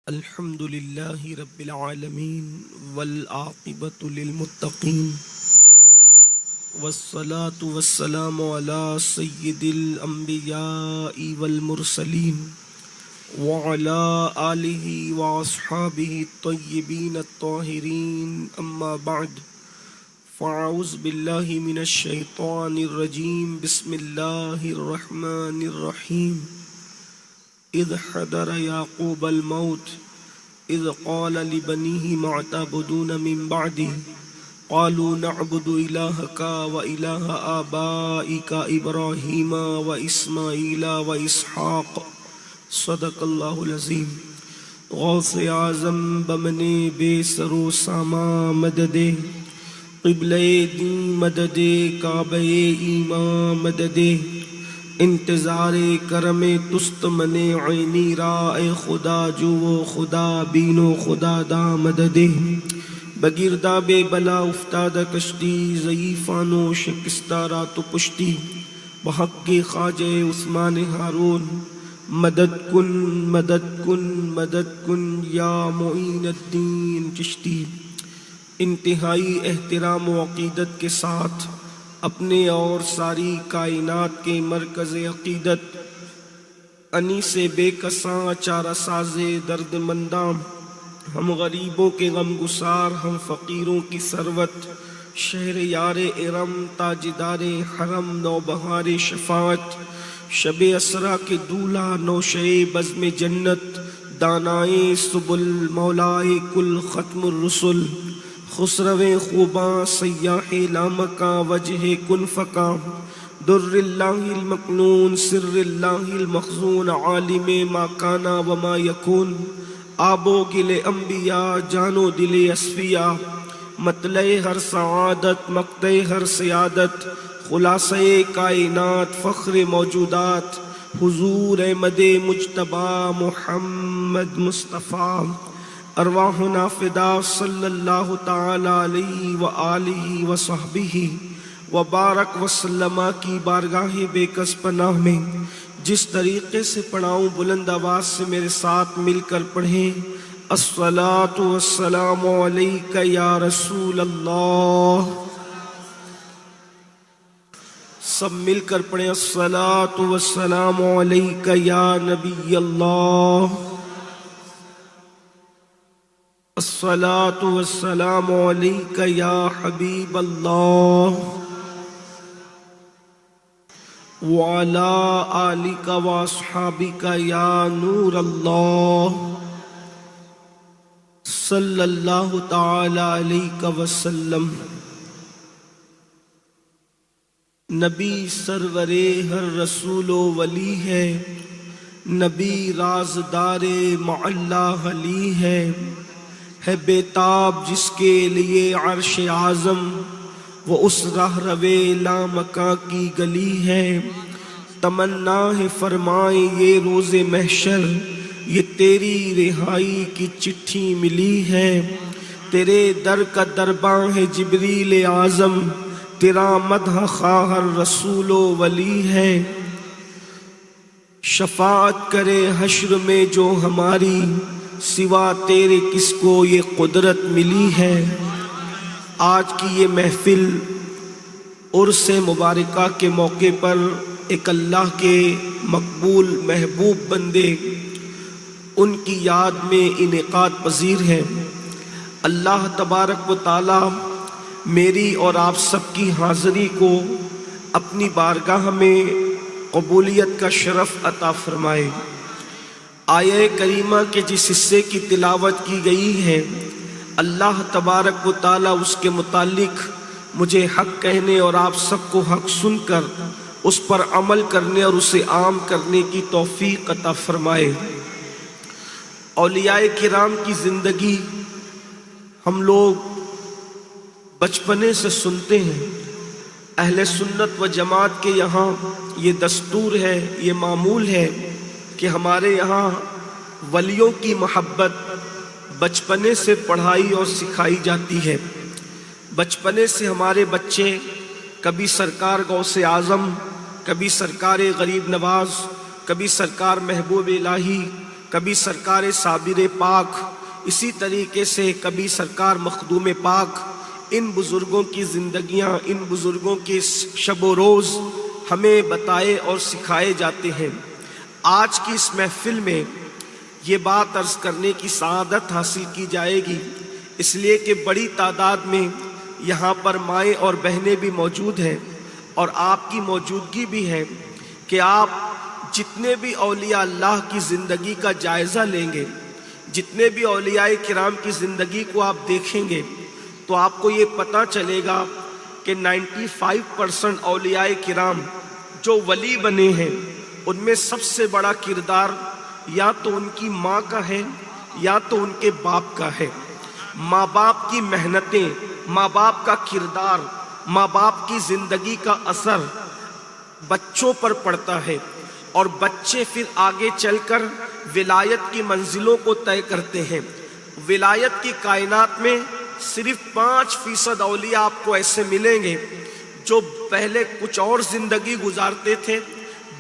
الحمد لله رب العالمين والعاقبة للمتقين والصلاة والسلام على سيد الأنبياء والمرسلين وعلى آله وأصحابه الطيبين الطاهرين أما بعد فأعوذ بالله من الشيطان الرجيم بسم الله الرحمن الرحيم اذ حضر یعقوب الموت اذ قال لبنیہ ما تعبدون من بعدی قالوا نعبد الہک والہ آبائک ابراہیم واسماعیل واسحاق صدق اللہ العظیم۔ غوث اعظم بمن بے سر و ساما مدد قبلہ دین مدد کعبہ ایمان مدد انتظار کرم تست من عینی را اے خدا جو و خدا بین و خدا دا مدد بگردہ بے بلا افتادہ کشتی ضعیفان و شکستہ رات و پشتی بحق خواجہ عثمان ہارون مدد کن مدد کن مدد کن یا معین الدین چشتی۔ انتہائی احترام و عقیدت کے ساتھ اپنے اور ساری کائنات کے مرکز عقیدت انیس بے کساں چارہ ساز درد منداں ہم غریبوں کے غم گسار ہم فقیروں کی ثروت شہر یار ارم تاجدار حرم نوبہار شفاعت شب اسرا کے دولہ نوشے بزم جنت دانائے سبل مولائے کل ختم الرسل خسرو خوباں سیاح لامکاں وجہ کن فکاں در اللہ المکنون سر اللہ المخزون عالم ما کانا وما یکون آب و گل انبیاء جان و دل اصفیاء مطلع ہر سعادت مقطع ہر سیادت خلاصہ کائنات فخر موجودات حضور احمد مجتبی محمد مصطفیٰ ارواحنا فدا صلی اللہ تعالی علیہ وآلہ وصحبہ وبارک وسلم کی بارگاہ بے کس پناہ میں جس طریقے سے پڑھاؤں بلند آواز سے میرے ساتھ مل کر پڑھیں الصلاۃ والسلام علیک یا رسول اللہ۔ سب مل کر پڑھیں الصلاۃ والسلام علیک یا نبی اللہ، الصلاۃ والسلام علیک یا حبیب اللہ وعلی آلک واصحابک یا نور اللہ صلی اللہ تعالی علیہ وسلم۔ نبی سرور ہر رسول و ولی ہے، نبی رازدار معلی علی ہے بےتاب جس کے لیے عرش اعظم وہ اس راہ روے لامکاں کی گلی ہے، تمنا ہے فرمائے یہ روز محشر یہ تیری رہائی کی چٹھی ملی ہے، تیرے در کا درباں ہے جبریل اعظم تیرا مدح خواہ ہر رسول و ولی ہے، شفاعت کرے حشر میں جو ہماری سوا تیرے کس کو یہ قدرت ملی ہے۔ آج کی یہ محفل عرس مبارکہ کے موقع پر ایک اللہ کے مقبول محبوب بندے ان کی یاد میں انعقاد پذیر ہے۔ اللہ تبارک و تعالی میری اور آپ سب کی حاضری کو اپنی بارگاہ میں قبولیت کا شرف عطا فرمائے۔ آیہ کریمہ کے جس حصے کی تلاوت کی گئی ہے اللہ تبارک و تعالی اس کے متعلق مجھے حق کہنے اور آپ سب کو حق سن کر اس پر عمل کرنے اور اسے عام کرنے کی توفیق عطا فرمائے۔ اولیاء کرام کی زندگی ہم لوگ بچپنے سے سنتے ہیں، اہل سنت و جماعت کے یہاں یہ دستور ہے، یہ معمول ہے کہ ہمارے یہاں ولیوں کی محبت بچپنے سے پڑھائی اور سکھائی جاتی ہے۔ بچپنے سے ہمارے بچے کبھی سرکار غوث اعظم، کبھی سرکار غریب نواز، کبھی سرکار محبوب الہی، کبھی سرکار صابر پاک، اسی طریقے سے کبھی سرکار مخدوم پاک، ان بزرگوں کی زندگیاں، ان بزرگوں کے شب و روز ہمیں بتائے اور سکھائے جاتے ہیں۔ آج کی اس محفل میں یہ بات عرض کرنے کی سعادت حاصل کی جائے گی، اس لیے کہ بڑی تعداد میں یہاں پر مائیں اور بہنیں بھی موجود ہیں اور آپ کی موجودگی بھی ہے کہ آپ جتنے بھی اولیاء اللہ کی زندگی کا جائزہ لیں گے، جتنے بھی اولیاء کرام کی زندگی کو آپ دیکھیں گے تو آپ کو یہ پتہ چلے گا کہ 95% اولیاء کرام جو ولی بنے ہیں ان میں سب سے بڑا کردار یا تو ان کی ماں کا ہے یا تو ان کے باپ کا ہے۔ ماں باپ کی محنتیں، ماں باپ کا کردار، ماں باپ کی زندگی کا اثر بچوں پر پڑتا ہے اور بچے پھر آگے چل کر ولایت کی منزلوں کو طے کرتے ہیں۔ ولایت کی کائنات میں صرف 5% اولیاء آپ کو ایسے ملیں گے جو پہلے کچھ اور زندگی گزارتے تھے،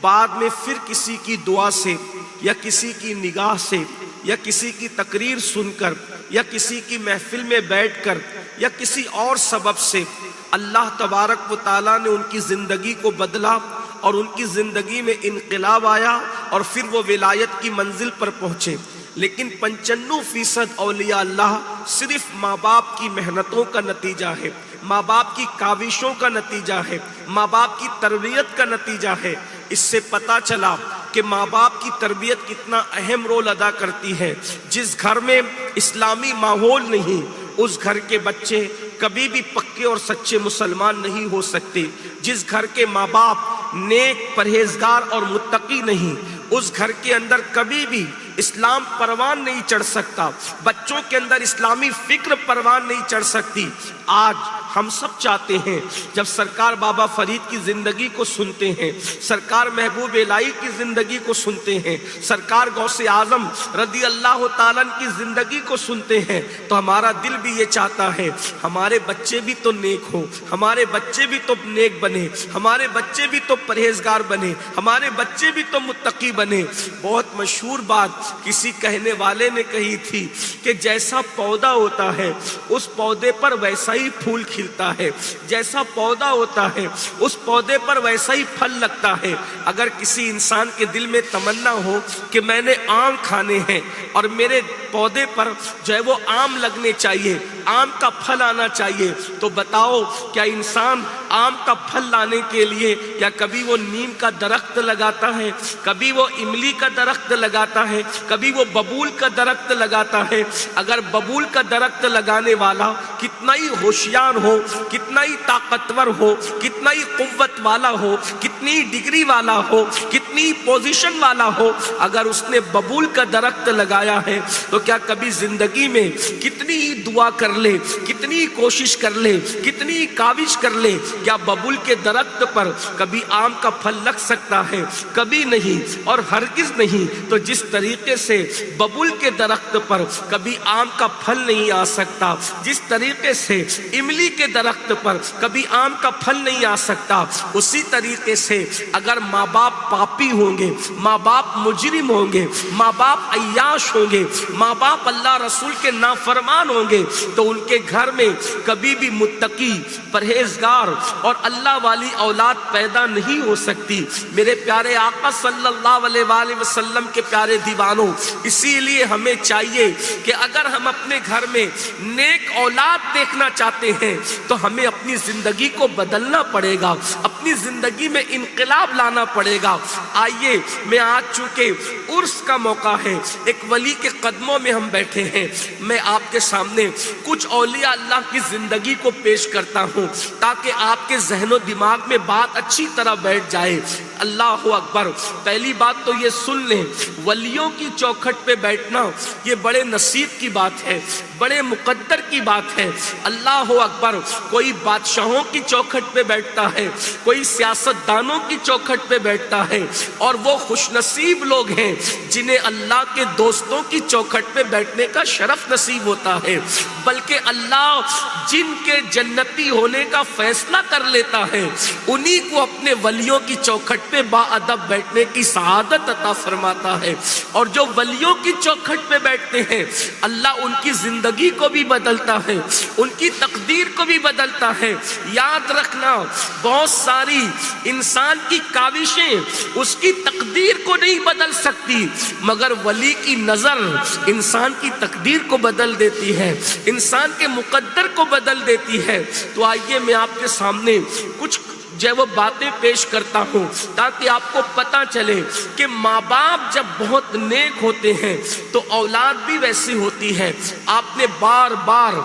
بعد میں پھر کسی کی دعا سے یا کسی کی نگاہ سے یا کسی کی تقریر سن کر یا کسی کی محفل میں بیٹھ کر یا کسی اور سبب سے اللہ تبارک و تعالیٰ نے ان کی زندگی کو بدلا اور ان کی زندگی میں انقلاب آیا اور پھر وہ ولایت کی منزل پر پہنچے۔ لیکن 95% اولیاء اللہ صرف ماں باپ کی محنتوں کا نتیجہ ہے، ماں باپ کی کاوشوں کا نتیجہ ہے، ماں باپ کی تربیت کا نتیجہ ہے۔ اس سے پتہ چلا کہ ماں باپ کی تربیت کتنا اہم رول ادا کرتی ہے۔ جس گھر میں اسلامی ماحول نہیں، اس گھر کے بچے کبھی بھی پکے اور سچے مسلمان نہیں ہو سکتے۔ جس گھر کے ماں باپ نیک، پرہیزگار اور متقی نہیں، اس گھر کے اندر کبھی بھی اسلام پروان نہیں چڑھ سکتا، بچوں کے اندر اسلامی فکر پروان نہیں چڑھ سکتی۔ آج ہم سب چاہتے ہیں جب سرکار بابا فرید کی زندگی کو سنتے ہیں، سرکار محبوب الہی کی زندگی کو سنتے ہیں، سرکار غوث اعظم رضی اللہ تعالیٰ کی زندگی کو سنتے ہیں تو ہمارا دل بھی یہ چاہتا ہے ہمارے بچے بھی تو نیک ہوں، ہمارے بچے بھی تو نیک بنے، ہمارے بچے بھی تو پرہیزگار بنے، ہمارے بچے بھی تو متقی بنے۔ بہت مشہور بات کسی کہنے والے نے کہی تھی کہ جیسا پودا ہوتا ہے اس پودے پر ویسا ہی پھول کھلتا ہے، جیسا پودا ہوتا ہے اس پودے پر ویسا ہی پھل لگتا ہے۔ اگر کسی انسان کے دل میں تمنا ہو کہ میں نے آم کھانے ہیں اور میرے پودے پر جو ہے وہ آم لگنے چاہیے، آم کا پھل آنا چاہیے، تو بتاؤ کیا انسان آم کا پھل لانے کے لیے کیا کبھی وہ نیم کا درخت لگاتا ہے، کبھی وہ املی کا درخت لگاتا ہے، کبھی وہ ببول کا درخت لگاتا ہے؟ اگر ببول کا درخت لگانے والا کتنا ہی ہوشیار ہو، کتنا ہی طاقتور ہو، کتنا ہی قوت والا ہو، کتنی ہی ڈگری والا ہو، کتنی ہی پوزیشن والا ہو، اگر اس نے ببول کا درخت لگایا ہے تو کیا کبھی زندگی میں کتنی ہی دعا کر لے، کتنی ہی کوشش کر لے، کتنی ہی کاوش کر لے، کیا ببول کے درخت پر کبھی آم کا پھل لگ سکتا ہے؟ کبھی نہیں اور ہرگز نہیں۔ تو جس طریقے سے ببول کے درخت پر کبھی آم کا پھل نہیں آ سکتا، جس طریقے سے املی کے درخت پر کبھی آم کا پھل نہیں آ سکتا، اسی طریقے سے اگر ماں باپ پاپی ہوں گے، ماں باپ مجرم ہوں گے، ماں باپ عیاش ہوں گے، ماں باپ اللہ رسول کے نافرمان ہوں گے تو ان کے گھر میں کبھی بھی متقی، پرہیزگار اور اللہ والی اولاد پیدا نہیں ہو سکتی۔ میرے پیارے آقا صلی اللہ علیہ وآلہ وسلم کے پیارے دیوانوں، اسی لیے ہمیں چاہیے کہ اگر ہم اپنے گھر میں نیک اولاد دیکھنا چاہتے ہیں تو ہمیں اپنی زندگی کو بدلنا پڑے گا، اپنی زندگی میں انقلاب لانا پڑے گا۔ آئیے، میں آج چونکہ عرس کا موقع ہے، ایک ولی کے قدموں میں ہم بیٹھے ہیں، میں آپ کے سامنے کچھ اولیاء اللہ کی زندگی کو پیش کرتا ہوں تاکہ آپ کے ذہن و دماغ میں بات اچھی طرح بیٹھ جائے۔ اللہ اکبر۔ پہلی بات تو یہ سن لیں، ولیوں کی چوکھٹ پہ بیٹھنا یہ بڑے نصیب کی بات ہے، بڑے مقدر کی بات ہے۔ اللہ اکبر۔ کوئی بادشاہوں کی چوکھٹ پہ بیٹھتا ہے، کوئی سیاست دانوں کی چوکھٹ پہ بیٹھتا ہے، اور وہ خوش نصیب لوگ ہیں جنہیں اللہ کے دوستوں کی چوکھٹ پہ بیٹھنے کا شرف نصیب ہوتا ہے۔ بلکہ اللہ جن کے جنتی ہونے کا فیصلہ کر لیتا ہے انہی کو اپنے ولیوں کی چوکھٹ چوکھٹ پہ با ادب بیٹھنے کی سعادت عطا فرماتا ہے، اور جو ولیوں کی چوکھٹ پہ بیٹھتے ہیں اللہ ان کی زندگی کو بھی بدلتا ہے، ان کی تقدیر کو بھی بدلتا ہے۔ یاد رکھنا، بہت ساری انسان کی کاوشیں اس کی تقدیر کو نہیں بدل سکتی، مگر ولی کی نظر انسان کی تقدیر کو بدل دیتی ہے، انسان کے مقدر کو بدل دیتی ہے۔ تو آئیے میں آپ کے سامنے کچھ جو وہ باتیں پیش کرتا ہوں تاکہ آپ کو پتہ چلے کہ ماں باپ جب بہت نیک ہوتے ہیں تو اولاد بھی ویسی ہوتی ہے۔ آپ نے بار بار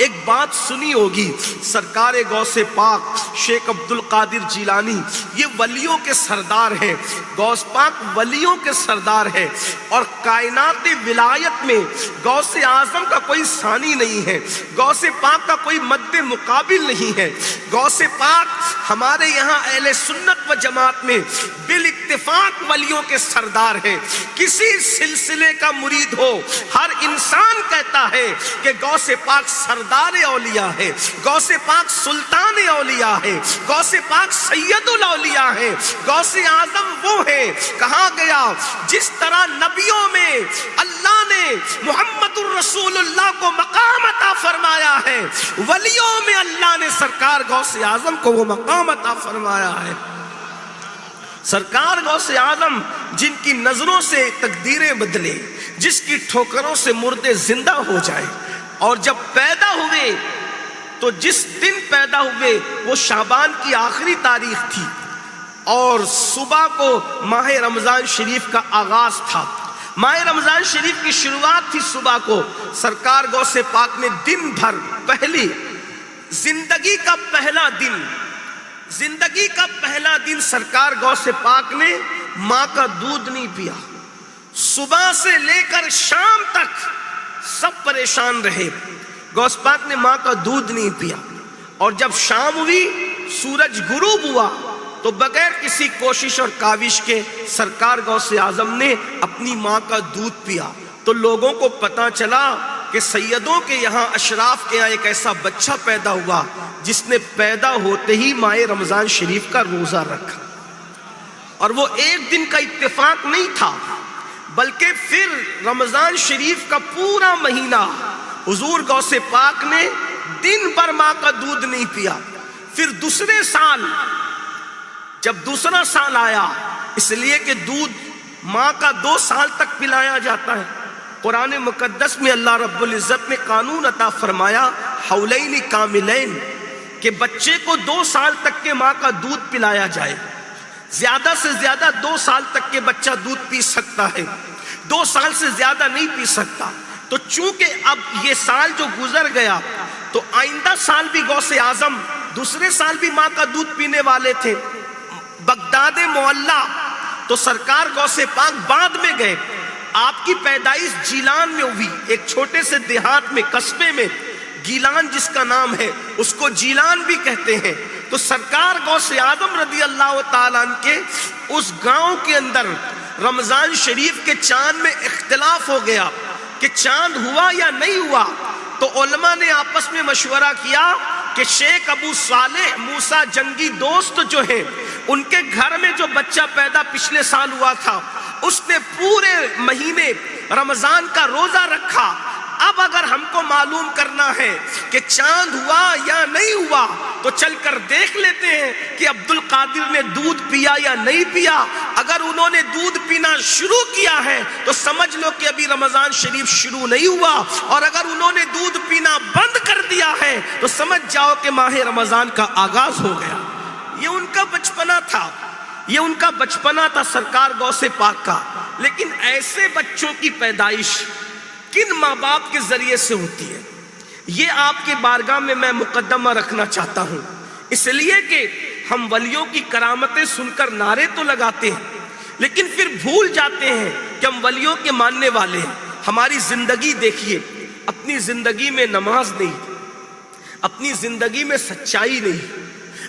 ایک بات سنی ہوگی، سرکار غوث پاک شیخ عبد القادر جیلانی یہ ولیوں کے سردار ہیں، غوث پاک ولیوں کے سردار ہیں، اور کائنات ولایت میں غوث اعظم کا کوئی ثانی نہیں ہے، غوث پاک کا کوئی مد مقابل نہیں ہے۔ غوث پاک ہمارے یہاں اہل سنت و جماعت میں بالاتفاق ولیوں کے سردار ہیں۔ کسی سلسلے کا مرید ہو، ہر انسان کہتا ہے کہ غوث پاک سردار اولیاء ہے، غوث پاک سلطان اولیاء ہے، غوث پاک سید الاولیاء ہے، غوث اعظم وہ ہے۔ کہا گیا جس طرح نبیوں میں اللہ نے محمد الرسول اللہ کو مقام عطا فرمایا ہے، ولیوں میں اللہ نے سرکار غوث اعظم کو وہ مقام عطا فرمایا ہے۔ سرکار غوث اعظم جن کی نظروں سے تقدیریں بدلے، جس کی ٹھوکروں سے مردے زندہ ہو جائے، اور جب پیدا ہوئے تو جس دن پیدا ہوئے وہ شعبان کی آخری تاریخ تھی، اور صبح کو ماہ رمضان شریف کا آغاز تھا، ماہ رمضان شریف کی شروعات تھی۔ صبح کو سرکار غوث پاک نے دن بھر پہلی زندگی کا پہلا دن سرکار غوث پاک نے ماں کا دودھ نہیں پیا۔ صبح سے لے کر شام تک سب پریشان رہے، غوث پاک نے ماں کا دودھ نہیں پیا، اور جب شام ہوئی سورج غروب ہوا تو بغیر کسی کوشش اور کاوش کے سرکار غوث اعظم نے اپنی ماں کا دودھ پیا۔ تو لوگوں کو پتا چلا کہ سیدوں کے یہاں، اشراف کے یہاں ایک ایسا بچہ پیدا ہوا جس نے پیدا ہوتے ہی ماہ رمضان شریف کا روزہ رکھا، اور وہ ایک دن کا اتفاق نہیں تھا، بلکہ پھر رمضان شریف کا پورا مہینہ حضور غوث پاک نے دن بھر ماں کا دودھ نہیں پیا۔ پھر دوسرے سال جب دوسرا سال آیا، اس لیے کہ دودھ ماں کا 2 سال تک پلایا جاتا ہے، قرآن مقدس میں اللہ رب العزت نے قانون عطا فرمایا حولین کاملین، کہ بچے کو 2 سال تک کے ماں کا دودھ پلایا جائے، زیادہ سے زیادہ 2 سال تک کے بچہ دودھ پی سکتا ہے، 2 سال سے زیادہ نہیں پی سکتا۔ تو چونکہ اب یہ سال جو گزر گیا تو آئندہ سال بھی غوث اعظم دوسرے سال بھی ماں کا دودھ پینے والے تھے۔ بغداد معلیٰ تو سرکار غوث پاک بعد میں گئے، آپ کی پیدائش جیلان میں ہوئی، ایک چھوٹے سے دیہات میں، قصبے میں، گیلان جس کا نام ہے، اس کو جیلان بھی کہتے ہیں۔ تو سرکار غوث اعظم رضی اللہ تعالیٰ عنہ کے اس گاؤں کے اندر رمضان شریف کے چاند میں اختلاف ہو گیا کہ چاند ہوا یا نہیں ہوا۔ تو علماء نے آپس میں مشورہ کیا کہ شیخ ابو صالح موسیٰ جنگی دوست جو ہیں، ان کے گھر میں جو بچہ پیدا پچھلے سال ہوا تھا، اس نے پورے مہینے رمضان کا روزہ رکھا۔ اب اگر ہم کو معلوم کرنا ہے کہ چاند ہوا یا نہیں ہوا تو چل کر دیکھ لیتے ہیں کہ عبد القادر نے دودھ پیا یا نہیں پیا۔ اگر انہوں نے دودھ پینا شروع کیا ہے تو سمجھ لو کہ ابھی رمضان شریف شروع نہیں ہوا، اور اگر انہوں نے دودھ پینا بند کر دیا ہے تو سمجھ جاؤ کہ ماہ رمضان کا آغاز ہو گیا۔ یہ ان کا بچپنا تھا، یہ ان کا بچپنا تھا سرکار غوث پاک کا۔ لیکن ایسے بچوں کی پیدائش کن ماں باپ کے ذریعے سے ہوتی ہے، یہ آپ کی بارگاہ میں میں مقدمہ رکھنا چاہتا ہوں، اس لیے کہ ہم ولیوں کی کرامتیں سن کر نعرے تو لگاتے ہیں لیکن پھر بھول جاتے ہیں کہ ہم ولیوں کے ماننے والے ہیں۔ ہماری زندگی دیکھیے، اپنی زندگی میں نماز نہیں، اپنی زندگی میں سچائی نہیں،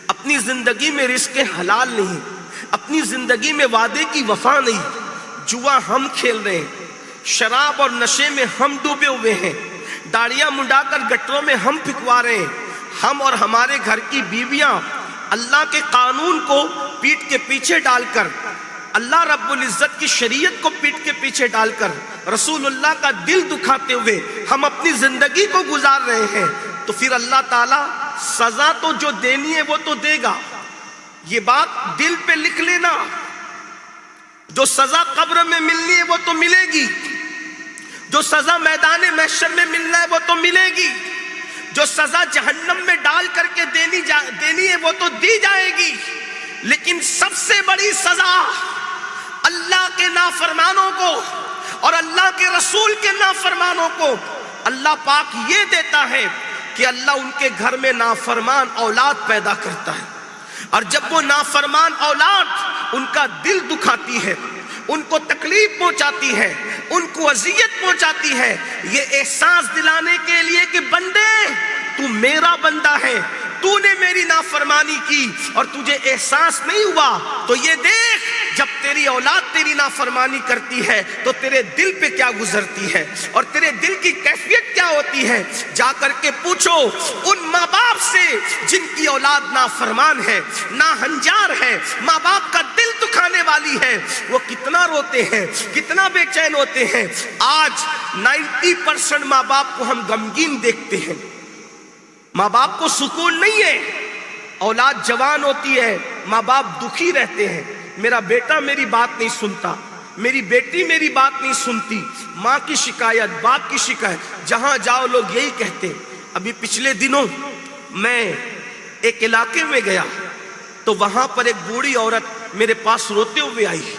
اپنی زندگی میں رزق حلال نہیں، اپنی زندگی میں وعدے کی وفا نہیں، جوا ہم کھیل رہے ہیں، شراب اور نشے میں ہم ڈوبے ہوئے ہیں، داڑیاں منڈا کر گٹروں میں ہم پھکوا رہے ہیں، ہم اور ہمارے گھر کی بیویاں اللہ کے قانون کو پیٹ کے پیچھے ڈال کر، اللہ رب العزت کی شریعت کو پیٹ کے پیچھے ڈال کر، رسول اللہ کا دل دکھاتے ہوئے ہم اپنی زندگی کو گزار رہے ہیں، تو پھر اللہ تعالیٰ سزا تو جو دینی ہے وہ تو دے گا۔ یہ بات دل پہ لکھ لینا، جو سزا قبر میں ملنی ہے وہ تو ملے گی، جو سزا میدان محشر میں ملنا ہے وہ تو ملے گی، جو سزا جہنم میں ڈال کر کے دینی ہے وہ تو دی جائے گی، لیکن سب سے بڑی سزا اللہ کے نافرمانوں کو اور اللہ کے رسول کے نافرمانوں کو اللہ پاک یہ دیتا ہے کہ اللہ ان کے گھر میں نافرمان اولاد پیدا کرتا ہے، اور جب وہ نافرمان اولاد ان کا دل دکھاتی ہے، ان کو تکلیف پہنچاتی ہے، ان کو اذیت پہنچاتی ہے، یہ احساس دلانے کے لیے کہ بندے تو میرا بندہ ہے، تو نے میری نافرمانی کی اور تجھے احساس نہیں ہوا، تو یہ دیکھ جب تیری اولاد تیری نافرمانی کرتی ہے تو تیرے دل پہ کیا گزرتی ہے اور تیرے دل کی کیفیت کیا ہوتی ہے۔ جا کر کے پوچھو ان ماں باپ سے جن کی اولاد نافرمان ہے، ناہنجار ہے، ماں باپ کا دل دکھانے والی ہے، وہ کتنا روتے ہیں، کتنا بے چین ہوتے ہیں۔ آج 90% ماں باپ کو ہم غمگین دیکھتے ہیں، ماں باپ کو سکون نہیں ہے، اولاد جوان ہوتی ہے، ماں باپ دکھی رہتے ہیں، میرا بیٹا میری بات نہیں سنتا، میری بیٹی میری بات نہیں سنتی، ماں کی شکایت، باپ کی شکایت، جہاں جاؤ لوگ یہی کہتے ہیں۔ ابھی پچھلے دنوں میں ایک علاقے میں گیا تو وہاں پر ایک بوڑھی عورت میرے پاس روتے ہوئے آئی،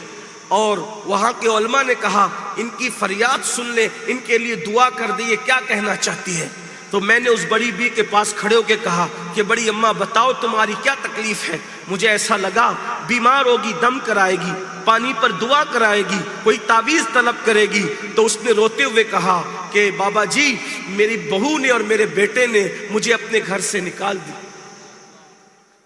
اور وہاں کے علماء نے کہا ان کی فریاد سن لے، ان کے لیے دعا کر دے، یہ کیا کہنا چاہتی ہے۔ تو میں نے اس بڑی بی کے پاس کھڑے ہو کے کہا کہ بڑی اماں بتاؤ تمہاری کیا تکلیف ہے۔ مجھے ایسا لگا بیمار ہوگی، دم کرائے گی، پانی پر دعا کرائے گی، کوئی تعویذ طلب کرے گی۔ تو اس نے روتے ہوئے کہا کہ بابا جی میری بہو نے اور میرے بیٹے نے مجھے اپنے گھر سے نکال دی۔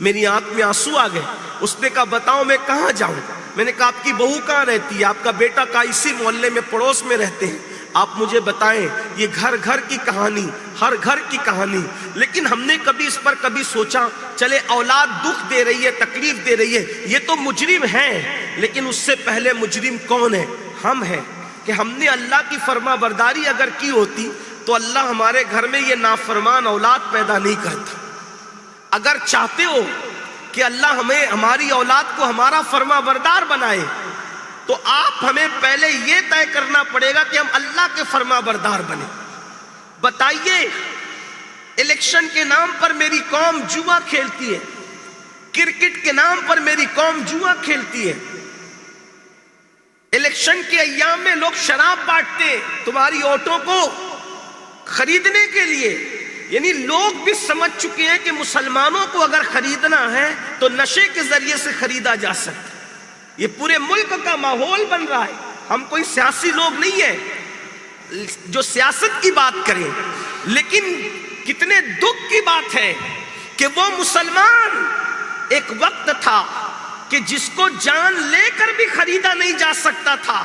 میری آنکھ میں آنسو آ گئے۔ اس نے کہا بتاؤ میں کہاں جاؤں۔ میں نے کہا آپ کی بہو کہاں رہتی ہے، آپ کا بیٹا کہاں، اسی محلے میں پڑوس میں رہتے ہیں، آپ مجھے بتائیں۔ یہ گھر گھر کی کہانی، ہر گھر کی کہانی، لیکن ہم نے کبھی اس پر کبھی سوچا چلے اولاد دکھ دے رہی ہے، تکلیف دے رہی ہے، یہ تو مجرم ہیں، لیکن اس سے پہلے مجرم کون ہے؟ ہم ہیں، کہ ہم نے اللہ کی فرما برداری اگر کی ہوتی تو اللہ ہمارے گھر میں یہ نافرمان اولاد پیدا نہیں کرتا۔ اگر چاہتے ہو کہ اللہ ہماری اولاد کو ہمارا فرما بردار بنائے تو آپ ہمیں پہلے یہ طے کرنا پڑے گا کہ ہم اللہ کے فرما بردار بنیں۔ بتائیے الیکشن کے نام پر میری قوم جوا کھیلتی ہے، کرکٹ کے نام پر میری قوم جوا کھیلتی ہے، الیکشن کے ایام میں لوگ شراب بانٹتے ہیں تمہاری ووٹوں کو خریدنے کے لیے۔ یعنی لوگ بھی سمجھ چکے ہیں کہ مسلمانوں کو اگر خریدنا ہے تو نشے کے ذریعے سے خریدا جا سکتا ہے۔ یہ پورے ملک کا ماحول بن رہا ہے۔ ہم کوئی سیاسی لوگ نہیں ہیں جو سیاست کی بات کریں، لیکن کتنے دکھ کی بات ہے کہ وہ مسلمان ایک وقت تھا کہ جس کو جان لے کر بھی خریدا نہیں جا سکتا تھا۔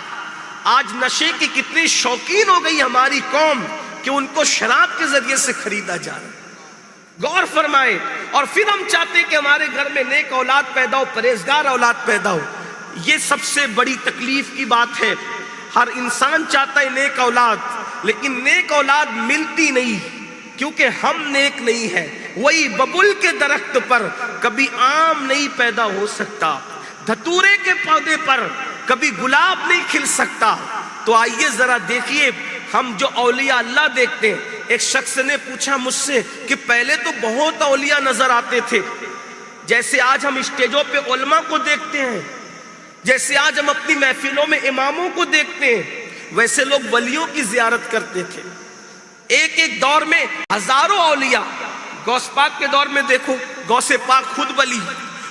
آج نشے کی کتنی شوقین ہو گئی ہماری قوم کہ ان کو شراب کے ذریعے سے خریدا جا رہا ہے۔ غور فرمائے۔ اور پھر ہم چاہتے ہیں کہ ہمارے گھر میں نیک اولاد پیدا ہو، پرہیزگار اولاد پیدا ہو۔ یہ سب سے بڑی تکلیف کی بات ہے۔ ہر انسان چاہتا ہے نیک اولاد، لیکن نیک اولاد ملتی نہیں کیونکہ ہم نیک نہیں ہیں۔ وہی ببول کے درخت پر کبھی آم نہیں پیدا ہو سکتا، دھتورے کے پودے پر کبھی گلاب نہیں کھل سکتا۔ تو آئیے ذرا دیکھیے ہم جو اولیاء اللہ دیکھتے ہیں۔ ایک شخص نے پوچھا مجھ سے کہ پہلے تو بہت اولیاء نظر آتے تھے، جیسے آج ہم اسٹیجوں پہ علماء کو دیکھتے ہیں، جیسے آج ہم اپنی محفلوں میں اماموں کو دیکھتے ہیں، ویسے لوگ ولیوں کی زیارت کرتے تھے۔ ایک ایک دور میں ہزاروں اولیاء، غوث پاک کے دور میں دیکھو غوث پاک خود ولی،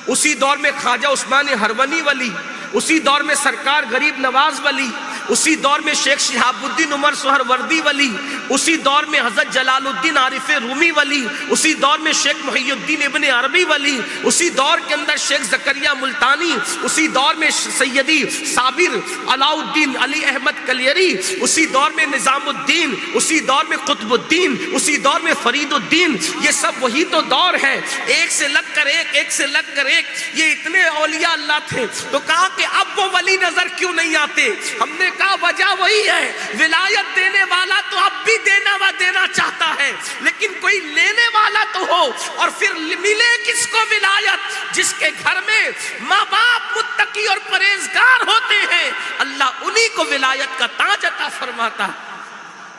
اسی دور میں خواجہ عثمان ہرونی ولی، اسی دور میں سرکار غریب نواز ولی، اسی دور میں شیخ شہاب الدین عمر سہروردی ولی، اسی دور میں حضرت جلال الدین عارف رومی ولی، اسی دور میں شیخ محی الدین ابن عربی ولی، اسی دور کے اندر شیخ زکریا ملتانی، اسی دور میں سیدی صابر علاء الدین علی احمد کلیری، اسی دور میں نظام الدین، اسی دور میں قطب الدین، اسی دور میں فرید الدین. یہ سب وہی تو دور ہے، ایک سے لگ کر ایک، ایک سے لگ کر ایک. یہ اتنے اولیاء اللہ تھے. تو کہا کہ اب وہ ولی نظر کیوں نہیں آتے؟ ہم نے کہا وجہ وہی ہے، ولایت دینے والا تو اب بھی دینا چاہتا ہے، لیکن کوئی لینے والا تو ہو. اور پھر ملے کس کو ولایت؟ جس کے گھر میں ماں باپ متقی اور پرہیزگار ہوتے ہیں، اللہ انہی کو ولایت کا تاج عطا فرماتا.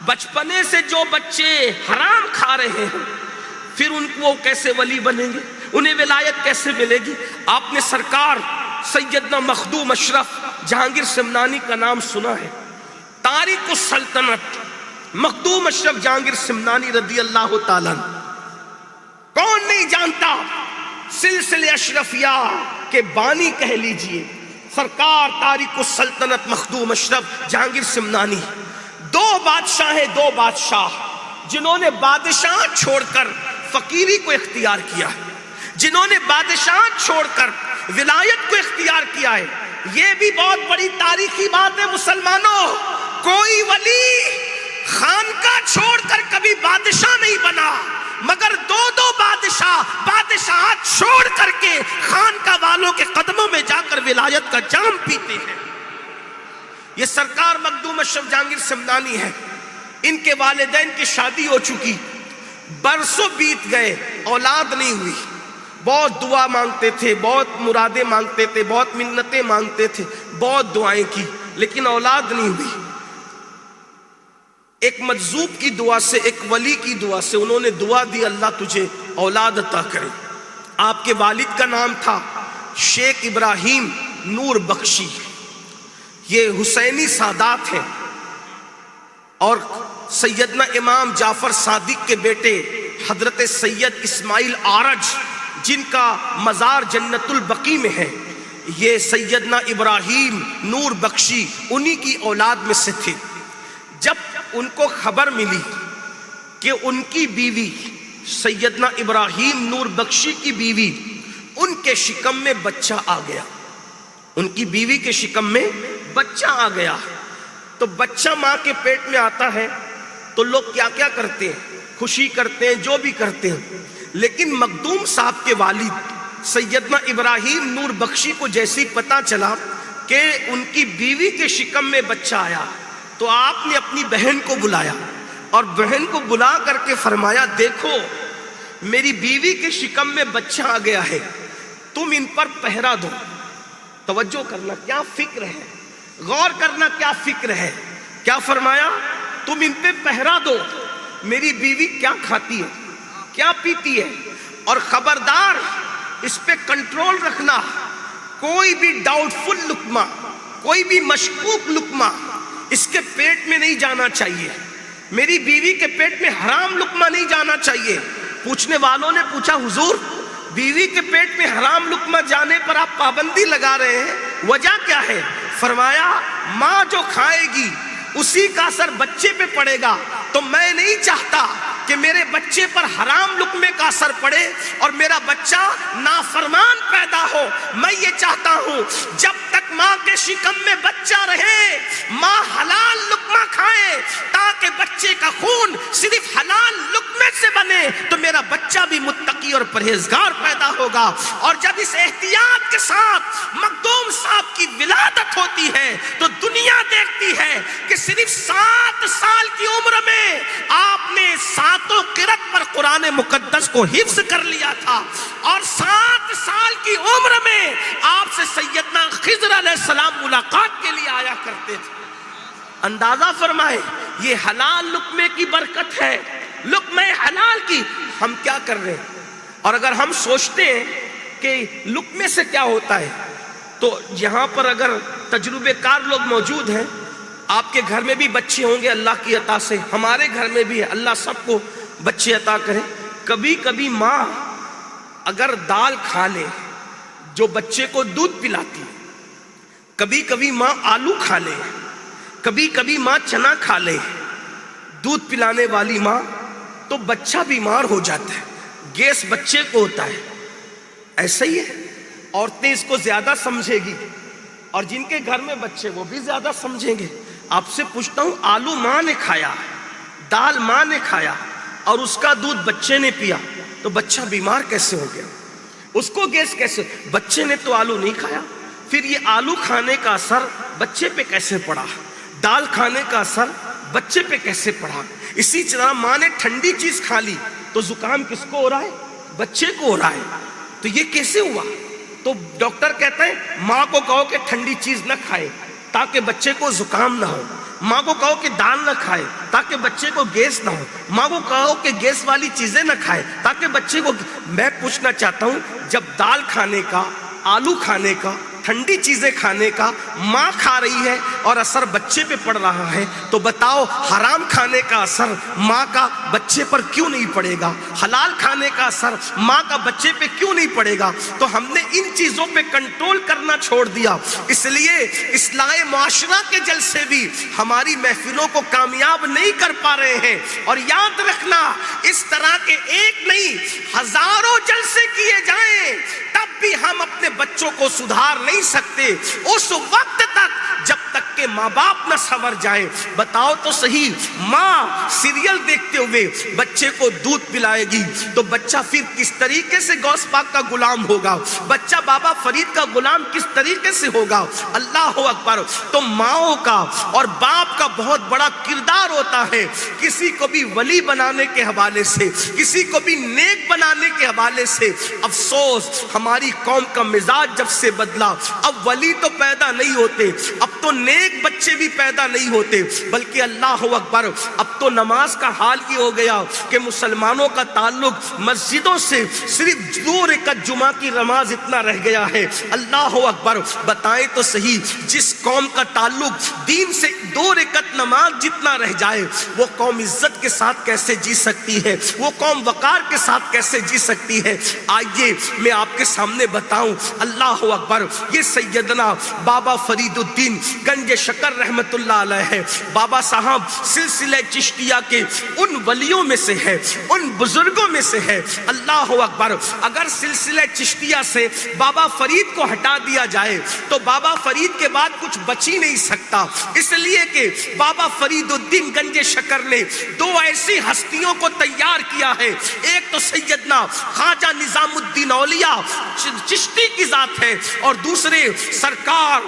بچپنے سے جو بچے حرام کھا رہے ہیں، پھر ان کو کیسے ولی بنیں گے؟ انہیں ولایت کیسے ملے گی؟ آپ نے سرکار سیدنا مخدوم اشرف جہانگیر سمنانی کا نام سنا ہے. تاریخ السلطنت مخدوم اشرف جہانگیر سمنانی رضی اللہ تعالیٰ. کون نہیں جانتا؟ سلسلے اشرفیہ کے بانی کہہ لیجئے سرکار تاریخ السلطنت مخدوم اشرف جہانگیر سمنانی. دو بادشاہ ہیں، دو بادشاہ جنہوں نے بادشاہ چھوڑ کر فقیری کو اختیار کیا ہے، جنہوں نے بادشاہ چھوڑ کر ولایت کو اختیار کیا ہے. یہ بھی بہت بڑی تاریخی بات ہے مسلمانوں. کوئی ولی خانقاہ چھوڑ کر کبھی بادشاہ نہیں بنا، مگر دو بادشاہ چھوڑ کر کے خانقاہ والوں کے قدموں میں جا کر ولایت کا جام پیتے ہیں. یہ سرکار مخدوم اشرف جہانگیر سمنانی ہے. ان کے والدین کی شادی ہو چکی، برسوں بیت گئے، اولاد نہیں ہوئی. بہت دعا مانگتے تھے، بہت مرادیں مانگتے تھے، بہت منتیں مانگتے تھے، بہت دعائیں کی، لیکن اولاد نہیں ہوئی. ایک مجذوب کی دعا سے، ایک ولی کی دعا سے انہوں نے دعا دی اللہ تجھے اولاد عطا کرے. آپ کے والد کا نام تھا شیخ ابراہیم نور بخشی. یہ حسینی سادات ہیں اور سیدنا امام جعفر صادق کے بیٹے حضرت سید اسماعیل آرج جن کا مزار جنت البقیع میں ہے، یہ سیدنا ابراہیم نور بخشی انہی کی اولاد میں سے تھے. جب ان کو خبر ملی کہ ان کی بیوی سیدنا ابراہیم نور بخشی کی بیوی ان کے شکم میں بچہ آ گیا، ان کی بیوی کے شکم میں بچہ آ گیا، تو بچہ ماں کے پیٹ میں آتا ہے تو لوگ کیا کیا کرتے ہیں، خوشی کرتے ہیں، جو بھی کرتے ہیں. لیکن مخدوم صاحب کے والد سیدنا ابراہیم نور بخشی کو جیسی پتہ چلا کہ ان کی بیوی کے شکم میں بچہ آیا، تو آپ نے اپنی بہن کو بلایا اور بہن کو بلا کر کے فرمایا دیکھو میری بیوی کے شکم میں بچہ آ گیا ہے، تم ان پر پہرا دو. توجہ کرنا کیا فکر ہے، غور کرنا کیا فکر ہے. کیا فرمایا؟ تم ان پہ پہرا دو، میری بیوی کیا کھاتی ہے، کیا پیتی ہے، اور خبردار اس پہ کنٹرول رکھنا. کوئی بھی ڈاؤٹ فل لقمہ، کوئی بھی مشکوک لقمہ اس کے پیٹ میں نہیں جانا چاہیے. میری بیوی کے پیٹ میں حرام لقمہ نہیں جانا چاہیے. پوچھنے والوں نے پوچھا حضور بیوی کے پیٹ میں حرام لقمہ جانے پر آپ پابندی لگا رہے ہیں، وجہ کیا ہے؟ فرمایا ماں جو کھائے گی اسی کا اثر بچے پہ پڑے گا، تو میں نہیں چاہتا کہ میرے بچے پر حرام لقمے کا اثر پڑے اور میرا بچہ نافرمان پیدا ہو. میں یہ چاہتا ہوں جب تک ماں کے شکم میں بچہ رہے ماں حلال لقمہ کھائے تاکہ بچے کا خون صرف حلال لقمے سے بنے، تو میرا بچہ بھی متقی اور پرہیزگار پیدا ہوگا. اور جب اس احتیاط کے ساتھ مخدوم صاحب کی ولادت ہوتی ہے تو دنیا دیکھتی ہے کہ صرف 7 سال کی عمر میں آپ نے 7 قرات پر قرآن مقدس کو حفظ کر لیا تھا، اور 7 سال کی عمر میں آپ سے سیدنا خضر علیہ السلام ملاقات کے لیے آیا کرتے تھے. اندازہ فرمائے یہ حلال لقمے کی برکت ہے، لقمے حلال کی. ہم کیا کر رہے ہیں؟ اور اگر ہم سوچتے ہیں کہ لقمے سے کیا ہوتا ہے، تو یہاں پر اگر تجربے کار لوگ موجود ہیں، آپ کے گھر میں بھی بچے ہوں گے اللہ کی عطا سے، ہمارے گھر میں بھی ہے، اللہ سب کو بچے عطا کرے. کبھی کبھی ماں اگر دال کھا لے جو بچے کو دودھ پلاتی ہے، کبھی کبھی ماں آلو کھا لے، کبھی کبھی ماں چنا کھا لے، دودھ پلانے والی ماں، تو بچہ بیمار ہو جاتا ہے، گیس بچے کو ہوتا ہے۔ ایسا ہی ہے، عورتیں اس کو زیادہ سمجھے گی، اور جن کے گھر میں بچے وہ بھی زیادہ سمجھیں گے۔ آپ سے پوچھتا ہوں، آلو ماں نے کھایا، دال ماں نے کھایا، اور اس کا دودھ بچے نے پیا، تو بچہ بیمار کیسے ہو گیا؟ اس کو گیس کیسے؟ بچے نے تو آلو نہیں کھایا، پھر یہ آلو کھانے کا اثر بچے پہ کیسے پڑا؟ دال کھانے کا اثر بچے پہ کیسے پڑا؟ اسی طرح ماں نے ٹھنڈی چیز کھا لی تو زکام کس کو ہو رہا ہے؟ بچے کو ہو رہا ہے۔ تو یہ کیسے ہوا؟ تو ڈاکٹر کہتا ہے ماں کو کہو کہ ٹھنڈی چیز نہ کھائے تاکہ بچے کو زکام نہ ہو، ماں کو کہو کہ دال نہ کھائے تاکہ بچے کو گیس نہ ہو، ماں کو کہو کہ گیس والی چیزیں نہ کھائے تاکہ بچے کو۔ میں پوچھنا چاہتا ہوں، جب دال کھانے کا، آلو کھانے کا، ٹھنڈی چیزیں کھانے کا ماں کھا رہی ہے اور اثر بچے پہ پڑ رہا ہے، تو بتاؤ حرام کھانے کا اثر ماں کا بچے پر کیوں نہیں پڑے گا؟ حلال کھانے کا اثر ماں کا بچے پہ کیوں نہیں پڑے گا؟ تو ہم نے ان چیزوں پہ کنٹرول کرنا چھوڑ دیا، اس لیے اصلاح معاشرہ کے جلسے بھی ہماری محفلوں کو کامیاب نہیں کر پا رہے ہیں۔ اور یاد رکھنا، اس طرح کے ایک نہیں ہزاروں جلسے کیے جائیں تب بھی ہم اپنے بچوں کو سدھار نہیں سکتے اس وقت تک جب تک کہ ماں باپ نہ سنور جائیں۔ بتاؤ تو صحیح، ماں سیریل دیکھتے ہوئے بچے کو دودھ پلائے گی تو بچہ پھر کس طریقے سے غوث پاک کا غلام ہوگا؟ بچہ بابا فرید کا غلام کس طریقے سے ہوگا؟ اللہ اکبر۔ تو ماؤں کا اور باپ کا بہت بڑا کردار ہوتا ہے، کسی کو بھی ولی بنانے کے حوالے سے، کسی کو بھی نیک بنانے کے حوالے سے۔ افسوس، ہماری قوم کا مزاج جب سے بدلا، اب ولی تو پیدا نہیں ہوتے، اب تو نیک بچے بھی پیدا نہیں ہوتے، بلکہ اللہ اکبر، اب تو نماز کا حال یہ ہو گیا کہ مسلمانوں کا تعلق مسجدوں سے صرف 2 رکعت جمعہ کی نماز اتنا رہ گیا ہے۔ اللہ اکبر، بتائیں تو صحیح، جس قوم کا تعلق دین سے 2 رکعت نماز جتنا رہ جائے، وہ قوم عزت کے ساتھ کیسے جی سکتی ہے؟ وہ قوم وقار کے ساتھ کیسے جی سکتی ہے؟ آئیے میں آپ کے سامنے بتاؤں، اللہ اکبر، یہ سیدنا بابا فرید الدین گنج شکر رحمت اللہ علیہ ہے۔ بابا صاحب سلسلہ چشتیہ کے ان ولیوں میں سے ہے، ان بزرگوں میں سے ہے۔ اللہ اکبر، اگر سلسلہ چشتیہ سے بابا فرید کو ہٹا دیا جائے تو بابا فرید کے بعد کچھ بچ ہی نہیں سکتا، اس لیے کہ بابا فرید الدین گنج شکر نے 2 ایسی ہستیوں کو تیار کیا ہے، ایک تو سیدنا خواجہ نظام الدین اولیاء چشتی کی ذات ہے، اور دوسرے سرکار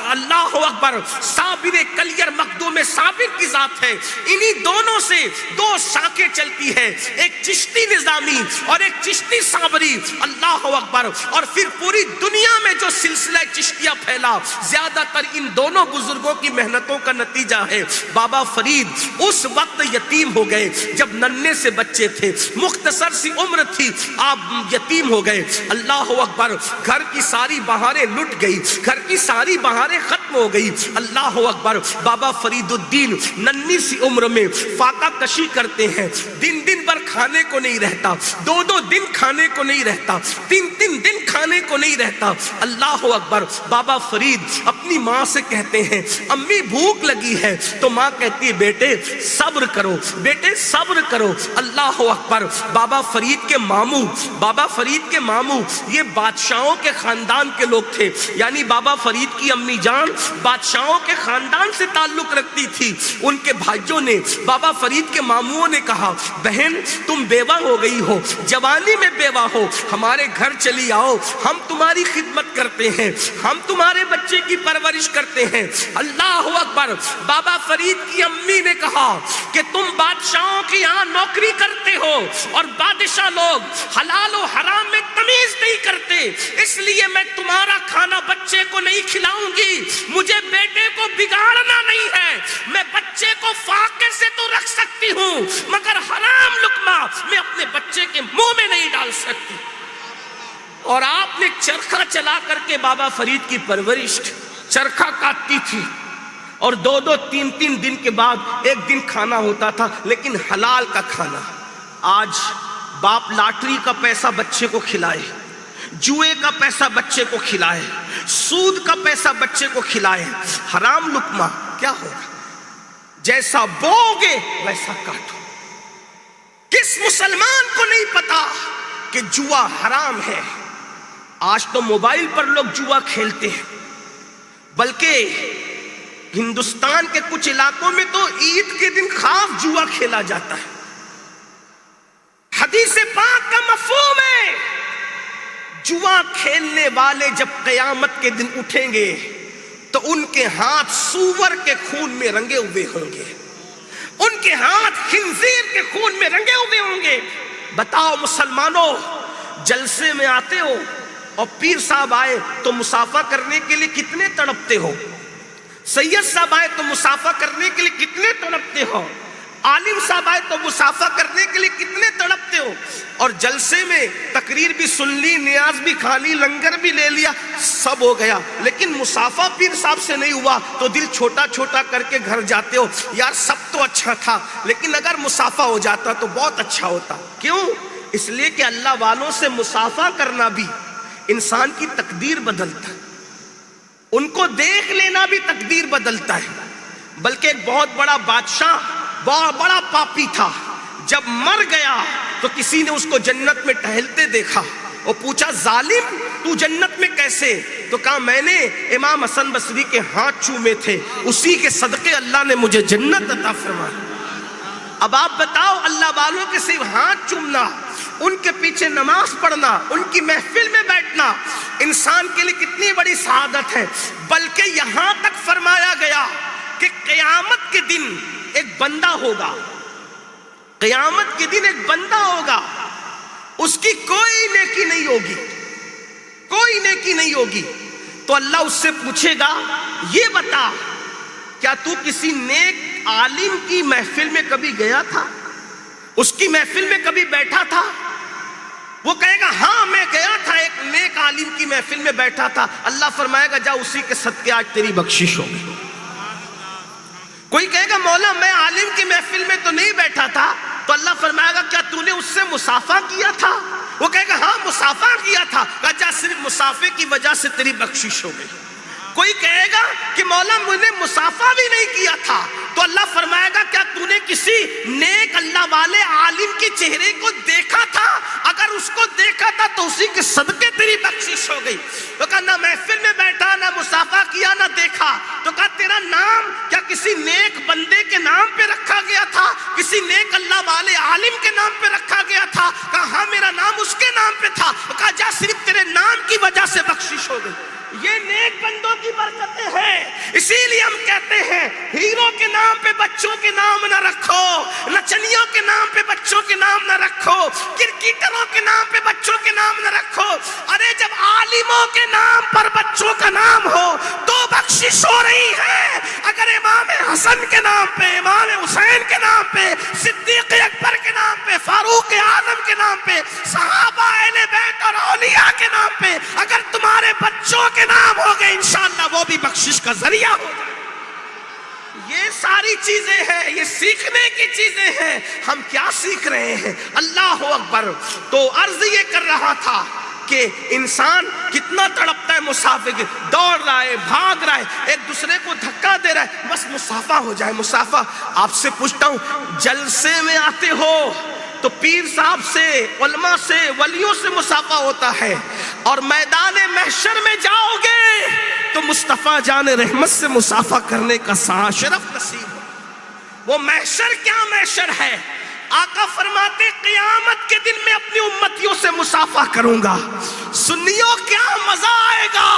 اللہ اکبر صابر کلیر مخدوم صابر کی ذات ہے۔ انہی دونوں سے 2 شاخیں چلتی ہے، ایک چشتی نظامی اور ایک چشتی صابری۔ اللہ اکبر، اور پھر پوری دنیا میں جو سلسلہ چشتیہ پھیلا، زیادہ تر ان دونوں بزرگوں کی محنتوں کا نتیجہ ہے۔ بابا فرید اس وقت یتیم ہو گئے جب ننھے سے بچے تھے، مختصر سی عمر تھی، آپ یتیم ہو گئے۔ اللہ اکبر، گھر کی ساری بہاریں لٹ گئی، گھر کی ساری بہاریں ختم ہو گئی۔ اللہ اکبر، بابا فرید الدین ننھی سی عمر میں فاقہ کشی کرتے ہیں، دن دن بھر کھانے کو نہیں رہتا، 2 دن کھانے کو نہیں رہتا، 3 دن کھانے کو نہیں رہتا۔ اللہ اکبر، بابا فرید اپنی ماں سے کہتے ہیں امی بھوک لگی ہے، تو ماں کہتی ہے بیٹے صبر کرو، بیٹے صبر کرو۔ اللہ اکبر، بابا فرید کے ماموں، بابا فرید کے ماموں یہ بادشاہوں کے خاندان کے لوگ تھے، یعنی بابا فرید کی امی جان بادشاہوں کے خاندان سے تعلق رکھتی تھی۔ ان کے بھائیوں نے، بابا فرید کے ماموں نے کہا بہن تم بیوہ ہو گئی ہو، جوانی میں بیوہ ہو، ہمارے گھر چلی آؤ، ہم تمہاری خدمت کرتے ہیں، ہم تمہارے بچے کی پرورش کرتے ہیں۔ اللہ اکبر، بابا فرید کی امی نے کہا کہ تم بادشاہوں کی یہاں نوکری کرتے ہو اور بادشاہ لوگ حلال و حرام میں تمیز نہیں کرتے، اس لیے میں تمہارا کھانا بچے کو نہیں کھلاؤں گی، مجھے بیٹے کو بگاڑنا نہیں ہے، میں بچے کو فاقے سے تو رکھ سکتی ہوں مگر حرام لقمہ میں اپنے بچے کے منہ میں نہیں ڈال سکتی۔ اور آپ نے چرخہ چلا کر کے بابا فرید کی پرورش، چرخہ کاٹتی تھی، اور 2 3 دن کے بعد ایک دن کھانا ہوتا تھا، لیکن حلال کا کھانا۔ آج باپ لاٹری کا پیسہ بچے کو کھلائے، جوئے کا پیسہ بچے کو کھلائے، سود کا پیسہ بچے کو کھلائے، حرام لقمہ کیا ہوگا؟ جیسا بوگے ویسا کاٹو۔ کس مسلمان کو نہیں پتا کہ جوا حرام ہے؟ آج تو موبائل پر لوگ جوا کھیلتے ہیں، بلکہ ہندوستان کے کچھ علاقوں میں تو عید کے دن خاص جوا کھیلا جاتا ہے۔ حدیث پاک کا مفہوم ہے جوا کھیلنے والے جب قیامت کے دن اٹھیں گے تو ان کے ہاتھ سور کے خون میں رنگے ہوئے ہوں گے، ان کے ہاتھ خنزیر کے خون میں رنگے ہوئے ہوں گے۔ بتاؤ مسلمانوں، جلسے میں آتے ہو اور پیر صاحب آئے تو مصافحہ کرنے کے لیے کتنے تڑپتے ہو؟ سید صاحب آئے تو مصافحہ کرنے کے لیے کتنے تڑپتے ہو؟ عالم صاحب آئے تو مصافحہ کرنے کے لیے کتنے تڑپتے ہو؟ اور جلسے میں تقریر بھی سن لی، نیاز بھی کھا لی، لنگر بھی لے لیا، سب ہو گیا، لیکن مصافحہ پیر صاحب سے نہیں ہوا تو دل چھوٹا چھوٹا کر کے گھر جاتے ہو، یار سب تو اچھا تھا لیکن اگر مصافحہ ہو جاتا تو بہت اچھا ہوتا۔ کیوں؟ اس لیے کہ اللہ والوں سے مصافحہ کرنا بھی انسان کی تقدیر بدلتا ہے، ان کو دیکھ لینا بھی تقدیر بدلتا ہے۔ بلکہ ایک بہت بڑا بادشاہ، بہت بڑا پاپی تھا، جب مر گیا تو کسی نے اس کو جنت میں ٹہلتے دیکھا اور پوچھا ظالم تو جنت میں کیسے؟ تو کہا میں نے امام حسن بصری کے ہاتھ چومے تھے، اسی کے صدقے اللہ نے مجھے جنت عطا فرمائی۔ اب آپ بتاؤ، اللہ والوں کے صرف ہاتھ چومنا، ان کے پیچھے نماز پڑھنا، ان کی محفل میں بیٹھنا انسان کے لیے کتنی بڑی سعادت ہے۔ بلکہ یہاں تک فرمایا گیا کہ قیامت کے دن ایک بندہ ہوگا، قیامت کے دن ایک بندہ ہوگا، اس کی کوئی نیکی نہیں ہوگی، کوئی نیکی نہیں ہوگی، تو اللہ اس سے پوچھے گا یہ بتا کیا تو کسی نیک عالم کی محفل میں کبھی گیا تھا؟ اس کی محفل میں کبھی بیٹھا تھا؟ وہ کہے گا ہاں میں گیا تھا، ایک نیک عالم کی محفل میں بیٹھا تھا۔ اللہ فرمائے گا جا اسی کے صدقے آج تیری بخشش ہو گئی۔ کوئی کہے گا مولا میں عالم کی محفل میں تو نہیں بیٹھا تھا، تو اللہ فرمائے گا کیا تو نے اس سے مصافحہ کیا تھا؟ وہ کہے گا ہاں مصافحہ کیا تھا، کہا جا صرف مصافحے کی وجہ سے تیری بخشش ہو گئی۔ کوئی کہے گا کہ مولا میں نے مصافحہ بھی نہیں کیا تھا، تو اللہ فرمائے گا کیا تو نے کسی نیک اللہ والے عالم کے چہرے کو دیکھا تھا؟ اگر اس کو دیکھا تھا تو اسی کے صدقے تیری بخشش ہو گئی۔ تو کہا نہ محفل میں بیٹھا، نہ مصافحہ کیا، نہ دیکھا، تو کہا تیرا نام کیا کسی نیک بندے کے نام پہ رکھا گیا تھا؟ کسی نیک اللہ والے عالم کے نام پہ رکھا گیا تھا؟ کہا ہاں میرا نام اس کے نام پہ تھا۔ کہا جا صرف تیرے نام کی وجہ سے بخشش ہو گئی۔ یہ نیک بندوں کی برکتیں ہیں، اسی لیے ہم کہتے ہیں ہیرو کے نام پہ بچوں کے نام نہ رکھو، نچنیوں کے نام پہ بچوں کے نام نہ رکھو، کرکٹروں کے نام پہ بچوں کے نام نہ رکھو۔ ارے جب عالموں کے نام پر بچوں کا نام ہو تو بخشش ہو رہی ہے۔ اگر امام حسن کے نام پہ، امام حسین کے نام پہ، صدیق اکبر کے نام پہ، فاروق اعظم کے نام پہ، صحابہ اہل بیت اور اولیاء کے نام پہ اگر تمہارے بچوں کے نام ہو گئے انشاءاللہ وہ بھی بخشش کا ذریعہ ہو جائے۔ یہ ساری چیزیں ہیں، یہ سیکھنے کی چیزیں ہیں۔ ہم کیا سیکھ رہے ہیں؟ اللہ اکبر۔ تو عرض یہ کر رہا تھا کہ انسان کتنا تڑپتا ہے مسافر کے، دوڑ رہا ہے، بھاگ رہا ہے، ایک دوسرے کو دھکا دے رہا ہے، بس مصافحہ ہو جائے، مصافحہ۔ آپ سے پوچھتا ہوں جلسے میں آتے ہو تو پیر صاحب سے، علماء سے، ولیوں سے مصافحہ ہوتا ہے، اور میدان محشر میں جاؤ گے تو مصطفیٰ جان رحمت سے مصافحہ کرنے کا شرف نصیب ہو۔ وہ محشر کیا محشر ہے؟ آقا فرماتے قیامت کے دن میں اپنی امتیوں سے مصافحہ کروں گا۔ سنیوں کیا مزہ آئے گا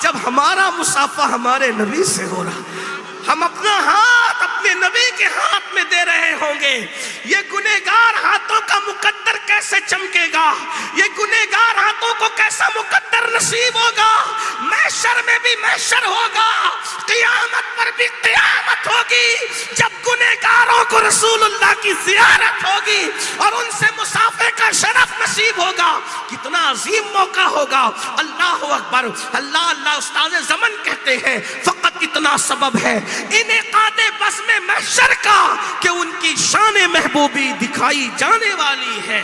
جب ہمارا مصافحہ ہمارے نبی سے ہو رہا، ہم اپنا ہاتھ اپنے نبی کے ہاتھ میں دے رہے ہوں گے۔ یہ گنہگار ہاتھوں کا مقدر کیسے چمکے گا؟ یہ گنہگار ہاتھوں کو کیسا مقدر نصیب ہوگا؟ محشر میں بھی محشر ہوگا، قیامت پر بھی قیامت ہوگی، جب گنہگاروں کو رسول اللہ کی زیارت ہوگی اور ان سے مصافحے کا شرف نصیب ہوگا۔ کتنا عظیم موقع ہوگا۔ اللہ اکبر، اللہ اللہ۔ استاد زمن کہتے ہیں فقط اتنا سبب ہے انعقاد بزم محشر کا کہ ان کی شان محبوبی دکھائی جانے والی ہے۔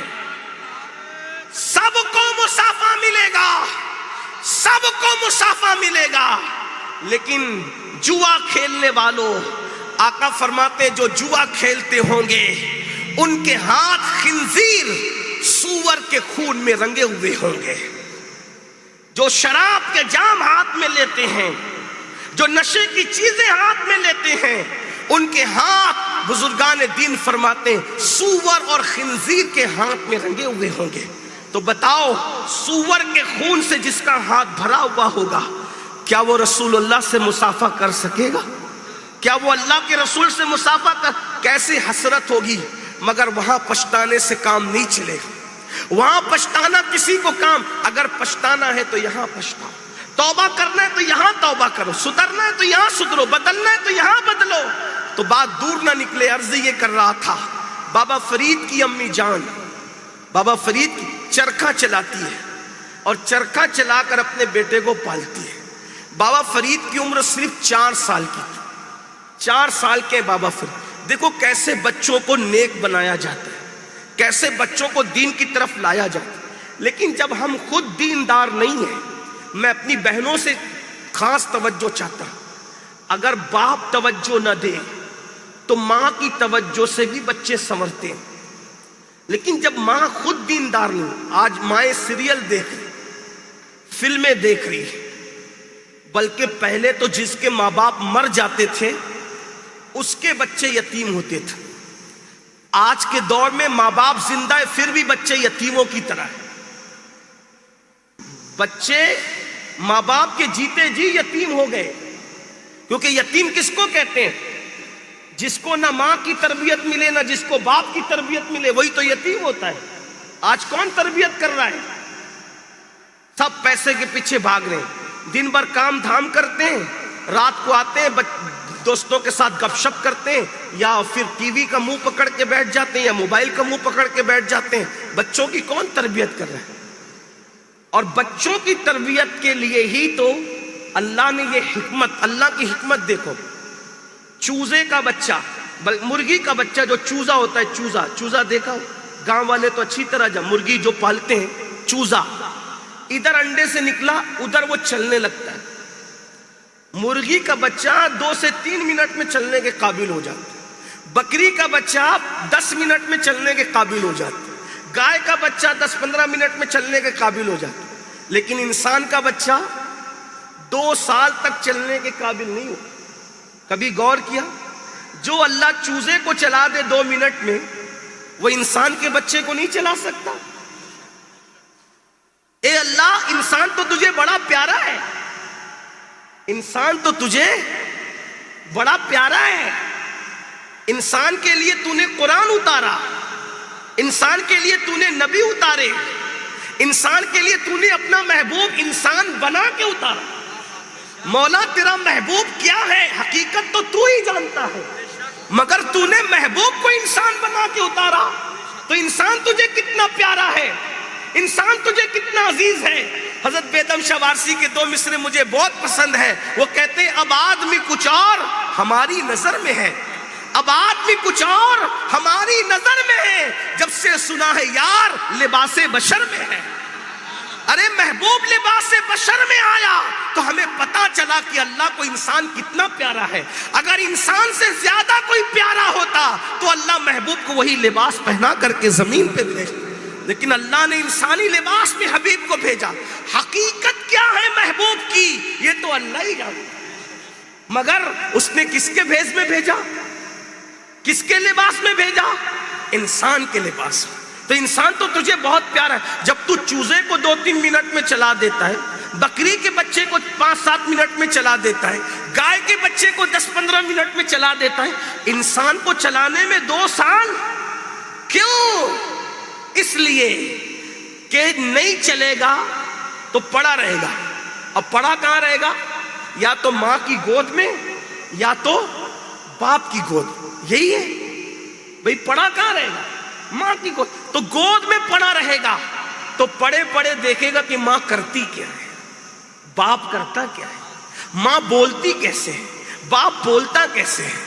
سب کو مصافحہ ملے گا، سب کو مصافحہ ملے گا، لیکن جوا کھیلنے والوں، آقا فرماتے ہیں جو جوا کھیلتے ہوں گے ان کے ہاتھ خنزیر سور کے خون میں رنگے ہوئے ہوں گے، جو شراب کے جام ہاتھ میں لیتے ہیں، جو نشے کی چیزیں ہاتھ میں لیتے ہیں، ان کے ہاتھ بزرگان دین فرماتے ہیں سور اور خنزیر کے ہاتھ میں رنگے ہوئے ہوں گے۔ تو بتاؤ سور کے خون سے جس کا ہاتھ بھرا ہوا ہوگا کیا وہ رسول اللہ سے مصافحہ کر سکے گا؟ کیا وہ اللہ کے رسول سے مصافحہ کر؟ کیسے حسرت ہوگی، مگر وہاں پچھتانے سے کام نہیں چلے گا۔ وہاں پچھتانا کسی کو کام، اگر پچھتانا ہے تو یہاں پچھتاؤ، توبہ کرنا ہے تو یہاں توبہ کرو، سدھرنا ہے تو یہاں سدھرو، بدلنا ہے تو یہاں بدلو۔ تو بات دور نہ نکلے، عرض یہ کر رہا تھا بابا فرید کی امی جان، بابا فرید کی چرخہ چلاتی ہے اور چرخہ چلا کر اپنے بیٹے کو پالتی ہے۔ بابا فرید کی عمر صرف 4 سال کی تھی، 4 سال کے بابا فرید۔ دیکھو کیسے بچوں کو نیک بنایا جاتا ہے، کیسے بچوں کو دین کی طرف لایا جاتا ہے۔ لیکن جب ہم خود دیندار نہیں ہیں، میں اپنی بہنوں سے خاص توجہ چاہتا ہوں، اگر باپ توجہ نہ دے تو ماں کی توجہ سے بھی بچے سنورتے ہیں۔ لیکن جب ماں خود دیندار نہیں، آج مائیں سیریل دیکھ رہی، فلمیں دیکھ رہی، بلکہ پہلے تو جس کے ماں باپ مر جاتے تھے اس کے بچے یتیم ہوتے تھے۔ آج کے دور میں ماں باپ زندہ ہے پھر بھی بچے یتیموں کی طرح ہیں۔ بچے ماں باپ کے جیتے جی یتیم ہو گئے، کیونکہ یتیم کس کو کہتے ہیں؟ جس کو نہ ماں کی تربیت ملے نہ جس کو باپ کی تربیت ملے، وہی تو یتیم ہوتا ہے۔ آج کون تربیت کر رہا ہے؟ سب پیسے کے پیچھے بھاگ رہے ہیں، دن بھر کام دھام کرتے ہیں، رات کو آتے ہیں دوستوں کے ساتھ گپ شپ کرتے ہیں، یا پھر ٹی وی کا منہ پکڑ کے بیٹھ جاتے ہیں یا موبائل کا منہ پکڑ کے بیٹھ جاتے ہیں۔ بچوں کی کون تربیت کر رہا ہے؟ اور بچوں کی تربیت کے لیے ہی تو اللہ نے یہ حکمت، اللہ کی حکمت دیکھو۔ چوزے کا بچہ، مرغی کا بچہ جو چوزا ہوتا ہے، چوزا دیکھا ہو؟ گاؤں والے تو اچھی طرح جب مرغی جو پالتے ہیں، چوزا ادھر انڈے سے نکلا ادھر وہ چلنے لگتا ہے۔ مرغی کا بچہ 2 سے 3 منٹ میں چلنے کے قابل ہو جاتا ہے، بکری کا بچہ 10 منٹ میں چلنے کے قابل ہو جاتا ہے، گائے کا بچہ 10-15 منٹ میں چلنے کے قابل ہو جاتا ہے۔ لیکن انسان کا بچہ 2 سال تک چلنے کے قابل نہیں ہو۔ کبھی غور کیا؟ جو اللہ چوزے کو چلا دے 2 منٹ میں، وہ انسان کے بچے کو نہیں چلا سکتا۔ اے اللہ، انسان تو تجھے بڑا پیارا ہے، انسان تو تجھے بڑا پیارا ہے۔ انسان کے لیے تو نے قرآن اتارا، انسان کے لیے تو نے نبی اتارے، انسان کے لیے تو نے اپنا محبوب انسان بنا کے اتارا۔ مولا تیرا محبوب کیا ہے حقیقت تو ہی جانتا ہے، مگر تو نے محبوب کو انسان بنا کے اتارا، تو انسان تجھے کتنا پیارا ہے، انسان تجھے کتنا عزیز ہے۔ حضرت بیدم شاہ وارسی کے 2 مصرے مجھے بہت پسند ہے، وہ کہتے ہیں اب آدمی کچھ اور ہماری نظر میں ہے، اب آدمی کچھ اور ہماری نظر میں ہے، جب سے سنا ہے یار لباس بشر میں ہے۔ ارے محبوب لباس بشر میں آیا تو ہمیں پتا چلا کہ اللہ کو انسان کتنا پیارا ہے۔ اگر انسان سے زیادہ کوئی پیارا ہوتا تو اللہ محبوب کو وہی لباس پہنا کر کے زمین پہ بھیجتا، لیکن اللہ نے انسانی لباس میں حبیب کو بھیجا۔ حقیقت کیا ہے محبوب کی یہ تو اللہ ہی جانتا، مگر اس نے کس کے بھیس میں بھیجا، کس کے لباس میں بھیجا؟ انسان کے لباس میں۔ تو انسان تو تجھے بہت پیارا ہے۔ جب تو چوزے کو 2-3 منٹ میں چلا دیتا ہے، بکری کے بچے کو 5-7 منٹ میں چلا دیتا ہے، گائے کے بچے کو 10-15 منٹ میں چلا دیتا ہے، انسان کو چلانے میں 2 سال کیوں؟ اس لیے کہ نہیں چلے گا تو پڑا رہے گا، اب پڑا کہاں رہے گا؟ یا تو ماں کی گود میں یا تو باپ کی گود میں۔ یہی ہے بھئی، پڑا کہاں رہے گا؟ ماں کی گود۔ تو گود میں پڑا رہے گا تو پڑے پڑے دیکھے گا کہ ماں کرتی کیا ہے، باپ کرتا کیا ہے، ماں بولتی کیسے ہے، باپ بولتا کیسے ہے،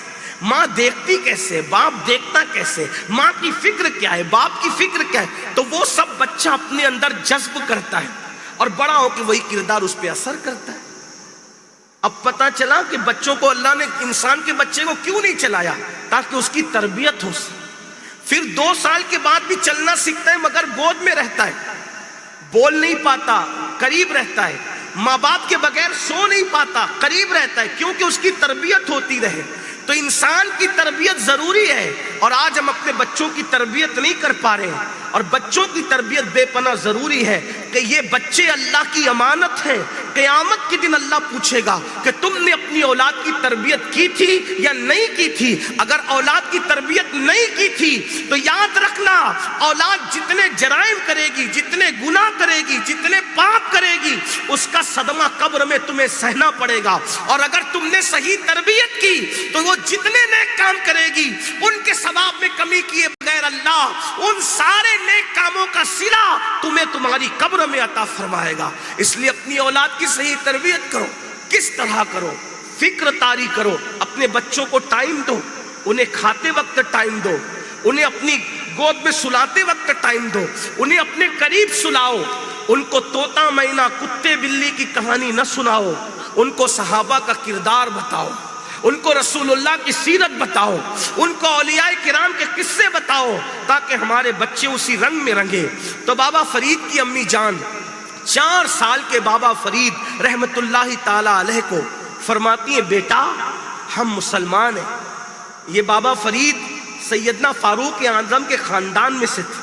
ماں دیکھتی کیسے، باپ دیکھتا کیسے، ماں کی فکر کیا ہے، باپ کی فکر کیا ہے، تو وہ سب بچہ اپنے اندر جذب کرتا ہے اور بڑا ہو کے وہی کردار اس پہ اثر کرتا ہے۔ اب پتا چلا کہ بچوں کو اللہ نے انسان کے بچے کو کیوں نہیں چلایا؟ تاکہ اس کی تربیت ہو. پھر 2 سال کے بعد بھی چلنا سیکھتا ہے مگر گود میں رہتا ہے، بول نہیں پاتا، قریب رہتا ہے. ماں باپ کے بغیر سو نہیں پاتا، قریب رہتا ہے، کیونکہ اس کی تربیت ہوتی رہے. تو انسان کی تربیت ضروری ہے، اور آج ہم اپنے بچوں کی تربیت نہیں کر پا رہے ہیں. اور بچوں کی تربیت بے پناہ ضروری ہے کہ یہ بچے اللہ کی امانت ہیں. قیامت کے دن اللہ پوچھے گا کہ تم نے اپنی اولاد کی تربیت کی تھی یا نہیں کی تھی. اگر اولاد کی تربیت نہیں کی تھی تو یاد رکھنا، اولاد جتنے جرائم کرے گی، جتنے گناہ کرے گی، جتنے پاپ کرے گی، اس کا صدمہ قبر میں تمہیں سہنا پڑے گا. اور اگر تم نے صحیح تربیت کی تو وہ جتنے نیک کام کرے گی ان کے ثواب میں کمی کیے بغیر اللہ ان سارے نیک کاموں کا صلہ تمہیں تمہاری قبر میں عطا فرمائے گا. اس لیے اپنی اولاد کی صحیح تربیت کرو. کس طرح کرو؟ فکر طاری کرو. اپنے بچوں کو ٹائم دو، انہیں کھاتے وقت ٹائم دو، انہیں اپنی گود میں سلاتے وقت ٹائم دو، انہیں اپنے قریب سلاؤ. ان کو طوطا مینا کتے بلی کی کہانی نہ سناؤ، ان کو صحابہ کا کردار بتاؤ، ان کو رسول اللہ کی سیرت بتاؤ، ان کو اولیاء کرام کے قصے بتاؤ، تاکہ ہمارے بچے اسی رنگ میں رنگے. تو بابا فرید کی امی جان 4 سال کے بابا فرید رحمت اللہ تعالی علیہ کو فرماتی ہیں بیٹا ہم مسلمان ہیں. یہ بابا فرید سیدنا فاروق اعظم کے خاندان میں سے تھے،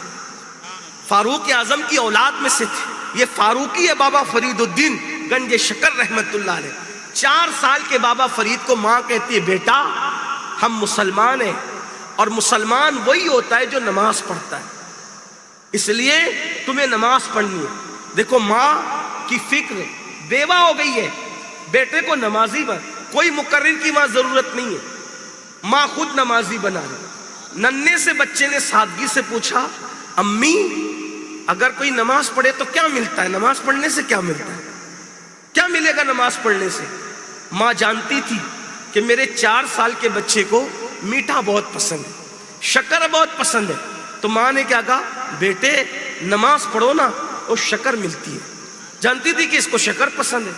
فاروق اعظم کی اولاد میں سے تھے. یہ فاروقی ہے بابا فرید الدین گنج شکر رحمت اللہ علیہ. 4 سال کے بابا فرید کو ماں کہتی ہے بیٹا ہم مسلمان ہیں، اور مسلمان وہی ہوتا ہے جو نماز پڑھتا ہے، اس لیے تمہیں نماز پڑھنی ہے. دیکھو ماں کی فکر، بیوہ ہو گئی ہے، بیٹے کو نمازی بن، کوئی مقرر کی ماں ضرورت نہیں ہے، ماں خود نمازی بنا رہی. ننھے سے بچے نے سادگی سے پوچھا امی اگر کوئی نماز پڑھے تو کیا ملتا ہے؟ نماز پڑھنے سے کیا ملتا ہے؟ کیا ملے گا نماز پڑھنے سے؟ ماں جانتی تھی کہ میرے 4 سال کے بچے کو میٹھا بہت پسند ہے، شکر بہت پسند ہے. تو ماں نے کیا کہا بیٹے نماز پڑھو نا، وہ شکر ملتی ہے. جانتی تھی کہ اس کو شکر پسند ہے.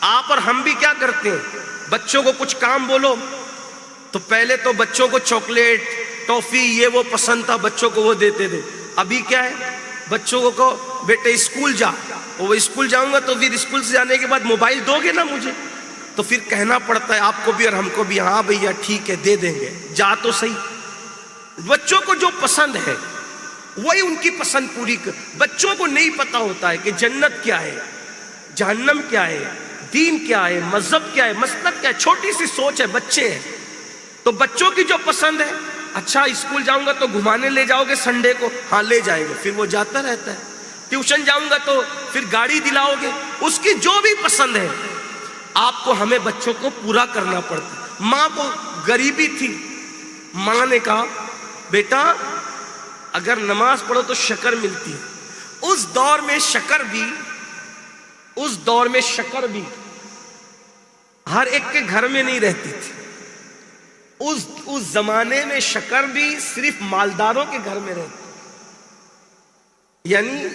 آپ اور ہم بھی کیا کرتے ہیں؟ بچوں کو کچھ کام بولو تو پہلے تو بچوں کو چاکلیٹ ٹافی یہ وہ پسند تھا، بچوں کو وہ دیتے تھے. ابھی کیا ہے؟ بچوں کو کہو بیٹے اسکول جا، وہ اسکول جاؤں گا تو پھر اسکول سے جانے کے بعد موبائل دو گے نا مجھے؟ تو پھر کہنا پڑتا ہے آپ کو بھی اور ہم کو بھی ہاں بھیا ٹھیک ہے دے دیں گے، جا تو صحیح. بچوں کو جو پسند ہے وہی ان کی پسند پوری کر. بچوں کو نہیں پتا ہوتا ہے کہ جنت کیا ہے، جہنم کیا ہے، دین کیا ہے، مذہب کیا ہے، مسلک کیا ہے. چھوٹی سی سوچ ہے، بچے ہیں. تو بچوں کی جو پسند ہے، اچھا اسکول جاؤں گا تو گھمانے لے جاؤ گے سنڈے کو؟ ہاں لے جائیں گے، پھر وہ جاتا رہتا ہے. ٹیوشن جاؤں گا تو پھر گاڑی دلاؤ گے. اس کی جو بھی پسند ہے آپ کو ہمیں بچوں کو پورا کرنا پڑتا. ماں کو غریبی تھی، ماں نے کہا بیٹا اگر نماز پڑھو تو شکر ملتی ہے. اس دور میں شکر بھی ہر ایک کے گھر میں نہیں رہتی تھی. اس زمانے میں شکر بھی صرف مالداروں کے گھر میں رہتی. یعنی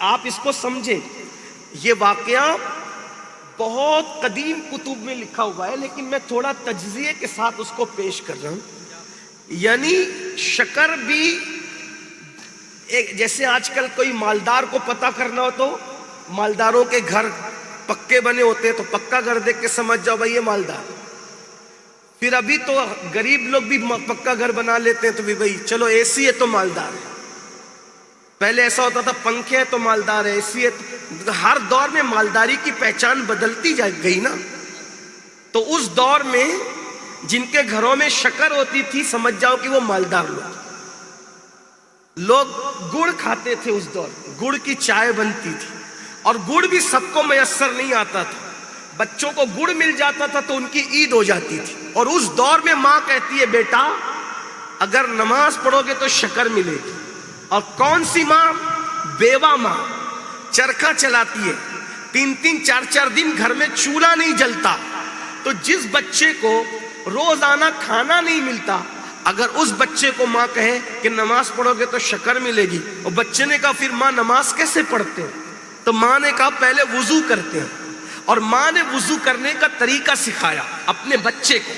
آپ اس کو سمجھیں، یہ واقعہ بہت قدیم کتب میں لکھا ہوا ہے لیکن میں تھوڑا تجزیے کے ساتھ اس کو پیش کر رہا ہوں. یعنی شکر بھی جیسے آج کل کوئی مالدار کو پتہ کرنا ہو تو مالداروں کے گھر پکے بنے ہوتے ہیں تو پکا گھر دیکھ کے سمجھ جاؤ بھائی یہ مالدار. پھر ابھی تو غریب لوگ بھی پکا گھر بنا لیتے ہیں تو بھی بھائی چلو اے سی ہے تو مالدار ہے. پہلے ایسا ہوتا تھا پنکھے ہے تو مالدار ہے، اے سی ہے تو ہر دور میں مالداری کی پہچان بدلتی گئی نا. تو اس دور میں جن کے گھروں میں شکر ہوتی تھی سمجھ جاؤ کہ وہ مالدار لوگ گڑ کھاتے تھے. اس دور گڑ کی چائے بنتی تھی اور گڑ بھی سب کو میسر نہیں آتا تھا. بچوں کو گڑ مل جاتا تھا تو ان کی عید ہو جاتی تھی. اور اس دور میں ماں کہتی ہے بیٹا اگر نماز پڑھو گے تو شکر ملے گی. اور کون سی ماں؟ بیوہ ماں چرخہ چلاتی ہے، 3-3 4-4 دن گھر میں چولہا نہیں جلتا. تو جس بچے کو روزانہ کھانا نہیں ملتا، اگر اس بچے کو ماں کہے کہ نماز پڑھو گے تو شکر ملے گی، اور بچے نے کہا پھر ماں نماز کیسے پڑھتے ہیں؟ تو ماں نے کہا پہلے وضو کرتے ہیں اور ماں نے وضو کرنے کا طریقہ سکھایا اپنے بچے کو.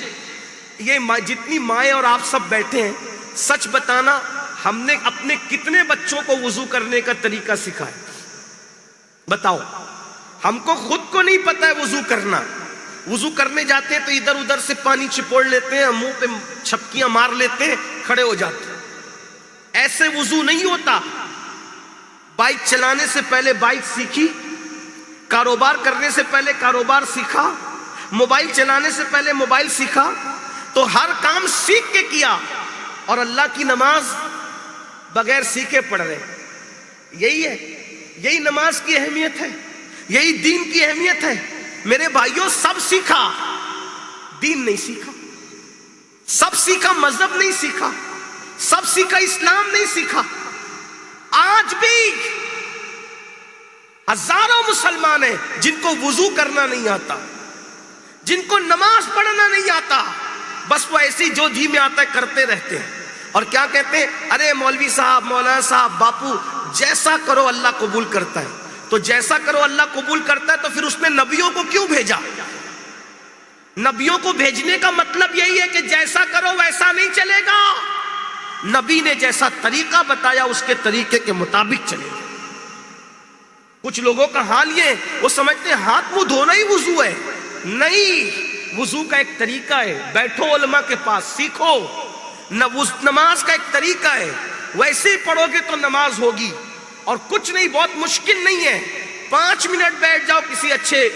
یہ جتنی مائیں اور آپ سب بیٹھے ہیں، سچ بتانا ہم نے اپنے کتنے بچوں کو وضو کرنے کا طریقہ سکھایا؟ بتاؤ. ہم کو خود کو نہیں پتا ہے وضو کرنا. وضو کرنے جاتے ہیں تو ادھر ادھر سے پانی چپوڑ لیتے ہیں، منہ پہ چھپکیاں مار لیتے ہیں، کھڑے ہو جاتے ہیں. ایسے وضو نہیں ہوتا. بائک چلانے سے پہلے بائک سیکھی، کاروبار کرنے سے پہلے کاروبار سیکھا، موبائل چلانے سے پہلے موبائل سیکھا. تو ہر کام سیکھ کے کیا، اور اللہ کی نماز بغیر سیکھے پڑھ رہے. یہی ہے، یہی نماز کی اہمیت ہے، یہی دین کی اہمیت ہے. میرے بھائیوں، سب سیکھا، دین نہیں سیکھا. سب سیکھا، مذہب نہیں سیکھا. سب سیکھا، اسلام نہیں سیکھا. آج بھی ہزاروں مسلمان ہیں جن کو وضو کرنا نہیں آتا، جن کو نماز پڑھنا نہیں آتا. بس وہ ایسی جو جی میں آتا ہے کرتے رہتے ہیں. اور کیا کہتے ہیں؟ ارے مولوی صاحب، مولانا صاحب، باپو، جیسا کرو اللہ قبول کرتا ہے. تو جیسا کرو اللہ قبول کرتا ہے تو پھر اس نے نبیوں کو کیوں بھیجا؟ نبیوں کو بھیجنے کا مطلب یہی ہے کہ جیسا کرو ویسا نہیں چلے گا. نبی نے جیسا طریقہ بتایا اس کے طریقے کے مطابق چلے گا. کچھ لوگوں کا حال یہ ہے، وہ سمجھتے ہیں ہاتھ منہ دھونا ہی وضو ہے. نہیں، وضو کا ایک طریقہ ہے. بیٹھو علماء کے پاس، سیکھو. نماز کا ایک طریقہ ہے، ویسے ہی پڑھو گے تو نماز ہوگی. اور کچھ نہیں، بہت مشکل نہیں ہے. 5 منٹ بیٹھ جاؤ کسی اچھے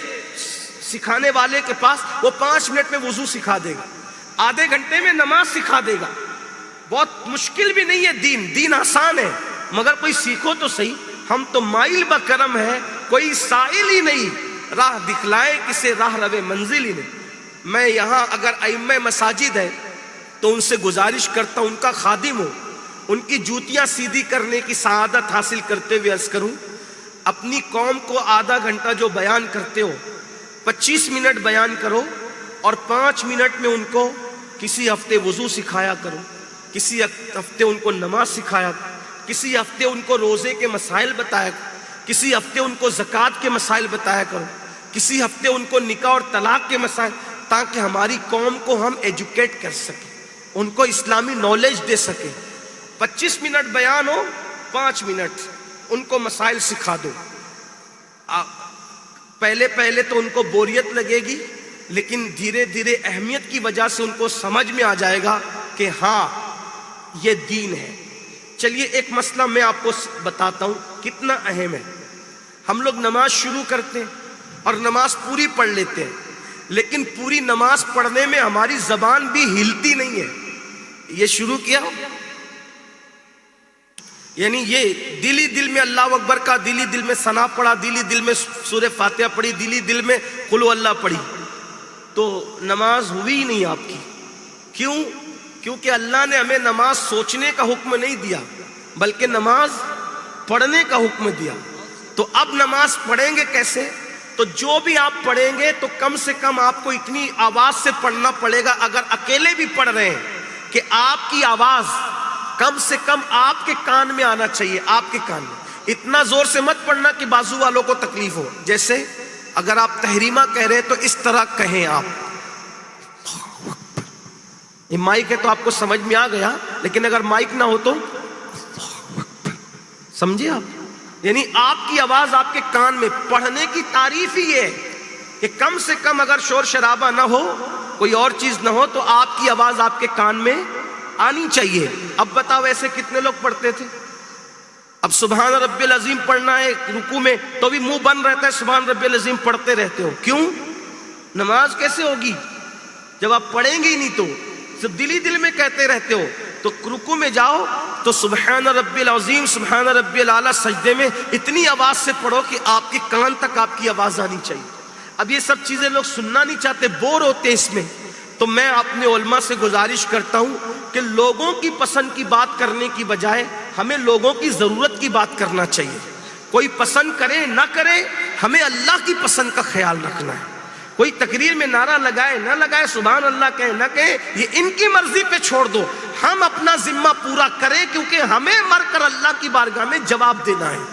سکھانے والے کے پاس، وہ 5 منٹ میں وضو سکھا دے گا. آدھے گھنٹے میں نماز سکھا دے گا. بہت مشکل بھی نہیں ہے. دین آسان ہے، مگر کوئی سیکھو تو صحیح. ہم تو مائل بکرم ہے، کوئی سائل ہی نہیں. راہ دکھلائے کسے راہ روے منزل ہی نہیں. میں یہاں اگر ائمہ مساجد ہے تو ان سے گزارش کرتا ہوں، ان کا خادم ہوں، ان کی جوتیاں سیدھی کرنے کی سعادت حاصل کرتے ہوئے عرض کروں، اپنی قوم کو آدھا گھنٹہ جو بیان کرتے ہو، 25 منٹ بیان کرو، اور 5 منٹ میں ان کو کسی ہفتے وضو سکھایا کرو، کسی ہفتے ان کو نماز سکھایا کرو، کسی ہفتے ان کو روزے کے مسائل بتایا کرو، کسی ہفتے ان کو زکوٰۃ کے مسائل بتایا کرو، کسی ہفتے ان کو نکاح اور طلاق کے مسائل، تاکہ ہماری قوم کو ہم ایجوکیٹ کر سکیں، ان کو اسلامی نالج دے سکیں. 25 منٹ بیان ہو، 5 منٹ ان کو مسائل سکھا دو. پہلے تو ان کو بوریت لگے گی، لیکن دھیرے دھیرے اہمیت کی وجہ سے ان کو سمجھ میں آ جائے گا کہ ہاں یہ دین ہے. چلیے ایک مسئلہ میں آپ کو بتاتا ہوں کتنا اہم ہے. ہم لوگ نماز شروع کرتے ہیں اور نماز پوری پڑھ لیتے ہیں، لیکن پوری نماز پڑھنے میں ہماری زبان بھی ہلتی نہیں ہے. یہ شروع کیا، یعنی یہ دلی دل میں اللہ اکبر کا، دلی دل میں ثنا پڑھا، دلی دل میں سورہ فاتحہ پڑھی، دلی دل میں قل ہو اللہ پڑھی، تو نماز ہوئی ہی نہیں آپ کی. کیوں؟ کیونکہ اللہ نے ہمیں نماز سوچنے کا حکم نہیں دیا، بلکہ نماز پڑھنے کا حکم دیا. تو اب نماز پڑھیں گے کیسے؟ تو جو بھی آپ پڑھیں گے تو کم سے کم آپ کو اتنی آواز سے پڑھنا پڑے گا، اگر اکیلے بھی پڑھ رہے ہیں، کہ آپ کی آواز کم سے کم آپ کے کان میں آنا چاہیے. آپ کے کان میں اتنا زور سے مت پڑھنا کہ بازو والوں کو تکلیف ہو. جیسے اگر آپ تحریمہ کہہ رہے ہیں تو اس طرح کہیں آپ. یہ مائک ہے تو آپ کو سمجھ میں آ گیا، لیکن اگر مائک نہ ہو تو سمجھے آپ. یعنی آپ کی آواز آپ کے کان میں. پڑھنے کی تعریف ہی ہے کہ کم سے کم اگر شور شرابہ نہ ہو، کوئی اور چیز نہ ہو، تو آپ کی آواز آپ کے کان میں آنی چاہیے. اب بتاؤ ایسے کتنے لوگ پڑھتے تھے؟ اب سبحان ربی العظیم پڑھنا ہے رکوع میں تو بھی منہ بند رہتا ہے، سبحان ربی العظیم پڑھتے رہتے ہو. کیوں؟ نماز کیسے ہوگی جب آپ پڑھیں گے ہی نہیں؟ تو صرف دلی دل میں کہتے رہتے ہو. تو رکوع میں جاؤ تو سبحان ربی العظیم، سبحان ربی الاعلیٰ، سجدے میں اتنی آواز سے پڑھو کہ آپ کے کان تک آپ کی آواز آنی چاہیے. اب یہ سب چیزیں لوگ سننا نہیں چاہتے، بور ہوتے اس میں. تو میں اپنے علماء سے گزارش کرتا ہوں کہ لوگوں کی پسند کی بات کرنے کی بجائے ہمیں لوگوں کی ضرورت کی بات کرنا چاہیے. کوئی پسند کرے نہ کرے، ہمیں اللہ کی پسند کا خیال رکھنا ہے. کوئی تقریر میں نعرہ لگائے نہ لگائے، سبحان اللہ کہے نہ کہے، یہ ان کی مرضی پہ چھوڑ دو. ہم اپنا ذمہ پورا کریں، کیونکہ ہمیں مر کر اللہ کی بارگاہ میں جواب دینا ہے.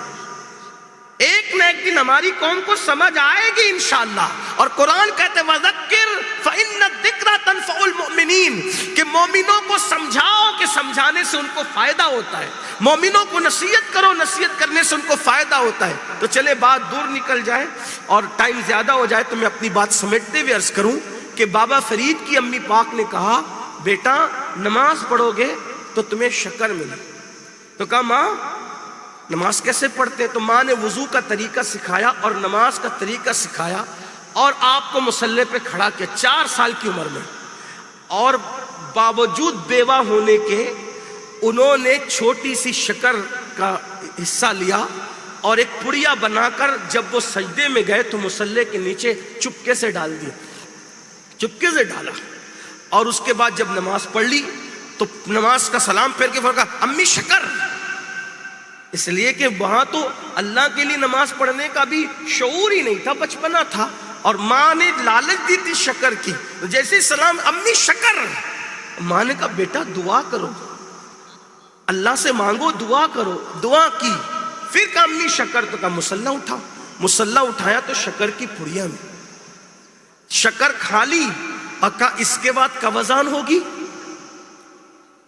ایک ایک نہ ایک دن ہماری قوم کو سمجھ آئے گی انشاءاللہ. اور قرآن کہتے وَذَكِّرْ فَإِنَّ الذِّكْرَ تَنفَعُ الْمُؤْمِنِينَ کہ مومنوں کو سمجھاؤ کہ سمجھانے سے ان کو فائدہ ہوتا ہے. مومنوں کو نصیحت کرو، نصیحت کرنے سے ان کو فائدہ ہوتا ہے. تو چلے بات دور نکل جائے اور ٹائم زیادہ ہو جائے تو میں اپنی بات سمیٹتے ہوئے عرض کروں کہ بابا فرید کی امی پاک نے کہا بیٹا نماز پڑھو گے تو تمہیں شکر ملے. تو کہا ماں نماز کیسے پڑھتے ہیں؟ تو ماں نے وضو کا طریقہ سکھایا اور نماز کا طریقہ سکھایا اور آپ کو مصلی پہ کھڑا کیا 4 سال کی عمر میں. اور باوجود بیوہ ہونے کے انہوں نے چھوٹی سی شکر کا حصہ لیا اور ایک پڑیا بنا کر جب وہ سجدے میں گئے تو مصلی کے نیچے چپکے سے ڈال دیا، چپکے سے ڈالا. اور اس کے بعد جب نماز پڑھ لی تو نماز کا سلام پھیر کے فرقا امی شکر، اس لیے کہ وہاں تو اللہ کے لیے نماز پڑھنے کا بھی شعور ہی نہیں تھا، بچپنا تھا. اور ماں نے لالچ دی تھی شکر کی. جیسے سلام امی شکر، ماں نے کہا بیٹا دعا کرو، اللہ سے مانگو، دعا کرو. دعا کی، پھر کہا امی شکر. تو کہا مصلی اٹھا. مصلی اٹھایا تو شکر کی پڑیا میں شکر کھا لی اور کہا اس کے بعد کب اذان ہوگی.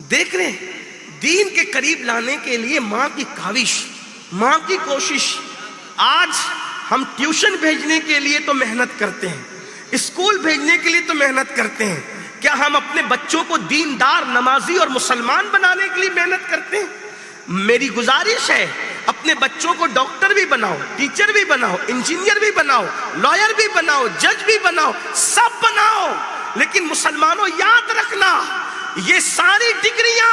دیکھ رہے ہیں دین کے قریب لانے کے لیے ماں کی کاوش، ماں کی کوشش. آج ہم ٹیوشن بھیجنے کے لیے تو محنت کرتے ہیں، اسکول بھیجنے کے لیے تو محنت کرتے ہیں، کیا ہم اپنے بچوں کو دیندار، نمازی اور مسلمان بنانے کے لیے محنت کرتے ہیں؟ میری گزارش ہے اپنے بچوں کو ڈاکٹر بھی بناؤ، ٹیچر بھی بناؤ، انجینئر بھی بناؤ، لائر بھی بناؤ، جج بھی بناؤ، سب بناؤ. لیکن مسلمانوں یاد رکھنا یہ ساری ڈگریاں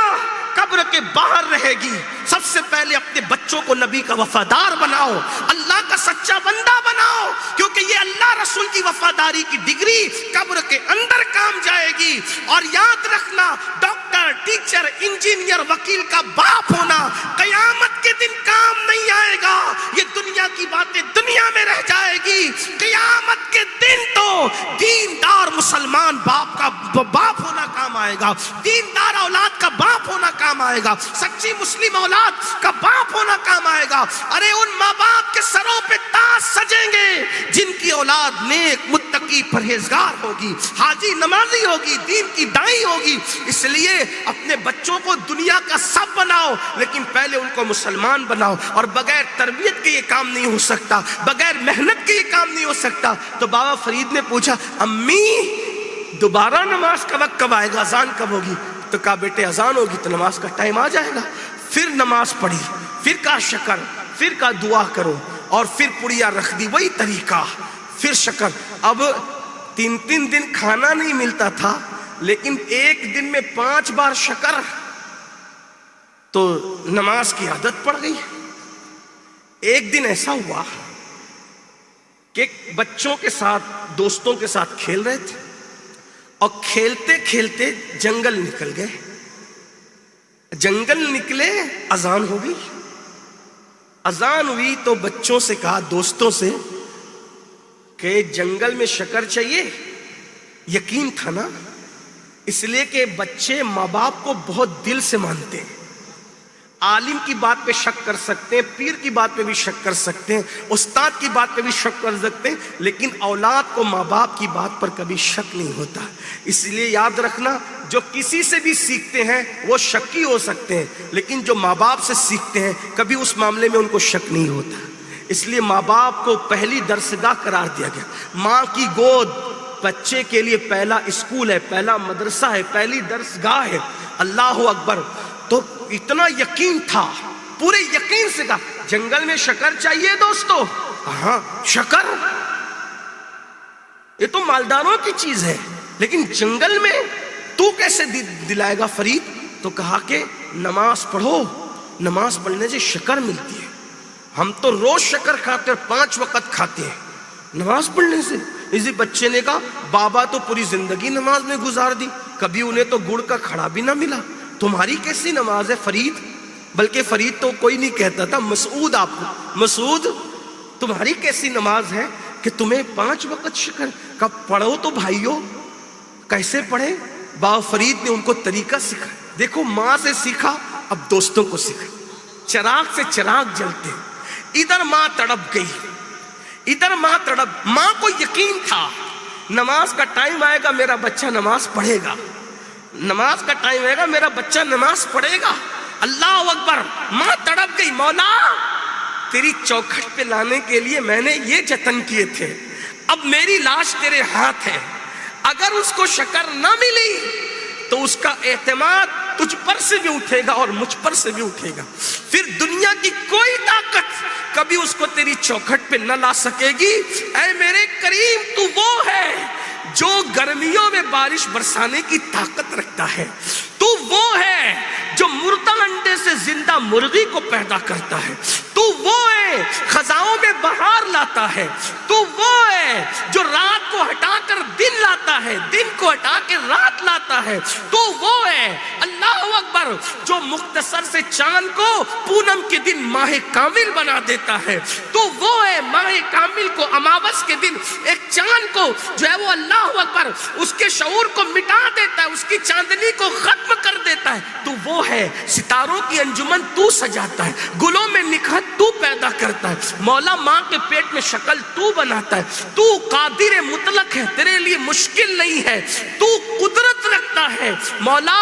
قبر کے باہر رہے گی. سب سے پہلے اپنے بچوں کو نبی کا وفادار بناؤ، اللہ کا سچا بندہ بناؤ، کیونکہ یہ اللہ رسول کی وفاداری کی ڈگری قبر کے اندر کام جائے گی. اور یاد رکھنا ڈاکٹر، ٹیچر، انجینئر، وکیل کا باپ ہونا قیامت کے دن کام نہیں آئے گا. یہ دنیا کی باتیں دنیا میں رہ جائے گی. قیامت کے دن تو دیندار مسلمان باپ کا باپ ہونا کام آئے گا، دیندار اولاد کا باپ ہونا کام آئے گا، سچی مسلم اولاد کا باپ ہونا کام آئے گا. ارے ان ماں باپ کے سروں پہ تاج سجیں گے جن کی اولاد نیک، متقی، پرہیزگار ہوگی، حاجی، نمازی ہوگی، دین کی دائی ہوگی. اس لیے اپنے بچوں کو دنیا کا سب بناؤ لیکن پہلے ان کو مسلمان بناؤ. اور بغیر تربیت کے یہ کام نہیں ہو سکتا، بغیر محنت کے یہ کام نہیں ہو سکتا. تو بابا فرید نے پوچھا امی دوبارہ نماز کا وقت کب آئے گا، اذان کب ہوگی؟ تو کہا بیٹے اذان ہوگی تو نماز کا ٹائم آ جائے گا. پھر نماز پڑھی، پھر کہا شکر، پھر کہا دعا کرو اور پھر پڑیا رکھ دی، وہی طریقہ، پھر شکر. اب 3 دن کھانا نہیں ملتا تھا لیکن ایک دن میں 5 بار شکر، تو نماز کی عادت پڑ گئی. ایک دن ایسا ہوا کہ بچوں کے ساتھ، دوستوں کے ساتھ کھیل رہے تھے اور کھیلتے کھیلتے جنگل نکل گئے. جنگل نکلے، اذان ہو گئی. اذان ہوئی تو بچوں سے کہا، دوستوں سے، کہ جنگل میں شکر چاہیے. یقین تھا نا، اس لیے کہ بچے ماں باپ کو بہت دل سے مانتے ہیں. عالم کی بات پہ شک کر سکتے ہیں، پیر کی بات پہ بھی شک کر سکتے ہیں، استاد کی بات پہ بھی شک کر سکتے ہیں، لیکن اولاد کو ماں باپ کی بات پر کبھی شک نہیں ہوتا. اس لیے یاد رکھنا جو کسی سے بھی سیکھتے ہیں وہ شکی ہو سکتے ہیں لیکن جو ماں باپ سے سیکھتے ہیں کبھی اس معاملے میں ان کو شک نہیں ہوتا. اس لیے ماں باپ کو پہلی درسگاہ قرار دیا گیا. ماں کی گود بچے کے لیے پہلا اسکول ہے، پہلا مدرسہ ہے، پہلی درسگاہ ہے. اللہ اکبر. تو اتنا یقین تھا، پورے یقین سے کہا جنگل میں شکر چاہیے دوستو. ہاں شکر یہ تو مالداروں کی چیز ہے لیکن جنگل میں تو کیسے دلائے گا فرید؟ تو کہا کہ نماز پڑھو، نماز پڑھنے سے شکر ملتی ہے. ہم تو روز شکر کھاتے ہیں، 5 وقت کھاتے ہیں نماز پڑھنے سے. اسی بچے نے کہا بابا تو پوری زندگی نماز میں گزار دی، کبھی انہیں تو گڑ کا کھڑا بھی نہ ملا. تمہاری کیسی نماز ہے فرید؟ بلکہ فرید تو کوئی نہیں کہتا تھا، مسعود. آپ کو مسعود تمہاری کیسی نماز ہے کہ تمہیں 5 وقت شکر؟ کب پڑھو تو بھائیو. کیسے پڑھے؟ بابا فرید نے ان کو طریقہ سکھا. دیکھو ماں سے سیکھا، اب دوستوں کو سکھا. چراغ سے چراغ جلتے ہیں. ادھر ماں تڑپ گئی، ادھر ماں تڑپ، ماں کو یقین تھا نماز کا ٹائم آئے گا میرا بچہ نماز پڑھے گا، نماز کا ٹائم آئے گا میرا بچہ نماز پڑھے گا۔ اللہ اکبر، ماں تڑپ گئی، مولا تیری چوکھٹ پہ لانے کے لیے میں نے یہ جتن کیے تھے، اب میری لاش تیرے ہاتھ ہے، اگر اس کو شکر نہ ملی تو اس کا اعتماد تجھ پر سے بھی اٹھے گا اور مجھ پر سے بھی اٹھے گا، پھر دنیا کی کوئی طاقت کبھی اس کو تیری چوکھٹ پہ نہ لا سکے گی۔ اے میرے کریم، تو وہ ہے جو گرمیوں میں بارش برسانے کی طاقت رکھتا ہے، تو وہ ہے جو مردہ انڈے سے زندہ مرغی کو پیدا کرتا ہے، تو وہ ہے خزاؤں میں بہار لاتا ہے، تو وہ ہے جو رات کو ہٹا کر دن لاتا ہے، دن کو ہٹا کے رات لاتا ہے، تو وہ ہے اللہ اکبر جو مختصر سے چاند کو پونم کے دن ماہ کامل بنا دیتا ہے، تو وہ ہے ماہ کامل کو اماوس کے دن ایک چاند کو جو ہے وہ اللہ اکبر اس کے شعور کو مٹا دیتا ہے، اس کی چاندنی کو ختم کر دیتا ہے، تو وہ ہے ستاروں کی انجمن تو سجاتا ہے، گلوں میں نکھت تو پیدا کرتا ہے، مولا ماں کے پیٹ میں شکل تو بناتا ہے، تو قادر مطلق ہے، تیرے لیے مشکل نہیں ہے، تو قدرت رکھتا ہے، مولا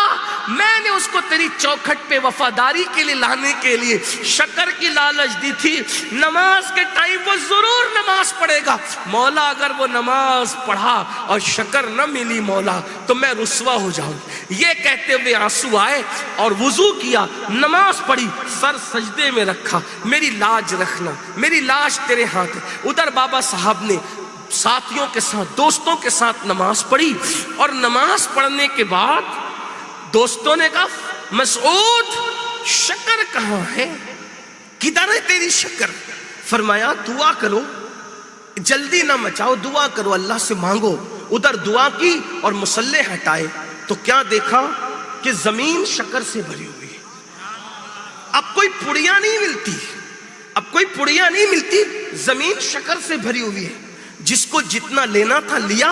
میں نے اس کو تیری چوکھٹ پہ وفاداری کے لیے لانے کے لیے شکر کی لالچ دی تھی، نماز کے ٹائم وہ ضرور نماز پڑھے گا، مولا اگر وہ نماز پڑھا اور شکر نہ ملی مولا تو میں رسوا ہو جاؤں۔ یہ کہتے ہوئے آنسو آئے اور وضو کیا، نماز پڑھی، سر سجدے میں رکھا، میری لاج رکھنا، میری لاش تیرے ہاتھ ہے۔ ادھر بابا صاحب نے ساتھیوں کے ساتھ، دوستوں کے ساتھ نماز پڑھی، اور نماز پڑھنے کے بعد دوستوں نے کہا مسعود شکر کہاں ہے، کدھر ہے تیری شکر؟ فرمایا دعا کرو، جلدی نہ مچاؤ، دعا کرو، اللہ سے مانگو۔ ادھر دعا کی اور مصلح ہٹائے تو کیا دیکھا کہ زمین شکر سے بھری ہوئی ہے، اب کوئی پڑیاں نہیں ملتی، اب کوئی پڑیاں نہیں ملتی، زمین شکر سے بھری ہوئی ہے۔ جس کو جتنا لینا تھا لیا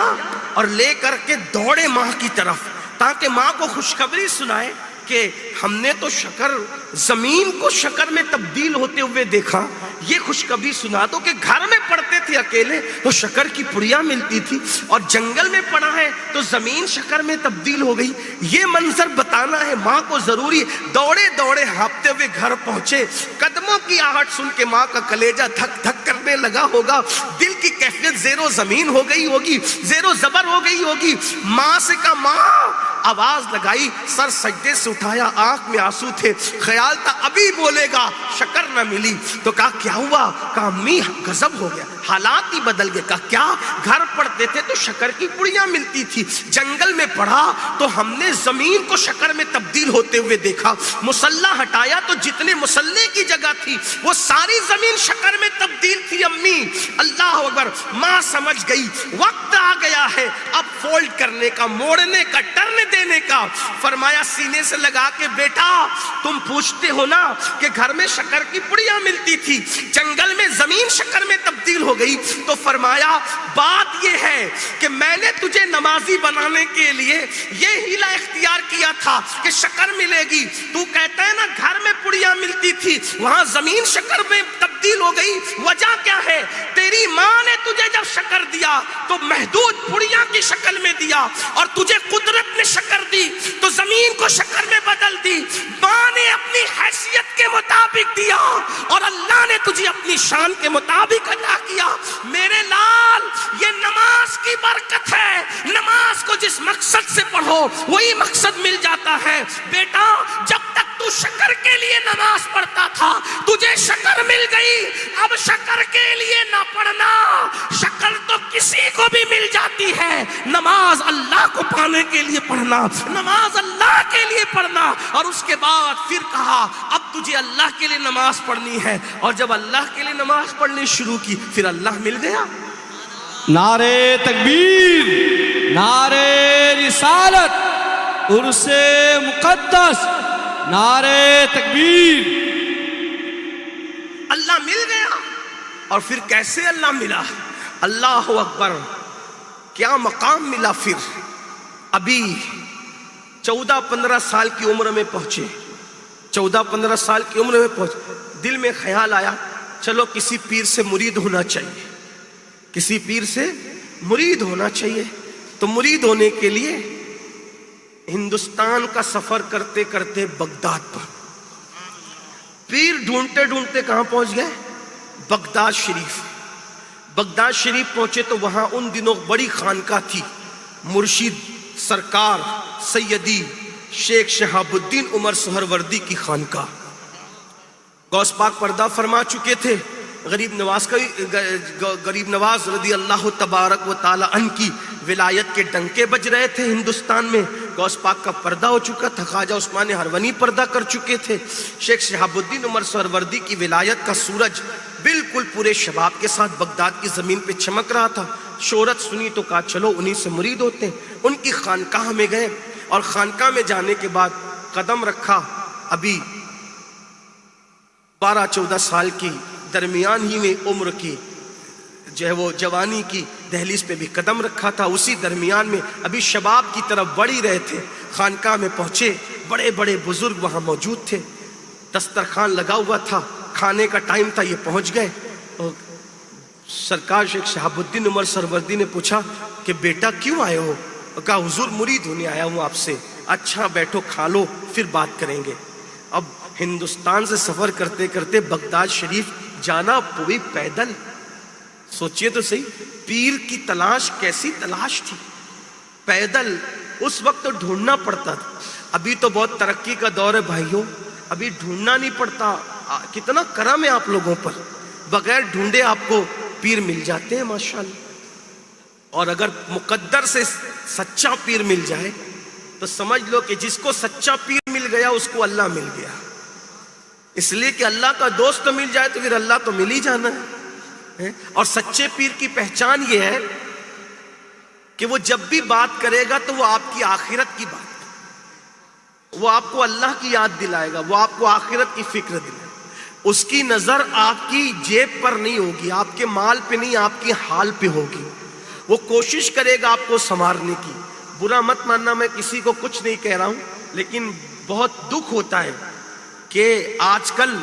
اور لے کر کے دوڑے ماں کی طرف تاکہ ماں کو خوشخبری سنائے کہ ہم نے تو شکر، زمین کو شکر میں تبدیل ہوتے ہوئے دیکھا، یہ خوشخبری سنا دو کہ گھر میں پڑھتے تھے اکیلے تو شکر کی پڑیاں ملتی تھی، اور جنگل میں پڑا ہے تو زمین شکر میں تبدیل ہو گئی، یہ منظر بتانا ہے ماں کو ضروری۔ دوڑے دوڑے ہانپتے ہوئے گھر پہنچے، قدموں کی آہٹ سن کے ماں کا کلیجہ دھک دھک کرنے لگا ہوگا، دل کی کیفیت زیر و زمین ہو گئی ہوگی، زیر و زبر ہو گئی ہوگی۔ ماں سے کہا ماں، آواز لگائی، سر سجدے سے اٹھایا، آنکھ میں آنسو تھے، خیال تھا ابھی بولے گا، شکر نہ ملی تو کہا کیا ہوا؟ کہا امی غضب ہو گیا، حالات ہی بدل گئے۔ کہا کیا؟ گھر پڑھتے تھے تو شکر کی پڑیاں ملتی تھی، جنگل میں پڑھا تو ہم نے زمین کو شکر میں تبدیل ہوتے ہوئے دیکھا، مصلح ہٹایا تو جتنے مصلے کی جگہ تھی وہ ساری زمین شکر میں تبدیل تھی۔ امی اللہ اکبر، ماں سمجھ گئی وقت آ گیا ہے اب فولڈ کرنے کا، موڑنے کا، ٹرن دینے کا۔ فرمایا سینے سے لگا کے بیٹا تم پوچھتے ہو نا کہ گھر میں شکر کی پڑیاں ملتی تھی، جنگل میں زمین شکر میں تبدیل ہو گئی، تو فرمایا بات یہ ہے کہ میں نے تجھے نمازی بنانے کے لیے یہ ہیلا اختیار کیا تھا کہ شکر ملے گی، تو کہتا ہے نا گھر میں پڑیاں ملتی تھی وہاں زمین شکر میں تبدیل ہو گئی، وجہ کیا ہے؟ تیری ماں نے تجھے جب شکر دیا تو محدود پڑیاں کی شکل میں دیا، اور تجھے قدرت نے شکر دی تو زمین کو شکر میں بدل دی۔ ماں نے اپنی حیثیت کے مطابق دیا اور اللہ نے تجھے اپنی شان کے مطابق عطا کیا۔ میرے لال، یہ نماز کی برکت ہے، نماز کو جس مقصد سے پڑھو وہی مقصد مل جاتا ہے۔ بیٹا جب تک تو شکر کے لیے نماز پڑھتا تھا تجھے شکر مل گئی، اب شکر کے لیے نہ پڑھنا، شکر تو کسی کو بھی مل جاتی ہے، نماز اللہ کو پانے کے لیے پڑھنا، نماز اللہ کے لیے پڑھنا۔ اور اس کے بعد پھر کہا اب تجھے اللہ کے لیے نماز پڑھنی ہے، اور جب اللہ کے لیے نماز پڑھنی شروع کی پھر اللہ مل گیا۔ نعرے تکبیر، نعرے رسالت، عرس مقدس، نعرے تکبیر۔ اللہ مل گیا، اور پھر کیسے اللہ ملا؟ اللہ اکبر، کیا مقام ملا؟ پھر ابھی 14-15 سال کی عمر میں پہنچے، 14-15 سال کی عمر میں پہنچے، دل میں خیال آیا چلو کسی پیر سے مرید ہونا چاہیے، کسی پیر سے مرید ہونا چاہیے۔ تو مرید ہونے کے لیے ہندوستان کا سفر کرتے کرتے بغداد پر پیر ڈھونڈتے ڈھونڈتے کہاں پہنچ گئے؟ بغداد شریف۔ بغداد شریف پہنچے تو وہاں ان دنوں بڑی خانقاہ تھی، مرشد سرکار سیدی شیخ شہاب الدین عمر سہروردی کی خانقاہ۔ غوث پاک پردہ فرما چکے تھے، غریب نواز رضی اللہ تبارک و تعالی عنہ کی ولایت کے ڈنکے بج رہے تھے ہندوستان میں، غوث پاک کا پردہ ہو چکا تھا، خواجہ عثمان ہرونی پردہ کر چکے تھے، شیخ شہاب الدین عمر سہروردی کی ولایت کا سورج بالکل پورے شباب کے ساتھ بغداد کی زمین پہ چمک رہا تھا۔ شہرت سنی تو کہا چلو انہی سے مرید ہوتے ہیں۔ ان کی خانقاہ میں گئے اور خانقاہ میں جانے کے بعد قدم رکھا، ابھی 12-14 سال کی درمیان ہی میں عمر کی جو ہے وہ جوانی کی دہلیز پہ بھی قدم رکھا تھا، اسی درمیان میں ابھی شباب کی طرف بڑھ ہی رہے تھے۔ خانقاہ میں پہنچے، بڑے بڑے بزرگ وہاں موجود تھے، دسترخوان لگا ہوا تھا، کھانے کا ٹائم تھا، یہ پہنچ گئے۔ اور سرکار شیخ شہاب الدین عمر سہروردی نے پوچھا کہ بیٹا کیوں آئے ہو؟ کہا حضور مرید ہونے آیا ہوں آپ سے۔ اچھا بیٹھو کھا لو پھر بات کریں گے۔ اب ہندوستان سے سفر کرتے کرتے بغداد شریف جانا پوری پیدل، سوچئے تو صحیح، پیر کی تلاش کیسی تلاش تھی، پیدل۔ اس وقت تو ڈھونڈنا پڑتا تھا، ابھی تو بہت ترقی کا دور ہے بھائیوں، ابھی ڈھونڈنا نہیں پڑتا۔ کتنا کرم ہے آپ لوگوں پر، بغیر ڈھونڈے آپ کو پیر مل جاتے ہیں ماشاءاللہ۔ اور اگر مقدر سے سچا پیر مل جائے تو سمجھ لو کہ جس کو سچا پیر مل گیا اس کو اللہ مل گیا، اس لیے کہ اللہ کا دوست مل جائے تو پھر اللہ تو مل ہی جانا ہے۔ اور سچے پیر کی پہچان یہ ہے کہ وہ جب بھی بات کرے گا تو وہ آپ کی آخرت کی بات، وہ آپ کو اللہ کی یاد دلائے گا، وہ آپ کو آخرت کی فکر دلائے گا۔ اس کی نظر آپ کی جیب پر نہیں ہوگی، آپ کے مال پہ نہیں، آپ کی حال پہ ہوگی۔ وہ کوشش کرے گا آپ کو سنوارنے کی۔ برا مت ماننا، میں کسی کو کچھ نہیں کہہ رہا ہوں، لیکن بہت دکھ ہوتا ہے کہ آج کل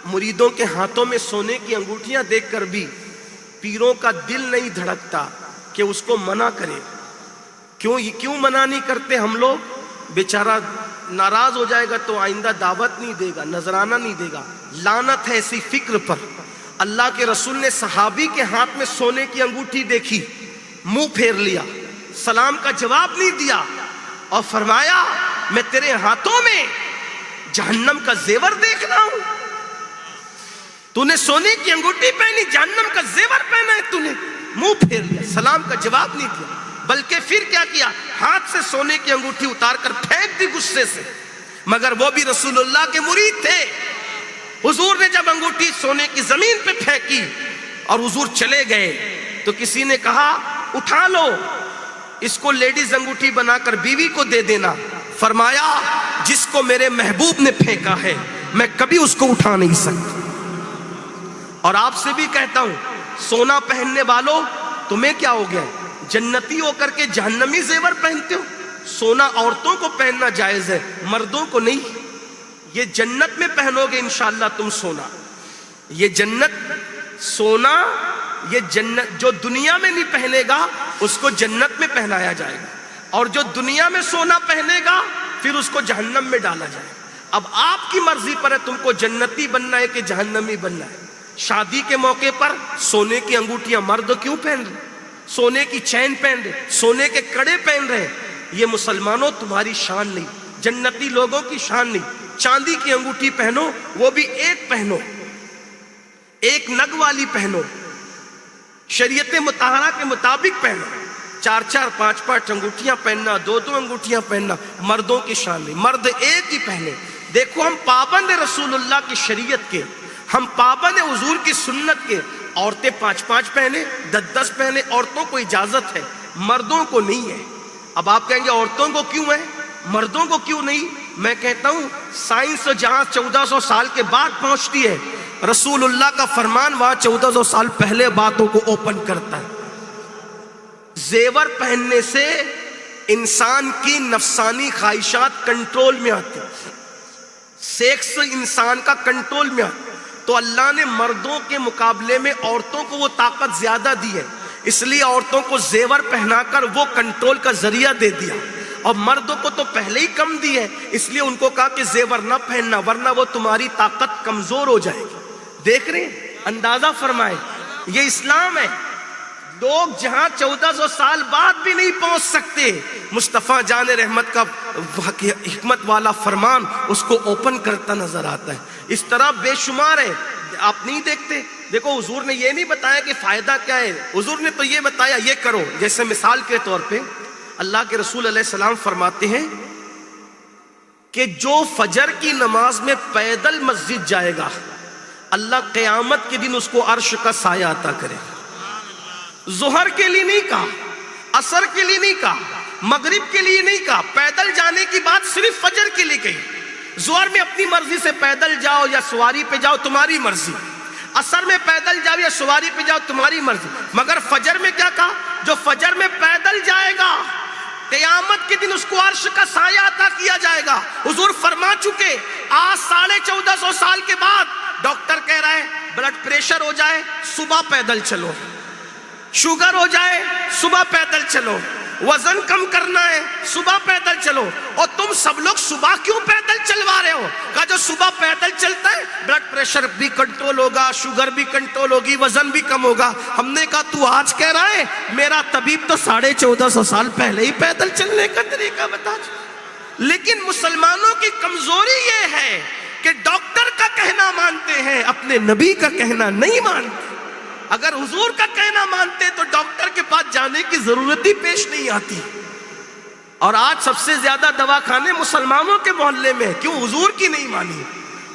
مریدوں کے ہاتھوں میں سونے کی انگوٹھیاں دیکھ کر بھی پیروں کا دل نہیں دھڑکتا کہ اس کو منع کرے۔ کیوں منع نہیں کرتے ہم لوگ؟ بیچارہ ناراض ہو جائے گا تو آئندہ دعوت نہیں دے گا، نذرانہ نہیں دے گا۔ لعنت ہے ایسی فکر پر۔ اللہ کے رسول نے صحابی کے ہاتھ میں سونے کی انگوٹھی دیکھی، منہ پھیر لیا، سلام کا جواب نہیں دیا اور فرمایا میں تیرے ہاتھوں میں جہنم کا زیور دیکھ رہا ہوں۔ تو نے سونے کی انگوٹھی پہنی، جہنم کا زیور پہنا ہے تو نے، منہ پھیر لیا، سلام کا جواب نہیں دیا، بلکہ پھر کیا کیا، ہاتھ سے سونے کی انگوٹھی اتار کر پھینک دی غصے سے۔ مگر وہ بھی رسول اللہ کے مرید تھے۔ حضور نے جب انگوٹھی سونے کی زمین پہ پھینکی اور حضور چلے گئے تو کسی نے کہا اٹھا لو اس کو، لیڈیز انگوٹھی بنا کر بیوی کو دے دینا۔ فرمایا جس کو میرے محبوب نے پھینکا ہے میں کبھی اس کو اٹھا نہیں سکتا۔ اور آپ سے بھی کہتا ہوں، سونا پہننے والوں تمہیں کیا ہو گیا؟ جنتی ہو کر کے جہنمی زیور پہنتے ہو۔ سونا عورتوں کو پہننا جائز ہے، مردوں کو نہیں۔ یہ جنت میں پہنو گے انشاءاللہ تم سونا، یہ جنت سونا، یہ جنت جو دنیا میں نہیں پہنے گا اس کو جنت میں پہنایا جائے گا، اور جو دنیا میں سونا پہنے گا پھر اس کو جہنم میں ڈالا جائے گا۔ اب آپ کی مرضی پر ہے تم کو جنتی بننا ہے کہ جہنمی بننا ہے۔ شادی کے موقع پر سونے کی انگوٹھیاں مرد کیوں پہن رہے، سونے کی چین پہن رہے، سونے کے کڑے پہن رہے، یہ مسلمانوں تمہاری شان نہیں، جنتی لوگوں کی شان نہیں۔ چاندی کی انگوٹھی پہنو، وہ بھی ایک پہنو، ایک نگ والی پہنو، شریعت مطہرہ کے مطابق پہنو۔ 4-4 5-5 انگوٹھیاں پہننا، 2-2 انگوٹھیاں پہننا مردوں کی شان نہیں، مرد ایک ہی پہنے۔ دیکھو ہم پابند ہیں رسول اللہ کی شریعت کے، ہم پابند ہیں حضور کی سنت کے۔ عورتیں 5-5 پہنے، 10-10 پہنے، عورتوں کو اجازت ہے، مردوں کو نہیں ہے۔ اب آپ کہیں گے عورتوں کو کیوں ہے، مردوں کو کیوں نہیں؟ میں کہتا ہوں سائنس جہاں 1400 سال کے بعد پہنچتی ہے، رسول اللہ کا فرمان وہاں 1400 سال پہلے باتوں کو اوپن کرتا ہے۔ زیور پہننے سے انسان کی نفسانی خواہشات کنٹرول میں آتی، سیکس انسان کا کنٹرول میں آتا، تو اللہ نے مردوں کے مقابلے میں عورتوں کو وہ طاقت زیادہ دی ہے، اس لیے عورتوں کو زیور پہنا کر وہ کنٹرول کا ذریعہ دے دیا، اور مردوں کو تو پہلے ہی کم دی ہے، اس لیے ان کو کہا کہ زیور نہ پہننا ورنہ وہ تمہاری طاقت کمزور ہو جائے گی۔ دیکھ رہے ہیں، اندازہ فرمائے، یہ اسلام ہے۔ لوگ جہاں 1400 سال بعد بھی نہیں پہنچ سکتے، مصطفیٰ جان رحمت کا حکمت والا فرمان اس کو اوپن کرتا نظر آتا ہے۔ اس طرح بے شمار ہے، آپ نہیں دیکھتے؟ دیکھو حضور نے یہ نہیں بتایا کہ فائدہ کیا ہے، حضور نے تو یہ بتایا یہ کرو۔ جیسے مثال کے طور پہ اللہ کے رسول علیہ السلام فرماتے ہیں کہ جو فجر کی نماز میں پیدل مسجد جائے گا، اللہ قیامت کے دن اس کو عرش کا سایہ عطا کرے گا۔ ظہر کے لیے نہیں کہا، عصر کے لیے نہیں کہا، مغرب کے لیے نہیں کہا، پیدل جانے کی بات صرف فجر کے لیے کہی۔ ظہر میں اپنی مرضی سے پیدل جاؤ یا سواری پہ جاؤ، تمہاری مرضی، عصر میں پیدل جاؤ یا سواری پہ جاؤ، تمہاری مرضی، مگر فجر میں کیا کہا؟ جو فجر میں پیدل جائے گا قیامت کے دن اس کو عرش کا سایہ عطا کیا جائے گا۔ حضور فرما چکے، آج 1450 سال کے بعد ڈاکٹر کہہ رہا ہے بلڈ پریشر ہو جائے صبح پیدل چلو، شوگر ہو جائے صبح پیدل چلو، وزن کم کرنا ہے صبح پیدل چلو، اور تم سب لوگ صبح کیوں پیدل چلوا رہے ہو؟ کہا جو صبح پیدل چلتا ہے بلڈ پریشر بھی کنٹرول ہوگا، شوگر بھی کنٹرول ہوگی، وزن بھی کم ہوگا۔ ہم نے کہا تو آج کہہ رہا ہے، میرا طبیب تو 1450 سال پہلے ہی پیدل چلنے کا طریقہ بتا چکا۔ لیکن مسلمانوں کی کمزوری یہ ہے کہ ڈاکٹر کا کہنا مانتے ہیں، اپنے نبی کا کہنا نہیں مانتے۔ اگر حضور کا کہنا مانتے تو ڈاکٹر کے پاس جانے کی ضرورت ہی پیش نہیں آتی۔ اور آج سب سے زیادہ دواخانے مسلمانوں کے محلے میں، کیوں؟ حضور کی نہیں مانی۔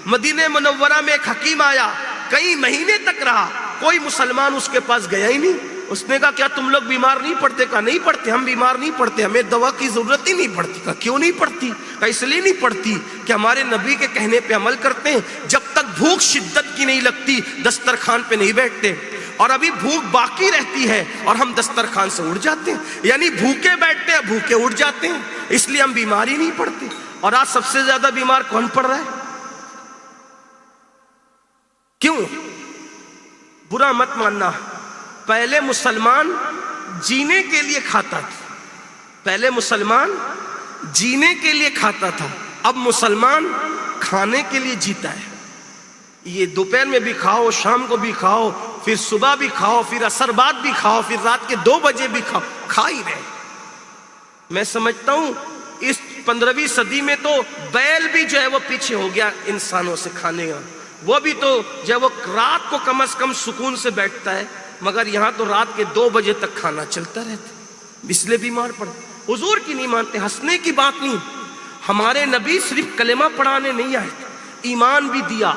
مدینہ منورہ میں ایک حکیم آیا، کئی مہینے تک رہا، کوئی مسلمان اس کے پاس گیا ہی نہیں۔ اس نے کہا کیا تم لوگ بیمار نہیں پڑتے؟ کہا نہیں پڑتے، ہم بیمار نہیں پڑتے، ہمیں دوا کی ضرورت ہی نہیں پڑتی۔ کہا کیوں نہیں پڑتی؟ کہا اس لیے نہیں پڑتی کہ ہمارے نبی کے کہنے پہ عمل کرتے ہیں، جب تک بھوک شدت کی نہیں لگتی دسترخوان پہ نہیں بیٹھتے، اور ابھی بھوک باقی رہتی ہے اور ہم دسترخوان سے اٹھ جاتے ہیں، یعنی بھوکے بیٹھتے ہیں بھوکے اٹھ جاتے ہیں، اس لیے ہم بیماری نہیں پڑتے۔ اور آج سب سے زیادہ بیمار کون پڑ رہا ہے؟ کیوں؟ برا مت ماننا، پہلے مسلمان جینے کے لیے کھاتا تھا، پہلے مسلمان جینے کے لیے کھاتا تھا، اب مسلمان کھانے کے لیے جیتا ہے۔ یہ دوپہر میں بھی کھاؤ، شام کو بھی کھاؤ، پھر صبح بھی کھاؤ، پھر عصر بعد بھی کھاؤ، پھر رات کے 2 بجے بھی کھاؤ، کھا ہی رہے۔ میں سمجھتا ہوں اس 15ویں صدی میں تو بیل بھی جو ہے وہ پیچھے ہو گیا انسانوں سے کھانے کا، وہ بھی تو جو ہے وہ رات کو کم از کم سکون سے بیٹھتا ہے، مگر یہاں تو رات کے 2 بجے تک کھانا چلتا رہتا، اس لیے بیمار پڑ۔ حضور کی نہیں مانتے، ہنسنے کی بات نہیں، ہمارے نبی صرف کلمہ پڑھانے نہیں آئے، ایمان بھی دیا،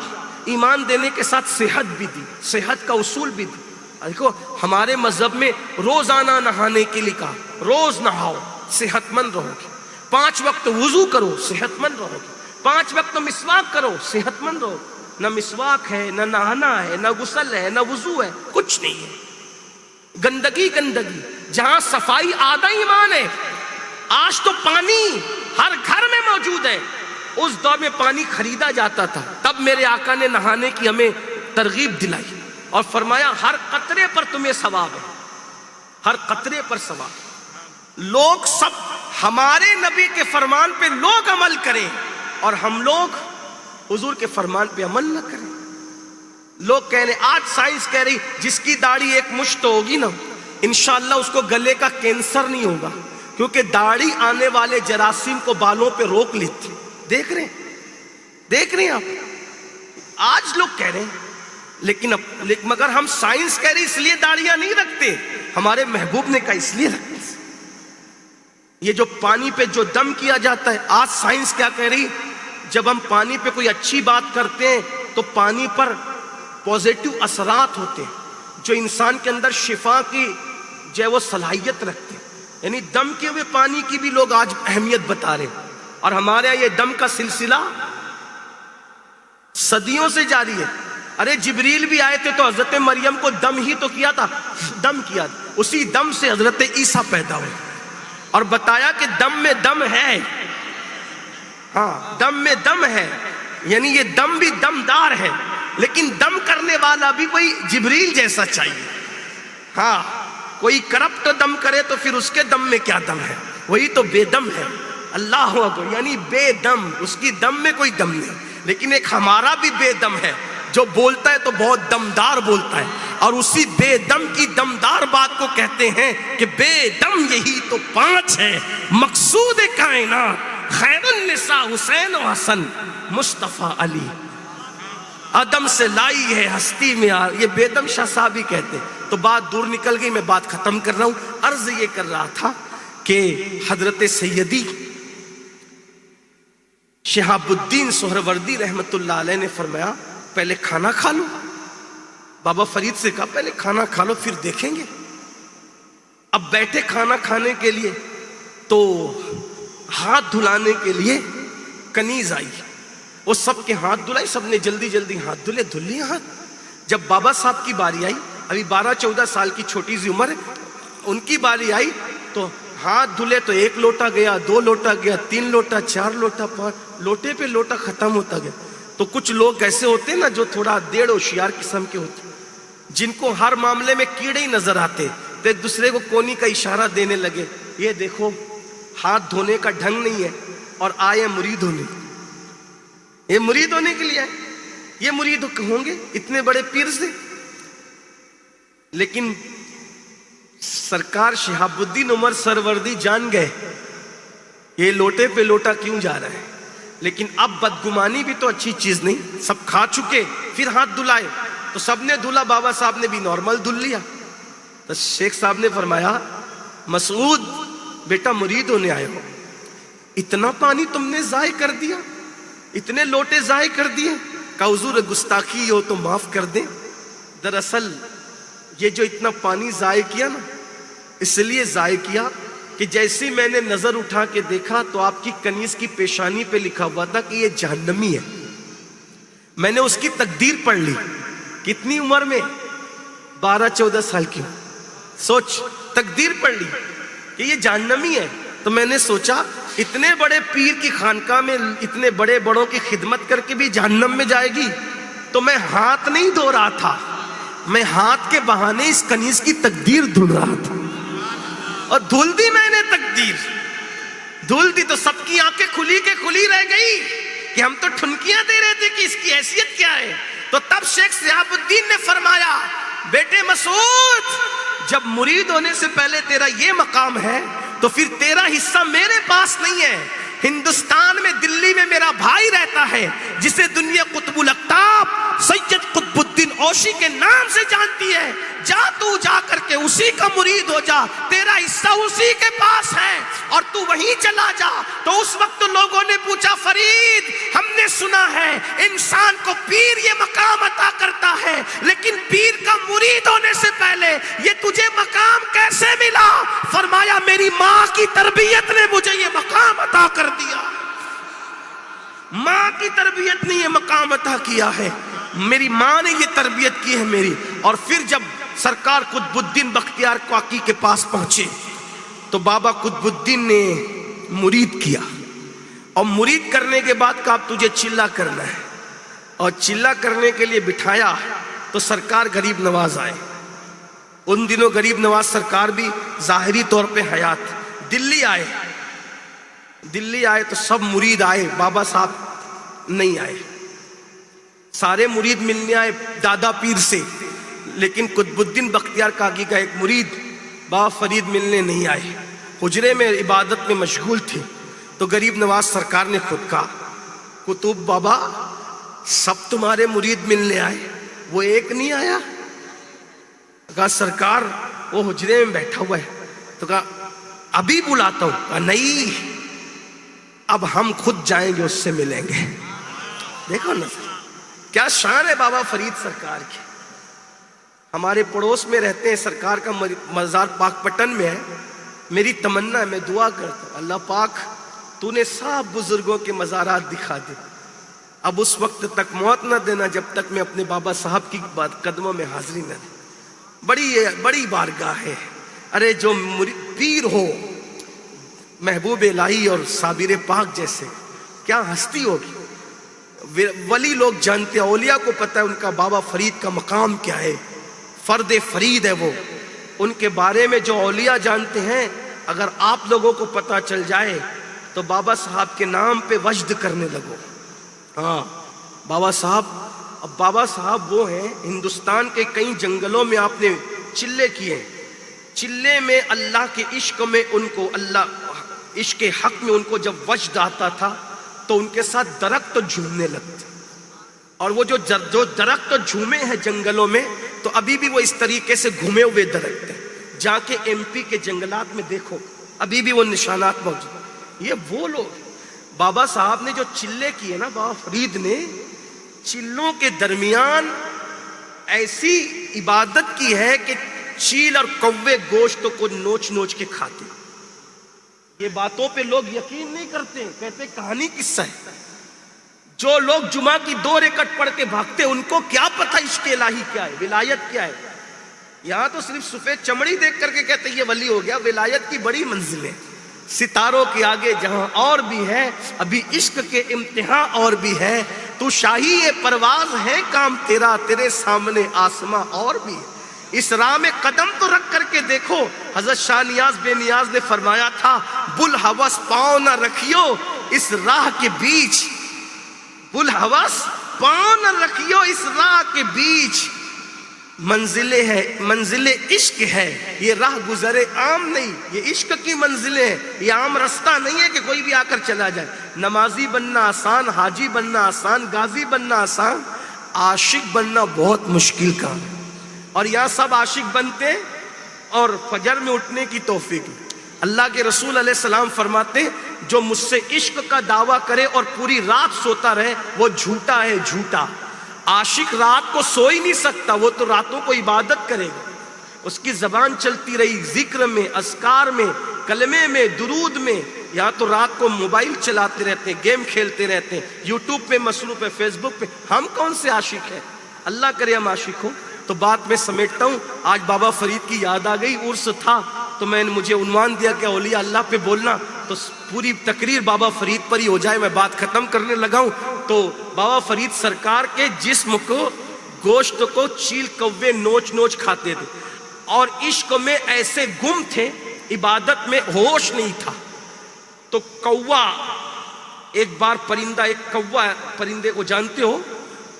ایمان دینے کے ساتھ صحت بھی دی، صحت کا اصول بھی دی۔ دیکھو ہمارے مذہب میں روزانہ نہانے کے لیے کہا، روز نہاؤ صحت مند رہو گے، 5 وقت وضو کرو صحت مند رہو گے، 5 وقت مسواک کرو صحت مند رہو۔ نہ مسواک ہے، نہ نہانا ہے، نہ غسل ہے، نہ وضو ہے، کچھ نہیں ہے، گندگی گندگی۔ جہاں صفائی آدھا ایمان ہے۔ آج تو پانی ہر گھر میں موجود ہے، اس دور میں پانی خریدا جاتا تھا، تب میرے آقا نے نہانے کی ہمیں ترغیب دلائی اور فرمایا ہر قطرے پر تمہیں ثواب ہے، ہر قطرے پر ثواب۔ لوگ سب ہمارے نبی کے فرمان پہ لوگ عمل کریں اور ہم لوگ حضور کے فرمان پہ عمل نہ کریں۔ لوگ کہہ رہے، آج سائنس کہہ رہی جس کی داڑھی 1 مشت ہوگی نا انشاءاللہ اس کو گلے کا کینسر نہیں ہوگا، کیونکہ داڑھی آنے والے جراثیم کو بالوں پہ روک لیتی۔ دیکھ رہے ہیں آپ، آج لوگ کہہ رہے ہیں، لیکن مگر ہم سائنس کہہ رہی اس لیے داڑیاں نہیں رکھتے، ہمارے محبوب نے کہا اس لیے رکھتے۔ یہ جو پانی پہ جو دم کیا جاتا ہے، آج سائنس کیا کہہ رہی، جب ہم پانی پہ کوئی اچھی بات کرتے ہیں تو پانی پر پوزیٹو اثرات ہوتے ہیں جو انسان کے اندر شفا کی جو ہے وہ صلاحیت رکھتے ہیں، یعنی دم کیے ہوئے پانی کی بھی لوگ آج اہمیت بتا رہے ہیں۔ اور ہمارے یہاں یہ دم کا سلسلہ صدیوں سے جاری ہے۔ ارے جبریل بھی آئے تھے تو حضرت مریم کو دم ہی تو کیا تھا، دم کیا، اسی دم سے حضرت عیسیٰ پیدا ہوئے اور بتایا کہ دم میں دم ہے، ہاں دم میں دم ہے، یعنی یہ دم بھی دمدار ہے۔ لیکن دم کرنے والا بھی کوئی جبریل جیسا چاہیے. ہاں کوئی کرپٹ دم کرے تو پھر اس کے دم میں کیا دم ہے؟ وہی تو بے دم ہے. اللہ اکبر، یعنی بے دم، اس کی دم میں کوئی دم نہیں. لیکن ایک ہمارا بھی بے دم ہے جو بولتا ہے تو بہت دمدار بولتا ہے، اور اسی بے دم کی دمدار بات کو کہتے ہیں کہ بے دم یہی تو 5 ہے مقصود کائنات، خیر النساء حسین و حسن مصطفیٰ علی. عدم سے لائی ہے ہستی میں یہ بے دم شاہ صاحب ہی کہتے. تو بات دور نکل گئی، میں بات ختم کر رہا ہوں. عرض یہ کر رہا تھا کہ حضرت سیدی شہاب الدین سہروردی رحمت اللہ علیہ نے فرمایا پہلے کھانا کھا لو. بابا فرید سے کہا پہلے کھانا کھا لو پھر دیکھیں گے. اب بیٹھے کھانا کھانے کے لیے تو ہاتھ دھلانے کے لیے کنیز آئی. وہ سب کے ہاتھ دھلائے، سب نے جلدی جلدی ہاتھ دھلے، دھل لیے ہاتھ. جب بابا صاحب کی باری آئی، ابھی 12-14 سال کی چھوٹی سی عمر ہے، ان کی باری آئی تو ہاتھ دھلے تو 1 لوٹا گیا، 2 لوٹا گیا، 3 لوٹا، 4 لوٹا، 5 لوٹے پہ لوٹا ختم ہوتا گیا. تو کچھ لوگ ایسے ہوتے ہیں نا جو تھوڑا دیڑ ہوشیار قسم کے ہوتے، جن کو ہر معاملے میں کیڑے ہی نظر آتے، تو ایک دوسرے کو کونی کا اشارہ دینے لگے، یہ دیکھو ہاتھ دھونے کا ڈھنگ نہیں ہے، اور آئے مرید ہونے. یہ مرید ہونے کے لیے آئے، یہ مرید ہوں گے اتنے بڑے پیر سے. لیکن سرکار شہاب الدین عمر سروردی جان گئے یہ لوٹے پہ لوٹا کیوں جا رہا ہے. لیکن اب بدگمانی بھی تو اچھی چیز نہیں. سب کھا چکے پھر ہاتھ دھلائے تو سب نے دھلا، بابا صاحب نے بھی نارمل دھل لیا. تو شیخ صاحب نے فرمایا مسعود بیٹا مرید ہونے آئے ہو، اتنا پانی تم نے ضائع کر دیا، اتنے لوٹے ضائع کر دیے. کہ حضور گستاخی ہو تو معاف کر دیں. دراصل یہ جو اتنا پانی ضائع کیا نا، اس لیے ضائع کیا کہ جیسے میں نے نظر اٹھا کے دیکھا تو آپ کی کنیز کی پیشانی پہ لکھا ہوا تھا کہ یہ جہنمی ہے. میں نے اس کی تقدیر پڑھ لی. کتنی عمر میں؟ 12-14 سال کی. سوچ، تقدیر پڑھ لی کہ یہ جہنمی ہے. تو میں نے سوچا اتنے بڑے پیر کی خانقاہ میں اتنے بڑے بڑوں کی خدمت کر کے بھی جہنم میں جائے گی. تو میں ہاتھ نہیں دھو رہا تھا، میں ہاتھ کے بہانے اس کنیز کی تقدیر دھل رہا تھا. اور دھل دی میں نے تقدیر، دھل دی تو سب کی آنکھیں کھلی کے کھلی رہ گئی کہ ہم تو ٹھنکیاں دے رہے تھے کہ اس کی حیثیت کیا ہے. تو تب شیخ شہاب الدین نے فرمایا بیٹے مسعود، جب مرید ہونے سے پہلے تیرا یہ مقام ہے تو پھر تیرا حصہ میرے پاس نہیں ہے. ہندوستان میں دلی میں میرا بھائی رہتا ہے جسے دنیا قطب الاقطاب سید قطب الدین اوشی کے نام سے جانتی ہے. تو جا کر کے اسی کا مرید ہو جا، تیرا حصہ اسی کے پاس ہے، اور تو وہیں چلا جا. تو اس وقت لوگوں نے پوچھا فرید ہم نے سنا ہے انسان کو پیر یہ مقام عطا کرتا ہے، لیکن پیر کا مرید ہونے سے پہلے یہ تجھے مقام کیسے ملا؟ فرمایا میری ماں کی تربیت نے مجھے یہ مقام عطا کر دیا. ماں کی تربیت نے یہ مقام عطا کیا ہے، میری ماں نے یہ تربیت کی ہے میری. اور پھر جب سرکار قطب الدین بختیار کاکی کے پاس پہنچے تو بابا قطب الدین نے مرید کیا، اور مرید کرنے کے بعد کہا تجھے چلہ کرنا ہے، اور چلہ کرنے کے لیے بٹھایا تو سرکار غریب نواز آئے. ان دنوں غریب نواز سرکار بھی ظاہری طور پہ حیات. دلی آئے تو سب مرید آئے، بابا صاحب نہیں آئے. سارے مرید ملنے آئے دادا پیر سے، لیکن قطب الدین بختیار کاکی کا ایک مرید بابا فرید ملنے نہیں آئے. حجرے میں عبادت میں مشغول تھے. تو غریب نواز سرکار نے خود کہا قطب بابا سب تمہارے مرید ملنے آئے، وہ ایک نہیں آیا؟ کہا سرکار وہ حجرے میں بیٹھا ہوا ہے. تو کہا ابھی بلاتا ہوں. کہا نہیں، اب ہم خود جائیں گے اس سے ملیں گے. دیکھو نا کیا شان ہے بابا فرید سرکار کی. ہمارے پڑوس میں رہتے ہیں، سرکار کا مزار پاک پٹن میں ہے. میری تمنا ہے، میں دعا کرتا ہوں اللہ پاک تو نے سب بزرگوں کے مزارات دکھا دے. اب اس وقت تک موت نہ دینا جب تک میں اپنے بابا صاحب کی قدموں میں حاضری نہ دے. بڑی بارگاہ ہے. ارے جو پیر ہو محبوب الہی اور صابر پاک جیسے، کیا ہستی ہوگی. ولی لوگ جانتے ہیں، اولیاء کو پتہ ہے ان کا بابا فرید کا مقام کیا ہے، فرد فرید ہے وہ. ان کے بارے میں جو اولیاء جانتے ہیں، اگر آپ لوگوں کو پتہ چل جائے تو بابا صاحب کے نام پہ وجد کرنے لگو. ہاں بابا صاحب، اب بابا صاحب وہ ہیں، ہندوستان کے کئی جنگلوں میں آپ نے چلے کیے، چلے میں اللہ کے عشق میں ان کو، اللہ عشق کے حق میں ان کو جب وجد آتا تھا تو ان کے ساتھ درخت تو جھومنے لگتے. اور وہ جو درخت تو جھومے ہیں جنگلوں میں، تو ابھی بھی وہ اس طریقے سے گھومے ہوئے درخت ہیں. جا کے ایم پی کے جنگلات میں دیکھو، ابھی بھی وہ نشانات موجود. یہ وہ لوگ، بابا صاحب نے جو چلے کیے نا، بابا فرید نے چلوں کے درمیان ایسی عبادت کی ہے کہ چیل اور کوے گوشت کو نوچ نوچ کے کھاتے. یہ باتوں پہ لوگ یقین نہیں کرتے، کہتے کہانی قصہ ہے. جو لوگ جمعہ کی 2 رکعت پڑھ کے بھاگتے ان کو کیا پتہ عشق الہی کیا ہے، ولایت کیا ہے. یہاں تو صرف سفید چمڑی دیکھ کر کے کہتے یہ ولی ہو گیا. ولایت کی بڑی منزلیں، ستاروں کے آگے جہاں اور بھی ہے، ابھی عشق کے امتحان اور بھی ہے. تو شاہی یہ پرواز ہے کام تیرا، تیرے سامنے آسماں اور بھی ہے. اس راہ میں قدم تو رکھ کر کے دیکھو. حضرت شاہ نیاز بے نیاز نے فرمایا تھا، بُلحوث پاؤں نہ رکھیو اس راہ کے بیچ، بُلحوث پاؤں نہ رکھیو اس راہ کے بیچ. منزلیں ہے، منزل عشق ہے، یہ راہ گزر عام نہیں. یہ عشق کی منزلیں ہیں، یہ عام رستہ نہیں ہے کہ کوئی بھی آ کر چلا جائے. نمازی بننا آسان، حاجی بننا آسان، غازی بننا آسان، عاشق بننا بہت مشکل کام ہے. اور یہاں سب عاشق بنتے ہیں اور فجر میں اٹھنے کی توفیق. اللہ کے رسول علیہ السلام فرماتے ہیں، جو مجھ سے عشق کا دعویٰ کرے اور پوری رات سوتا رہے وہ جھوٹا ہے، جھوٹا. عاشق رات کو سو ہی نہیں سکتا، وہ تو راتوں کو عبادت کرے گا. اس کی زبان چلتی رہی ذکر میں، اذکار میں، کلمے میں، درود میں. یہاں تو رات کو موبائل چلاتے رہتے ہیں، گیم کھیلتے رہتے ہیں، یوٹیوب پہ مصروف ہے، فیس بک پہ. ہم کون سے عاشق ہیں؟ اللہ کرے ہم عاشق ہوں. تو بات میں سمیٹتا ہوں. آج بابا فرید کی یاد آ گئی، عرس تھا تو میں نے مجھے عنوان دیا کہ اولیاء اللہ پہ بولنا، تو پوری تقریر بابا فرید پر ہی ہو جائے. میں بات ختم کرنے لگا ہوں. تو بابا فرید سرکار کے جسم کو، گوشت کو چیل کوے نوچ نوچ کھاتے تھے، اور عشق میں ایسے گم تھے، عبادت میں ہوش نہیں تھا. تو کوا، ایک بار پرندہ، ایک کوا پرندے کو جانتے ہو،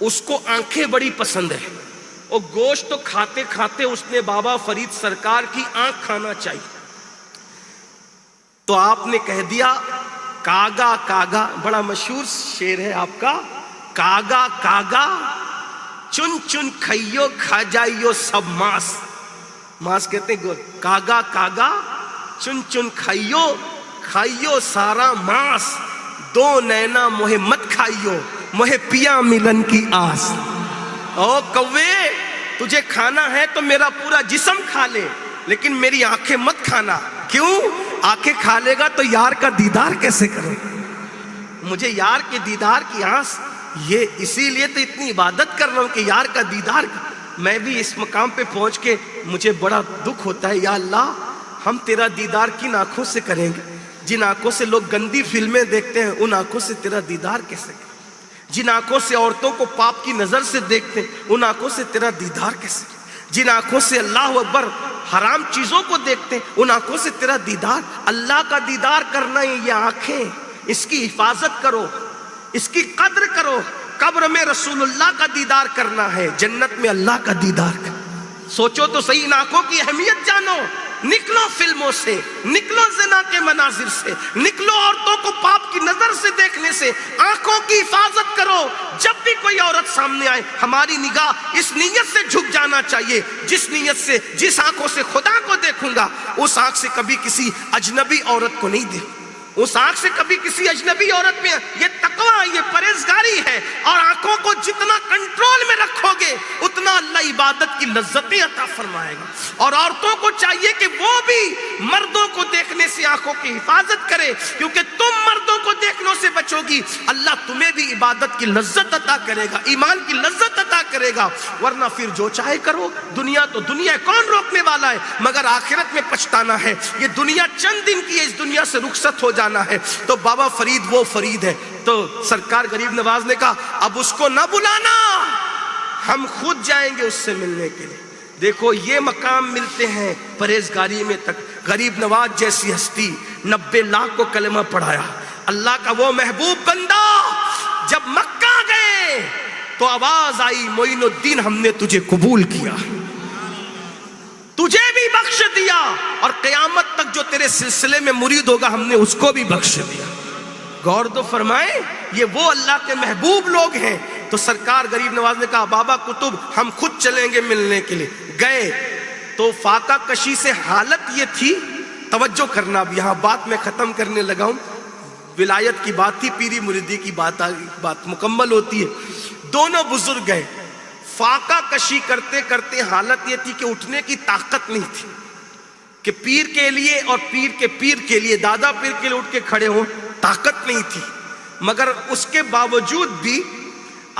اس کو آنکھیں بڑی پسند ہے، اور گوشت تو کھاتے کھاتے اس نے بابا فرید سرکار کی آنکھ کھانا چاہیے. تو آپ نے کہہ دیا، کاگا کاگا، بڑا مشہور شعر ہے آپ کا، کاگا کاگا چن چن کھائیو کھا جائیو سب ماس. ماس کہتے ہیں کاگا کاگا چن چن کھائیو کھائیو سارا ماس. دو نینا موہ مت کھائیو موہ پیا ملن کی آس. او کوے، تجھے کھانا ہے تو میرا پورا جسم کھا لے، لیکن میری آنکھیں مت کھانا. کیوں؟ آنکھیں کھا لے گا تو یار کا دیدار کیسے کرے؟ مجھے یار کے دیدار کی آس. یہ اسی لیے تو اتنی عبادت کر رہا ہوں کہ یار کا دیدار. میں بھی اس مقام پہ پہنچ کے مجھے بڑا دکھ ہوتا ہے، یا اللہ ہم تیرا دیدار کن آنکھوں سے کریں گے؟ جن آنکھوں سے لوگ گندی فلمیں دیکھتے ہیں، ان آنکھوں سے تیرا دیدار کیسے کریں؟ جن آنکھوں سے عورتوں کو پاپ کی نظر سے دیکھتے ہیں، ان آنکھوں سے تیرا دیدار کیسے کریں؟ جن آنکھوں سے اللہ اکبر حرام چیزوں کو دیکھتے ہیں، ان آنکھوں سے تیرا دیدار. اللہ کا دیدار کرنا ہے یہ آنکھیں، اس کی حفاظت کرو، اس کی قدر کرو. قبر میں رسول اللہ کا دیدار کرنا ہے، جنت میں اللہ کا دیدار کرنا. سوچو تو صحیح، ان آنکھوں کی اہمیت جانو. نکلو فلموں سے، نکلو زنا کے مناظر سے، نکلو عورتوں کو پاپ کی نظر سے دیکھنے سے. آنکھوں کی حفاظت کرو. جب بھی کوئی عورت سامنے آئے، ہماری نگاہ اس نیت سے جھک جانا چاہیے، جس نیت سے، جس آنکھوں سے خدا کو دیکھوں گا، اس آنکھ سے کبھی کسی اجنبی عورت کو نہیں دیکھوں. اس آنکھ سے کبھی کسی اجنبی عورت میں، یہ تقویٰ، یہ پرہیزگاری ہے. اور آنکھوں کو جتنا کنٹرول میں رکھو گے اتنا اللہ عبادت کی لذتیں عطا فرمائے گا. اور عورتوں کو چاہیے کہ وہ بھی مردوں کو دیکھنے سے آنکھوں کی حفاظت کرے، کیونکہ تم مردوں کو دیکھنے سے بچو گی، اللہ تمہیں بھی عبادت کی لذت عطا کرے گا، ایمان کی لذت عطا کرے گا. ورنہ پھر جو چاہے کرو. دنیا تو دنیا ہے، کون روکنے والا ہے؟ مگر آخرت میں پچھتانا ہے. یہ دنیا چند دن کی ہے، اس دنیا سے رخصت ہو جانا ہے. تو بابا فرید وہ فرید ہے. تو سرکار غریب نواز نے کہا اب اس کو نہ بلانا، ہم خود جائیں گے اس سے ملنے کے لیے. دیکھو یہ مقام ملتے ہیں پرہیزگاری میں تک. غریب نواز جیسی ہستی 90 لاکھ کو کلمہ پڑھایا. اللہ کا وہ محبوب بندہ جب مکہ گئے تو آواز آئی معین الدین ہم نے تجھے قبول کیا، تجھے بھی بخش دیا، اور قیامت تک جو تیرے سلسلے میں مرید ہوگا ہم نے اس کو بھی بخش دیا. غور تو فرمائیں، یہ وہ اللہ کے محبوب لوگ ہیں. تو سرکار غریب نواز نے کہا بابا قطب ہم خود چلیں گے ملنے کے لیے. گئے تو فاقہ کشی سے حالت یہ تھی، توجہ کرنا اب یہاں بات میں ختم کرنے لگا ہوں. ولایت کی بات تھی، پیری مریدی کی بات مکمل ہوتی ہے. دونوں بزرگ گئے، فاقہ کشی کرتے کرتے حالت یہ تھی کہ اٹھنے کی طاقت نہیں تھی کہ پیر کے لیے اور پیر کے پیر کے لیے، دادا پیر کے لیے اٹھ کے کھڑے ہوں، طاقت نہیں تھی. مگر اس کے باوجود بھی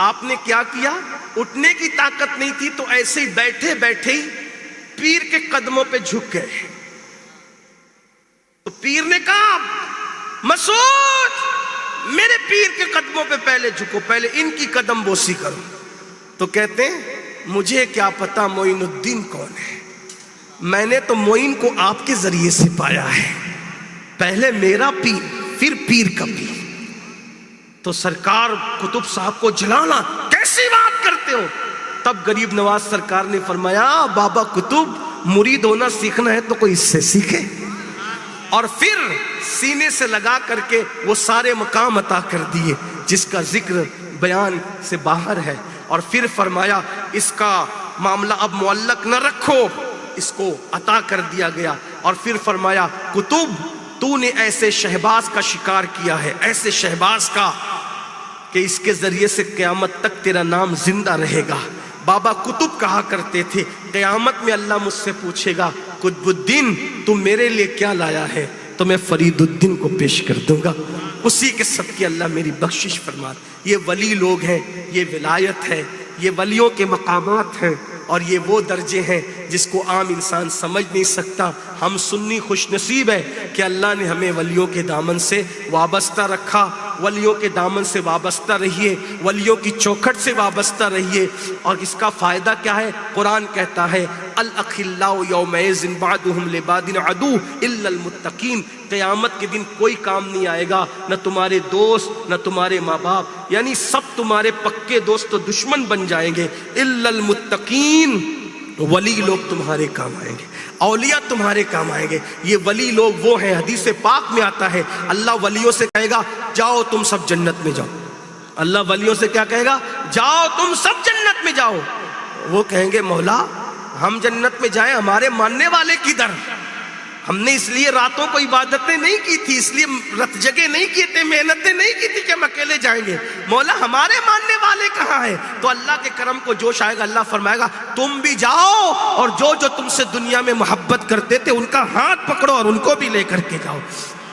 آپ نے کیا کیا؟ اٹھنے کی طاقت نہیں تھی تو ایسے ہی بیٹھے بیٹھے ہی پیر کے قدموں پہ جھک گئے. تو پیر نے کہا مسعود میرے پیر کے قدموں پہ پہلے جھکو، پہلے ان کی قدم بوسی کرو. تو کہتے ہیں مجھے کیا پتا معین الدین کون ہے، میں نے تو معین کو آپ کے ذریعے سے پایا ہے، پہلے میرا پیر پھر پیر کا پیر. تو سرکار قطب صاحب کو جلانا، کیسی بات کرتے ہو؟ تب غریب نواز سرکار نے فرمایا بابا قطب مرید ہونا سیکھنا ہے تو کوئی اس سے سیکھے. اور پھر سینے سے لگا کر کے وہ سارے مقام عطا کر دیے جس کا ذکر بیان سے باہر ہے. اور پھر فرمایا اس کا معاملہ اب معلق نہ رکھو، اس کو عطا کر دیا گیا. اور پھر فرمایا قطب تو نے ایسے شہباز کا شکار کیا ہے، ایسے شہباز کا کہ اس کے ذریعے سے قیامت تک تیرا نام زندہ رہے گا. بابا قطب کہا کرتے تھے قیامت میں اللہ مجھ سے پوچھے گا قطب الدین تو میرے لیے کیا لایا ہے، تو میں فرید الدین کو پیش کر دوں گا. اسی کے صدقے اللہ میری بخشش فرما. یہ ولی لوگ ہیں، یہ ولایت ہے، یہ ولیوں کے مقامات ہیں، اور یہ وہ درجے ہیں جس کو عام انسان سمجھ نہیں سکتا. ہم سنی خوش نصیب ہے کہ اللہ نے ہمیں ولیوں کے دامن سے وابستہ رکھا. ولیوں کے دامن سے وابستہ رہیے، ولیوں کی چوکھٹ سے وابستہ رہیے. اور اس کا فائدہ کیا ہے؟ قرآن کہتا ہے الاخلاء یومئذ بعضهم لبعض عدو الا المتقین. قیامت کے دن کوئی کام نہیں آئے گا، نہ تمہارے دوست نہ تمہارے ماں باپ، یعنی سب تمہارے پکے دوست و دشمن بن جائیں گے. الا المتقین، ولی لوگ تمہارے کام آئیں گے، اولیاء تمہارے کام آئیں گے. یہ ولی لوگ وہ ہیں، حدیث پاک میں آتا ہے اللہ ولیوں سے کہے گا جاؤ تم سب جنت میں جاؤ. اللہ ولیوں سے کیا کہے گا؟ جاؤ تم سب جنت میں جاؤ. وہ کہیں گے مولا ہم جنت میں جائیں، ہمارے ماننے والے کدھر؟ ہم نے اس لیے راتوں کو عبادتیں نہیں کی تھی، اس لیے رت جگہ نہیں کیے تھے، محنتیں نہیں کی تھی کہ ہم اکیلے جائیں گے. مولا ہمارے ماننے والے کہاں ہیں؟ تو اللہ کے کرم کو جوش آئے گا، اللہ فرمائے گا تم بھی جاؤ، اور جو جو تم سے دنیا میں محبت کرتے تھے ان کا ہاتھ پکڑو اور ان کو بھی لے کر کے جاؤ.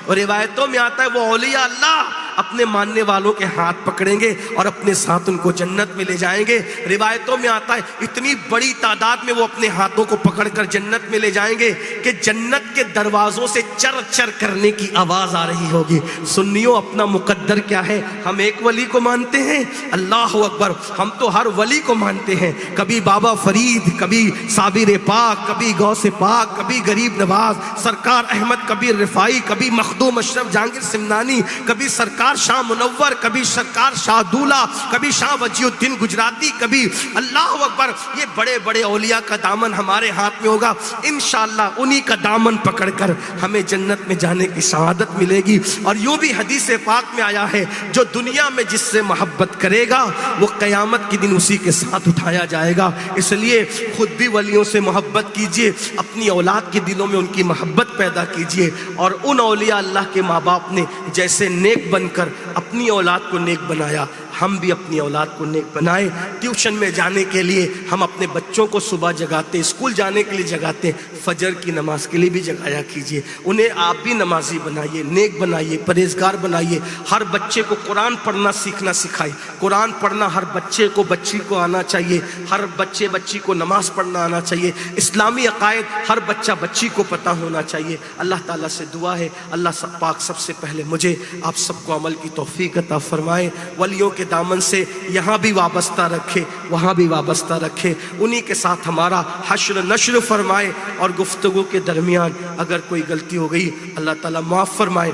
اور روایتوں میں آتا ہے وہ اولیاء اللہ اپنے ماننے والوں کے ہاتھ پکڑیں گے اور اپنے ساتھ ان کو جنت میں لے جائیں گے. روایتوں میں آتا ہے اتنی بڑی تعداد میں وہ اپنے ہاتھوں کو پکڑ کر جنت میں لے جائیں گے کہ جنت کے دروازوں سے چر چر کرنے کی آواز آ رہی ہوگی. سنیوں اپنا مقدر کیا ہے؟ ہم ایک ولی کو مانتے ہیں، اللہ اکبر، ہم تو ہر ولی کو مانتے ہیں. کبھی بابا فرید، کبھی صابر پاک، کبھی غوث پاک، کبھی غریب نواز، سرکار احمد کبیر رفاعی، کبھی مخدوم اشرف جہانگیر سمنانی، کبھی سرکار شاہ منور، کبھی سرکار شاہ دولہ، کبھی شاہ وجیہ الدین گجراتی، کبھی اللہ اکبر. یہ بڑے بڑے اولیاء کا دامن ہمارے ہاتھ میں ہوگا انشاءاللہ. انہی کا دامن پکڑ کر ہمیں جنت میں جانے کی سعادت ملے گی. اور یوں بھی حدیث پاک میں آیا ہے جو دنیا میں جس سے محبت کرے گا وہ قیامت کے دن اسی کے ساتھ اٹھایا جائے گا. اس لیے خود بھی ولیوں سے محبت کیجئے، اپنی اولاد کے دلوں میں ان کی محبت پیدا کیجئے. اور ان اولیاء اللہ کے ماں باپ نے جیسے نیک بن کر اپنی اولاد کو نیک بنایا، ہم بھی اپنی اولاد کو نیک بنائیں. ٹیوشن میں جانے کے لیے ہم اپنے بچوں کو صبح جگاتے, اسکول جانے کے لیے جگاتے, فجر کی نماز کے لیے بھی جگایا کیجئے. انہیں آپ بھی نمازی بنائیے, نیک بنائیے, پرہیزگار بنائیے. ہر بچے کو قرآن پڑھنا سیکھنا سکھائیے. قرآن پڑھنا ہر بچے کو بچی کو آنا چاہیے. ہر بچے بچی کو نماز پڑھنا آنا چاہیے. اسلامی عقائد ہر بچہ بچی کو پتہ ہونا چاہیے. اللہ تعالیٰ سے دعا ہے اللہ پاک سب سے پہلے مجھے آپ سب کو عمل کی توفیق عطا فرمائے. ولیوں کے دامن سے یہاں بھی وابستہ رکھے, وہاں بھی وابستہ رکھے. انہی کے ساتھ ہمارا حشر نشر فرمائے. اور گفتگو کے درمیان اگر کوئی غلطی ہو گئی اللہ تعالیٰ معاف فرمائے.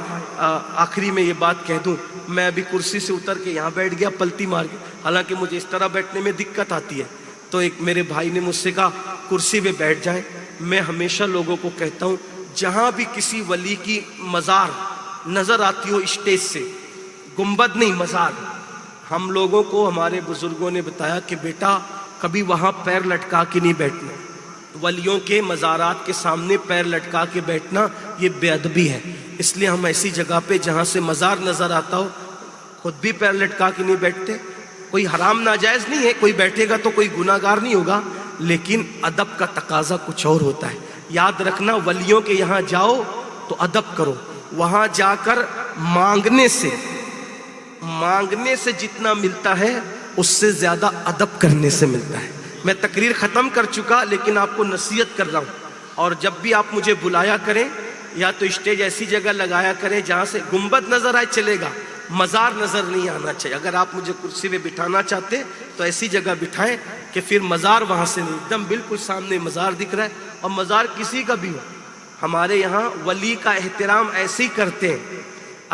آخری میں یہ بات کہہ دوں, میں ابھی کرسی سے اتر کے یہاں بیٹھ گیا پلتی مار کے, حالانکہ مجھے اس طرح بیٹھنے میں دقت آتی ہے. تو ایک میرے بھائی نے مجھ سے کہا کرسی پہ بیٹھ جائیں. میں ہمیشہ لوگوں کو کہتا ہوں جہاں بھی کسی ولی کی مزار نظر آتی ہو اسٹیج سے, گنبد نہیں مزار, ہم لوگوں کو ہمارے بزرگوں نے بتایا کہ بیٹا کبھی وہاں پیر لٹکا کے نہیں بیٹھنا. ولیوں کے مزارات کے سامنے پیر لٹکا کے بیٹھنا یہ بے ادبی ہے. اس لیے ہم ایسی جگہ پہ جہاں سے مزار نظر آتا ہو خود بھی پیر لٹکا کے نہیں بیٹھتے. کوئی حرام ناجائز نہیں ہے, کوئی بیٹھے گا تو کوئی گناہ گار نہیں ہوگا, لیکن ادب کا تقاضا کچھ اور ہوتا ہے. یاد رکھنا ولیوں کے یہاں جاؤ تو ادب کرو. وہاں جا کر مانگنے سے جتنا ملتا ہے اس سے زیادہ ادب کرنے سے ملتا ہے. میں تقریر ختم کر چکا لیکن آپ کو نصیحت کر رہا ہوں. اور جب بھی آپ مجھے بلایا کریں یا تو اسٹیج ایسی جگہ لگایا کریں جہاں سے گنبد نظر آئے چلے گا, مزار نظر نہیں آنا چاہیے. اگر آپ مجھے کرسی پہ بٹھانا چاہتے تو ایسی جگہ بٹھائیں کہ پھر مزار وہاں سے نہیں, ایک دم بالکل سامنے مزار دکھ رہا ہے. اور مزار کسی کا بھی ہو, ہمارے یہاں ولی کا احترام ایسے ہی کرتے ہیں.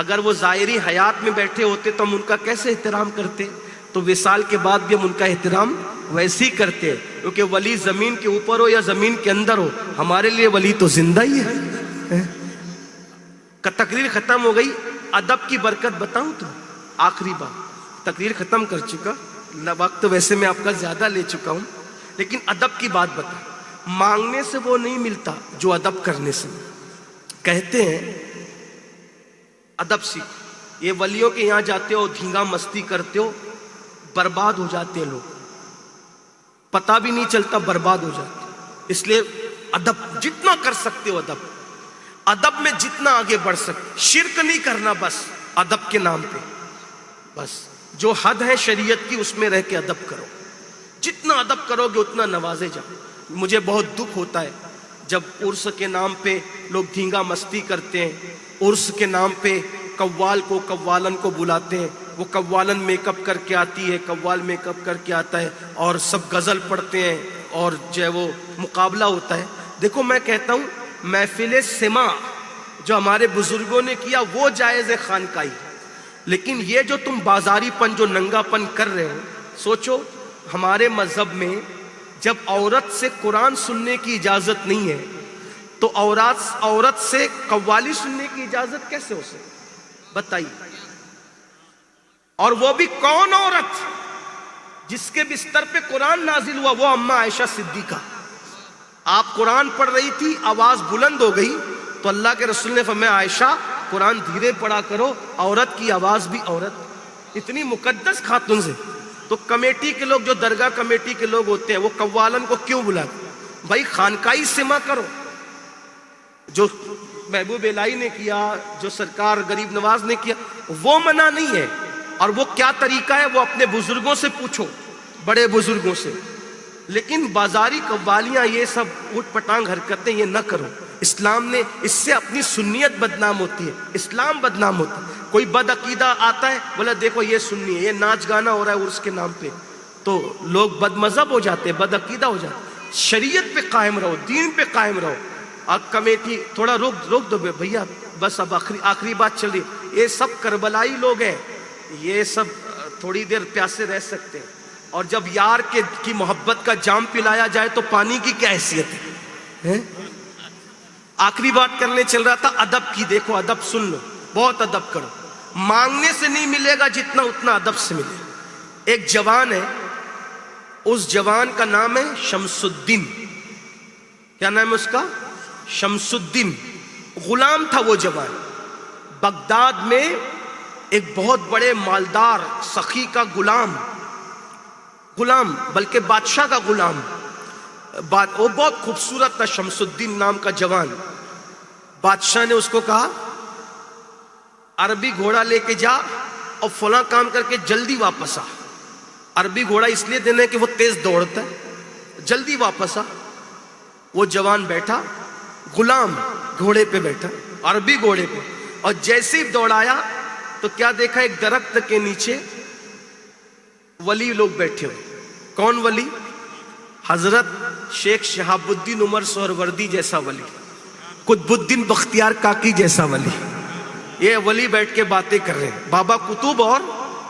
اگر وہ ظاہری حیات میں بیٹھے ہوتے تو ہم ان کا کیسے احترام کرتے, تو وصال کے بعد بھی ہم ان کا احترام ویسے ہی کرتے ہیں. کیونکہ ولی زمین کے اوپر ہو یا زمین کے اندر ہو, ہمارے لیے ولی تو زندہ ہی ہے. تقریر ختم ہو گئی. ادب کی برکت بتاؤں تو آخری بات, تقریر ختم کر چکا, وقت ویسے میں آپ کا زیادہ لے چکا ہوں, لیکن ادب کی بات بتاؤں. مانگنے سے وہ نہیں ملتا جو ادب کرنے سے. کہتے ہیں ادب سیکھو. یہ ولیوں کے یہاں جاتے ہو, دھینگا مستی کرتے ہو, برباد ہو جاتے ہیں لوگ, پتہ بھی نہیں چلتا برباد ہو جاتے. اس لیے ادب جتنا کر سکتے ہو ادب, ادب میں جتنا آگے بڑھ سکتے. شرک نہیں کرنا بس ادب کے نام پہ, بس جو حد ہے شریعت کی اس میں رہ کے ادب کرو. جتنا ادب کرو گے اتنا نوازے جاؤ. مجھے بہت دکھ ہوتا ہے جب عرس کے نام پہ لوگ دھینگا مستی کرتے ہیں. عرس کے نام پہ قوال کو قوالن کو بلاتے ہیں, وہ قوالن میک اپ کر کے آتی ہے, قوال میک اپ کر کے آتا ہے, اور سب غزل پڑھتے ہیں اور جو ہے وہ مقابلہ ہوتا ہے. دیکھو میں کہتا ہوں محفل سما جو ہمارے بزرگوں نے کیا وہ جائز خانقاہی, لیکن یہ جو تم بازاری پن جو ننگا پن کر رہے ہو, سوچو ہمارے مذہب میں جب عورت سے قرآن سننے کی اجازت نہیں ہے تو عورت سے قوالی سننے کی اجازت کیسے ہو سکتی بتائیے. اور وہ بھی کون عورت جس کے بستر پہ قرآن نازل ہوا, وہ اماں عائشہ صدیقہ. آپ قرآن پڑھ رہی تھی, آواز بلند ہو گئی تو اللہ کے رسول نے فرمایا عائشہ قرآن دھیرے پڑھا کرو, عورت کی آواز بھی عورت. اتنی مقدس خاتون سے. تو کمیٹی کے لوگ جو درگاہ کمیٹی کے لوگ ہوتے ہیں وہ قوالن کو کیوں بلاتے؟ بھائی خانقاہی سما کرو. جو محبوب الہی نے کیا, جو سرکار غریب نواز نے کیا, وہ منع نہیں ہے. اور وہ کیا طریقہ ہے وہ اپنے بزرگوں سے پوچھو, بڑے بزرگوں سے. لیکن بازاری قوالیاں یہ سب اوٹ پٹانگ حرکتیں یہ نہ کرو. اسلام نے اس سے اپنی سنیت بدنام ہوتی ہے, اسلام بدنام ہوتا ہے. کوئی بد عقیدہ آتا ہے بولا دیکھو یہ سنی ہے, یہ ناچ گانا ہو رہا ہے عرس کے نام پہ, تو لوگ بد مذہب ہو جاتے ہیں, بد عقیدہ ہو جاتے ہیں. شریعت پہ قائم رہو, دین پہ قائم رہو. اب کمیٹی تھوڑا روک دو بھیا, بس اب آخری بات چل رہی. یہ سب کربلائی لوگ ہیں, یہ سب تھوڑی دیر پیاسے رہ سکتے ہیں. اور جب یار کی محبت کا جام پلایا جائے تو پانی کی کیا حیثیت ہے. آخری بات کرنے چل رہا تھا ادب کی. دیکھو ادب سن لو, بہت ادب کرو. مانگنے سے نہیں ملے گا جتنا اتنا ادب سے ملے گا. ایک جوان ہے, اس جوان کا نام ہے شمس الدین. کیا نام ہے اس کا؟ شمس الدین. غلام تھا وہ جوان. بغداد میں ایک بہت بڑے مالدار سخی کا غلام بلکہ بادشاہ کا غلام، وہ بہت خوبصورت تھا، شمس الدین نام کا جوان. بادشاہ نے اس کو کہا عربی گھوڑا لے کے جا اور فلاں کام کر کے جلدی واپس آ. عربی گھوڑا اس لیے دینا ہے کہ وہ تیز دوڑتا ہے، جلدی واپس آ. وہ جوان بیٹھا، غلام گھوڑے پہ بیٹھا، عربی گھوڑے پہ، اور جیسے ہی دوڑایا تو کیا دیکھا؟ ایک درخت کے نیچے ولی لوگ بیٹھے ہوئے. کون ولی؟ حضرت شیخ شہاب الدین عمر سہروردی جیسا ولی، قطب الدین بختیار کاکی جیسا ولی. یہ ولی بیٹھ کے باتیں کر رہے ہیں، بابا قطب اور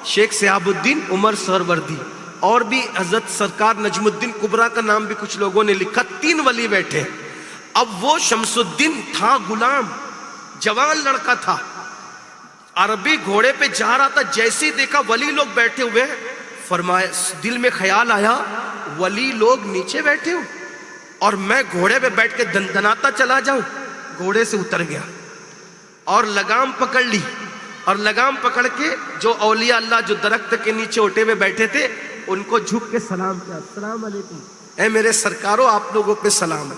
شیخ شہاب الدین عمر سہروردی، اور بھی حضرت سرکار نجم الدین کبریٰ کا نام بھی کچھ لوگوں نے لکھا. 3 ولی بیٹھے. اب وہ شمس الدین تھا غلام، جوان لڑکا تھا، عربی گھوڑے پہ جا رہا تھا. جیسے ہی دیکھا ولی لوگ بیٹھے ہوئے، فرمایا، دل میں خیال آیا ولی لوگ نیچے بیٹھے ہو اور میں گھوڑے پہ بیٹھ کے دندناتا چلا جاؤں. گھوڑے سے اتر گیا اور لگام پکڑ لی، اور لگام پکڑ کے جو اولیاء اللہ جو درخت کے نیچے اٹھے ہوئے بیٹھے تھے ان کو جھک کے سلام کیا، السلام علیکم، اے میرے سرکارو آپ لوگوں پہ سلام.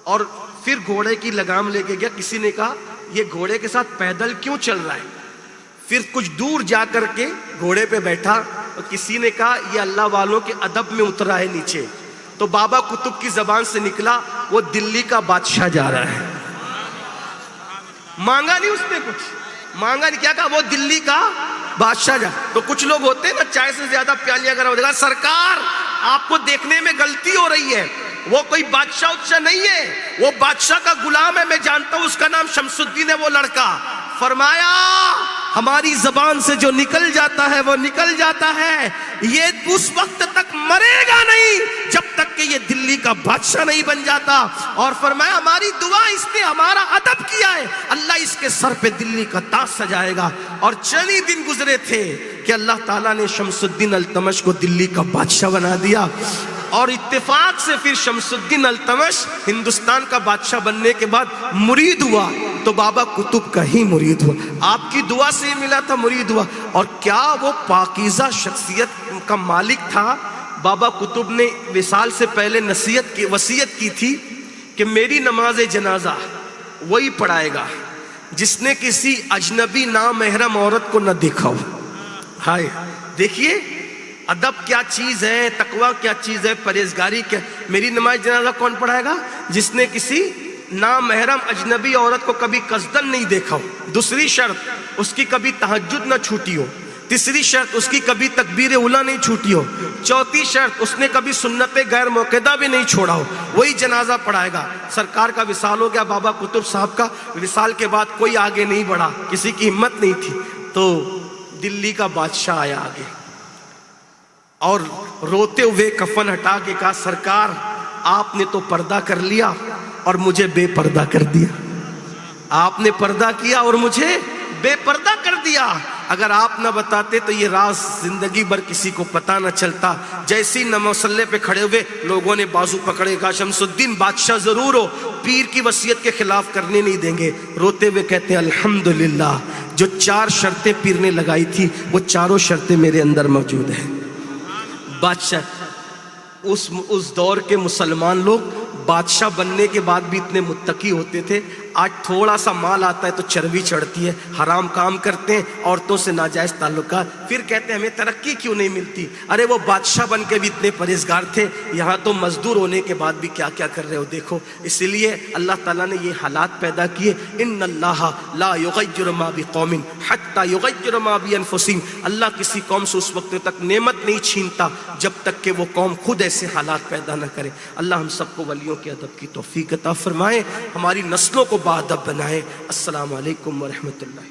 اور پھر گھوڑے کی لگام لے کے گیا. کسی نے کہا یہ گھوڑے کے ساتھ پیدل کیوں چل رہا ہے؟ پھر کچھ دور جا کر کے گھوڑے پہ بیٹھا، اور کسی نے کہا یہ اللہ والوں کے ادب میں اترا ہے نیچے. تو بابا قطب کی زبان سے نکلا وہ دلی کا بادشاہ جا رہا ہے. مانگا نہیں اس نے، کچھ مانگا نہیں، کیا کہا؟ وہ دلی کا بادشاہ جا. تو کچھ لوگ ہوتے ہیں نا چائے سے زیادہ پیالیاں اگر دیکھا، سرکار آپ کو دیکھنے میں غلطی ہو رہی ہے، وہ کوئی بادشاہ اچھا نہیں ہے، وہ بادشاہ کا غلام ہے، میں جانتا ہوں، اس کا نام شمس الدین ہے وہ لڑکا. فرمایا ہماری زبان سے جو نکل جاتا ہے وہ نکل جاتا ہے، یہ اس وقت تک مرے گا نہیں جب تک کہ یہ دلی کا بادشاہ نہیں بن جاتا. اور فرمایا ہماری دعا، اس نے ہمارا ادب کیا ہے، اللہ اس کے سر پہ دلی کا تاج سجائے گا. اور چند ہی دن گزرے تھے کہ اللہ تعالیٰ نے شمس الدین التمش کو دلی کا بادشاہ بنا دیا. اور اتفاق سے پھر شمس الدین التمش ہندوستان کا بادشاہ بننے کے بعد مرید ہوا تو بابا قطب کا ہی مرید ہوا. آپ کی دعا سے ہی ملا تھا، مرید ہوا. اور کیا وہ پاکیزہ شخصیت کا مالک تھا. بابا قطب نے وصال سے پہلے وصیت کی تھی کہ میری نماز جنازہ وہی پڑھائے گا جس نے کسی اجنبی نامحرم عورت کو نہ دیکھا ہو. ہائے دیکھیے ادب کیا چیز ہے، تقوی کیا چیز ہے، پرہیزگاری کیا. میری نماز جنازہ کون پڑھائے گا؟ جس نے کسی نامحرم اجنبی عورت کو کبھی قصدن نہیں دیکھا ہو. دوسری شرط اس کی کبھی تہجد نہ چھوٹی ہو. تیسری شرط اس کی کبھی تکبیر اولیٰ نہیں چھوٹی ہو. چوتھی شرط اس نے کبھی سنت غیر موقعہ بھی نہیں چھوڑا ہو. وہی جنازہ پڑھائے گا. سرکار کا وصال ہو گیا، بابا قطب صاحب کا وصال کے بعد کوئی آگے نہیں بڑھا، کسی کی ہمت نہیں تھی. تو دلی کا بادشاہ آیا آگے اور روتے ہوئے کفن ہٹا کے کہا سرکار آپ نے تو پردہ کر لیا اور مجھے بے پردہ کر دیا. آپ نے پردہ کیا اور مجھے بے پردہ کر دیا. اگر آپ نہ بتاتے تو یہ راز زندگی بھر کسی کو پتہ نہ چلتا. جیسے ہی مصلی پہ کھڑے ہوئے لوگوں نے بازو پکڑے کہا شمس الدین بادشاہ ضرور ہو، پیر کی وصیت کے خلاف کرنے نہیں دیں گے. روتے ہوئے کہتے ہیں الحمدللہ جو 4 شرطیں پیر نے لگائی تھی وہ چاروں شرطیں میرے اندر موجود ہیں. بادشاہ اس دور کے مسلمان لوگ بادشاہ بننے کے بعد بھی اتنے متقی ہوتے تھے. آج تھوڑا سا مال آتا ہے تو چربی چڑھتی ہے، حرام کام کرتے ہیں، عورتوں سے ناجائز تعلقات، پھر کہتے ہیں ہمیں ترقی کیوں نہیں ملتی. ارے وہ بادشاہ بن کے بھی اتنے پرہیزگار تھے، یہاں تو مزدور ہونے کے بعد بھی کیا کیا کر رہے ہو دیکھو. اسی لیے اللہ تعالیٰ نے یہ حالات پیدا کیے. ان اللہ لا یغیر ما بقوم حتی یغیر ما بانفسہم. اللہ کسی قوم سے اس وقت تک نعمت نہیں چھینتا جب تک کہ وہ قوم خود ایسے حالات پیدا نہ کرے. اللہ ہم سب کو ولیوں کے ادب کی توفیق عطا فرمائے، ہماری نسلوں کو باادب بنائے. السلام علیکم ورحمۃ اللہ.